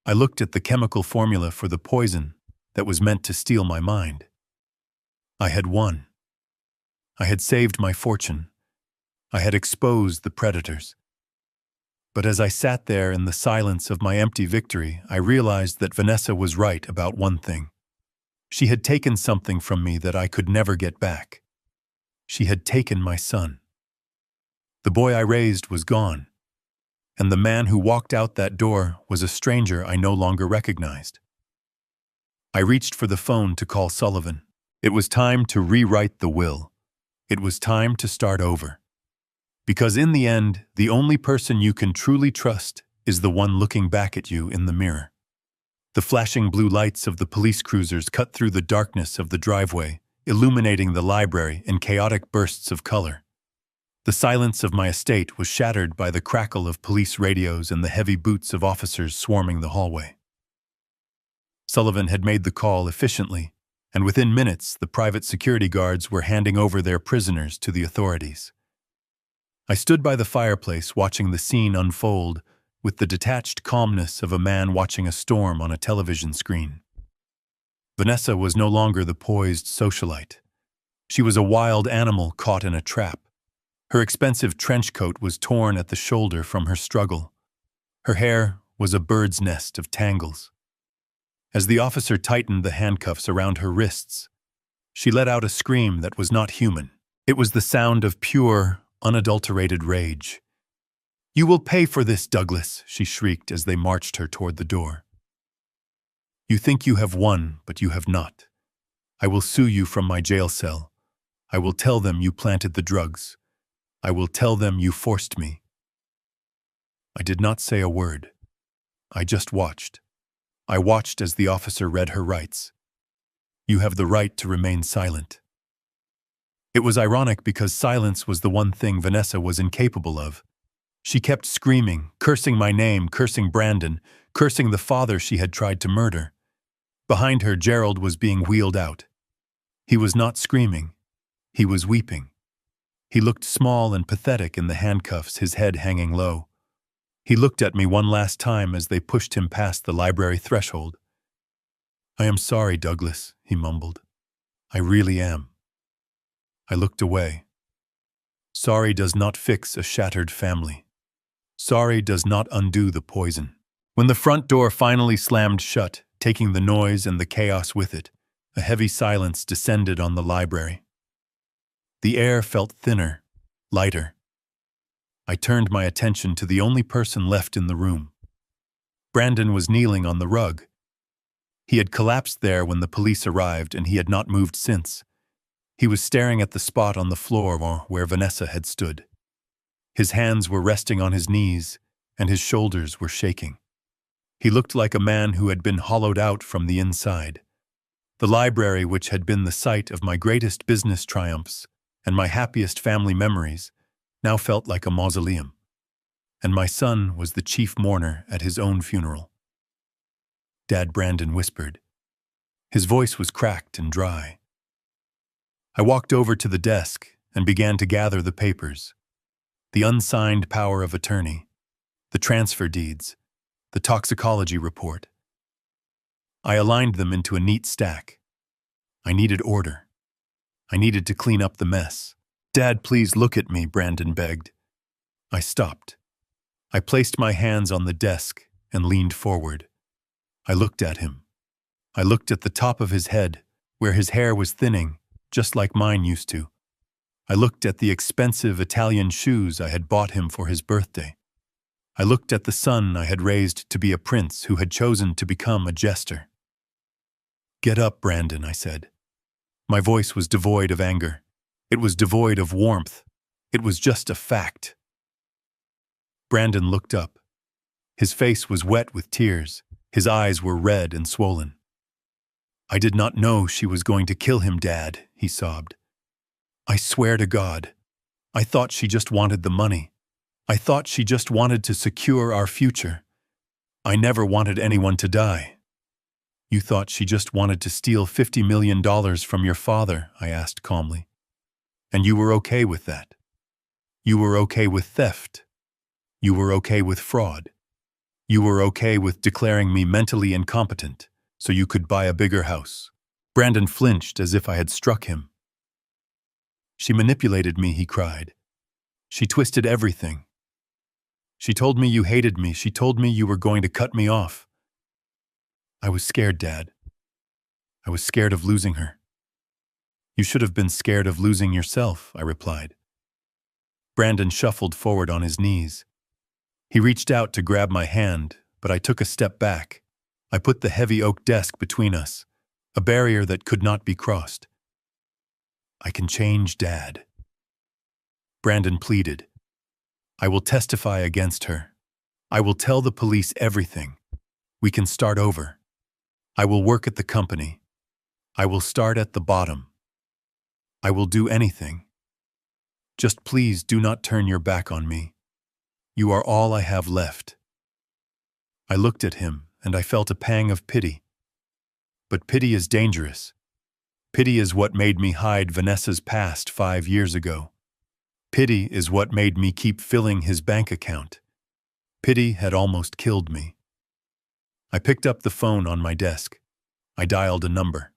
I looked at the chemical formula for the poison that was meant to steal my mind. I had won. I had saved my fortune. I had exposed the predators. But as I sat there in the silence of my empty victory, I realized that Vanessa was right about one thing. She had taken something from me that I could never get back. She had taken my son. The boy I raised was gone, and the man who walked out that door was a stranger I no longer recognized. I reached for the phone to call Sullivan. It was time to rewrite the will. It was time to start over. Because in the end, the only person you can truly trust is the one looking back at you in the mirror. The flashing blue lights of the police cruisers cut through the darkness of the driveway, illuminating the library in chaotic bursts of color. The silence of my estate was shattered by the crackle of police radios and the heavy boots of officers swarming the hallway. Sullivan had made the call efficiently, and within minutes the private security guards were handing over their prisoners to the authorities. I stood by the fireplace watching the scene unfold with the detached calmness of a man watching a storm on a television screen. Vanessa was no longer the poised socialite. She was a wild animal caught in a trap. Her expensive trench coat was torn at the shoulder from her struggle. Her hair was a bird's nest of tangles. As the officer tightened the handcuffs around her wrists, she let out a scream that was not human. It was the sound of pure, unadulterated rage. You will pay for this, Douglas, she shrieked as they marched her toward the door. You think you have won, but you have not. I will sue you from my jail cell. I will tell them you planted the drugs. I will tell them you forced me. I did not say a word. I just watched. I watched as the officer read her rights. You have the right to remain silent. It was ironic because silence was the one thing Vanessa was incapable of. She kept screaming, cursing my name, cursing Brandon, cursing the father she had tried to murder. Behind her, Gerald was being wheeled out. He was not screaming. He was weeping. He looked small and pathetic in the handcuffs, his head hanging low. He looked at me one last time as they pushed him past the library threshold. I am sorry, Douglas, he mumbled. I really am. I looked away. Sorry does not fix a shattered family. Sorry does not undo the poison. When the front door finally slammed shut, taking the noise and the chaos with it, a heavy silence descended on the library. The air felt thinner, lighter. I turned my attention to the only person left in the room. Brandon was kneeling on the rug. He had collapsed there when the police arrived, and he had not moved since. He was staring at the spot on the floor where Vanessa had stood. His hands were resting on his knees, and his shoulders were shaking. He looked like a man who had been hollowed out from the inside. The library, which had been the site of my greatest business triumphs and my happiest family memories, now felt like a mausoleum. And my son was the chief mourner at his own funeral. Dad, Brandon whispered. His voice was cracked and dry. I walked over to the desk and began to gather the papers. The unsigned power of attorney, the transfer deeds, the toxicology report. I aligned them into a neat stack. I needed order. I needed to clean up the mess. Dad, please look at me, Brandon begged. I stopped. I placed my hands on the desk and leaned forward. I looked at him. I looked at the top of his head, where his hair was thinning, just like mine used to. I looked at the expensive Italian shoes I had bought him for his birthday. I looked at the son I had raised to be a prince who had chosen to become a jester. Get up, Brandon, I said. My voice was devoid of anger. It was devoid of warmth. It was just a fact. Brandon looked up. His face was wet with tears. His eyes were red and swollen. I did not know she was going to kill him, Dad, he sobbed. I swear to God. I thought she just wanted the money. I thought she just wanted to secure our future. I never wanted anyone to die. You thought she just wanted to steal $50 million from your father, I asked calmly. And you were okay with that. You were okay with theft. You were okay with fraud. You were okay with declaring me mentally incompetent so you could buy a bigger house. Brandon flinched as if I had struck him. She manipulated me, he cried. She twisted everything. She told me you hated me. She told me you were going to cut me off. I was scared, Dad. I was scared of losing her. You should have been scared of losing yourself, I replied. Brandon shuffled forward on his knees. He reached out to grab my hand, but I took a step back. I put the heavy oak desk between us, a barrier that could not be crossed. I can change, Dad. Brandon pleaded. I will testify against her. I will tell the police everything. We can start over. I will work at the company. I will start at the bottom. I will do anything. Just please do not turn your back on me. You are all I have left. I looked at him and I felt a pang of pity. But pity is dangerous. Pity is what made me hide Vanessa's past 5 years ago. Pity is what made me keep filling his bank account. Pity had almost killed me. I picked up the phone on my desk. I dialed a number.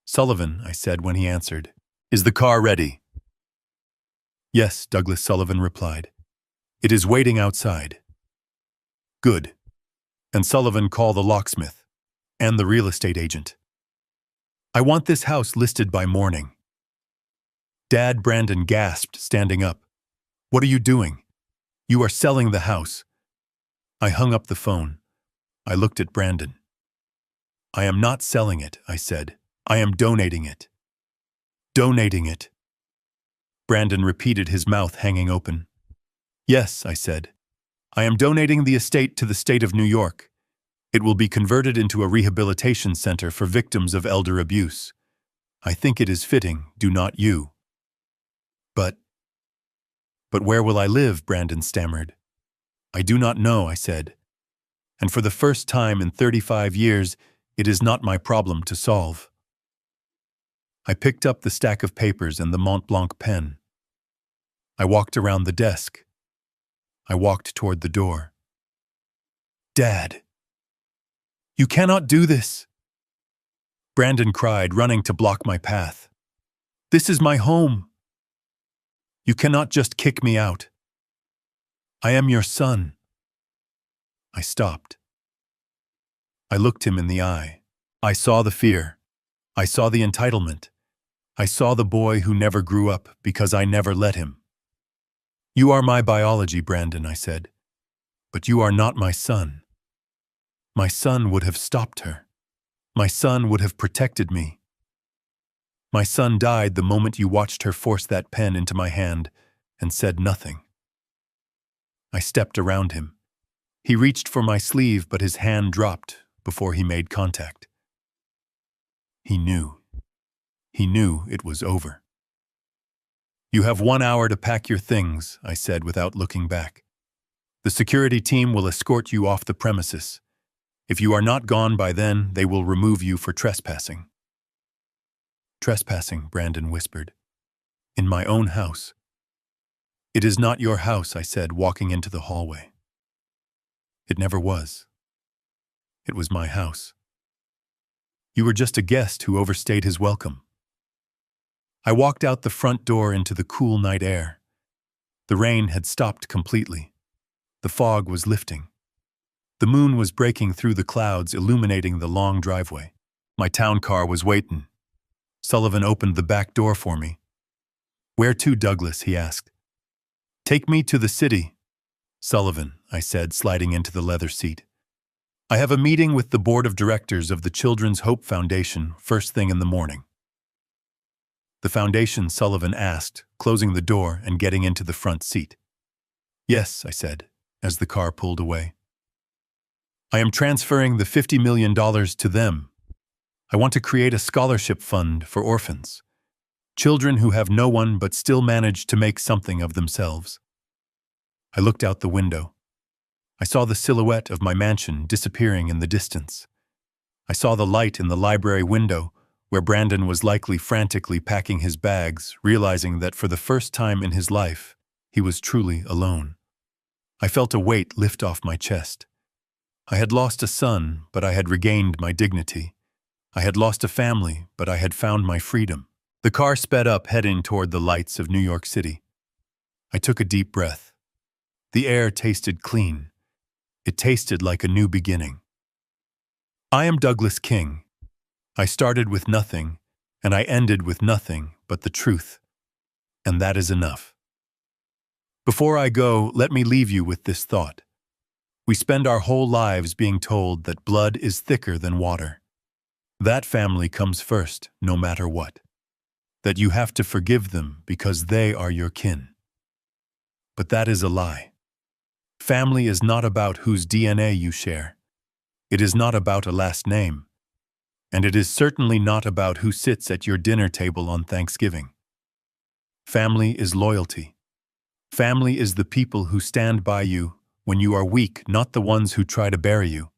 Sullivan, I said when he answered. Is the car ready? Yes, Douglas Sullivan replied. It is waiting outside. Good. And Sullivan, call the locksmith and the real estate agent. I want this house listed by morning. Dad, Brandon gasped, standing up. What are you doing? You are selling the house. I hung up the phone. I looked at Brandon. I am not selling it, I said. I am donating it. Donating it. Brandon repeated, his mouth hanging open. Yes, I said. I am donating the estate to the state of New York. It will be converted into a rehabilitation center for victims of elder abuse. I think it is fitting, do not you? But where will I live? Brandon stammered. I do not know, I said. And for the first time in 35 years, it is not my problem to solve. I picked up the stack of papers and the Mont Blanc pen. I walked around the desk. I walked toward the door. Dad! You cannot do this! Brandon cried, running to block my path. This is my home. You cannot just kick me out. I am your son. I stopped. I looked him in the eye. I saw the fear. I saw the entitlement. I saw the boy who never grew up because I never let him. You are my biology, Brandon, I said. But you are not my son. My son would have stopped her. My son would have protected me. My son died the moment you watched her force that pen into my hand and said nothing. I stepped around him. He reached for my sleeve, but his hand dropped before he made contact. He knew. He knew it was over. You have 1 hour to pack your things, I said without looking back. The security team will escort you off the premises. If you are not gone by then, they will remove you for trespassing. Trespassing, Brandon whispered. In my own house. It is not your house, I said, walking into the hallway. It never was. It was my house. You were just a guest who overstayed his welcome. I walked out the front door into the cool night air. The rain had stopped completely. The fog was lifting. The moon was breaking through the clouds, illuminating the long driveway. My town car was waiting. Sullivan opened the back door for me. Where to, Douglas? He asked. Take me to the city. Sullivan, I said, sliding into the leather seat. I have a meeting with the board of directors of the Children's Hope Foundation first thing in the morning. The foundation, Sullivan asked, closing the door and getting into the front seat. Yes, I said, as the car pulled away. I am transferring the $50 million to them. I want to create a scholarship fund for orphans. Children who have no one but still manage to make something of themselves. I looked out the window. I saw the silhouette of my mansion disappearing in the distance. I saw the light in the library window, where Brandon was likely frantically packing his bags, realizing that for the first time in his life, he was truly alone. I felt a weight lift off my chest. I had lost a son, but I had regained my dignity. I had lost a family, but I had found my freedom. The car sped up, heading toward the lights of New York City. I took a deep breath. The air tasted clean. It tasted like a new beginning. I am Douglas King. I started with nothing, and I ended with nothing but the truth. And that is enough. Before I go, let me leave you with this thought. We spend our whole lives being told that blood is thicker than water. That family comes first, no matter what. That you have to forgive them because they are your kin. But that is a lie. Family is not about whose DNA you share. It is not about a last name. And it is certainly not about who sits at your dinner table on Thanksgiving. Family is loyalty. Family is the people who stand by you when you are weak, not the ones who try to bury you.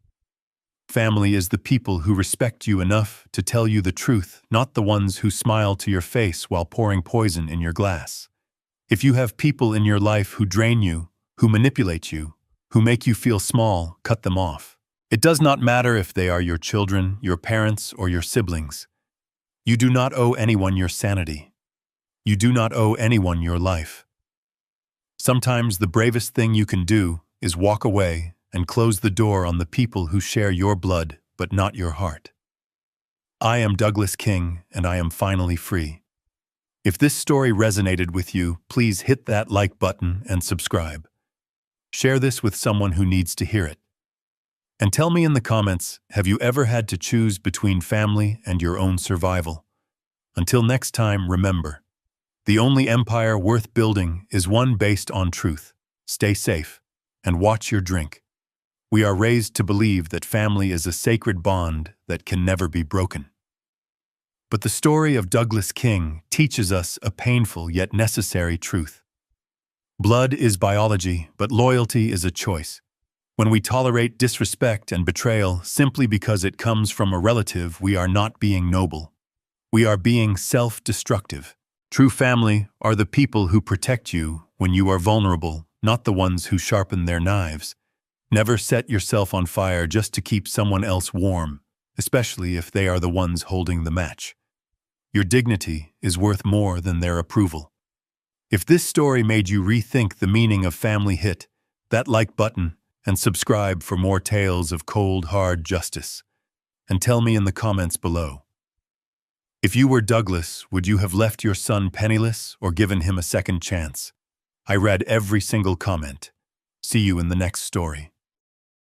Family is the people who respect you enough to tell you the truth, not the ones who smile to your face while pouring poison in your glass. If you have people in your life who drain you, who manipulate you, who make you feel small, cut them off. It does not matter if they are your children, your parents, or your siblings. You do not owe anyone your sanity. You do not owe anyone your life. Sometimes the bravest thing you can do is walk away and close the door on the people who share your blood but not your heart. I am Douglas King, and I am finally free. If this story resonated with you, please hit that like button and subscribe. Share this with someone who needs to hear it. And tell me in the comments, have you ever had to choose between family and your own survival? Until next time, remember, the only empire worth building is one based on truth. Stay safe and watch your drink. We are raised to believe that family is a sacred bond that can never be broken. But the story of Douglas King teaches us a painful yet necessary truth. Blood is biology, but loyalty is a choice. When we tolerate disrespect and betrayal simply because it comes from a relative, we are not being noble. We are being self-destructive. True family are the people who protect you when you are vulnerable, not the ones who sharpen their knives. Never set yourself on fire just to keep someone else warm, especially if they are the ones holding the match. Your dignity is worth more than their approval. If this story made you rethink the meaning of family, hit that like button and subscribe for more tales of cold, hard justice. And tell me in the comments below. If you were Douglas, would you have left your son penniless or given him a second chance? I read every single comment. See you in the next story.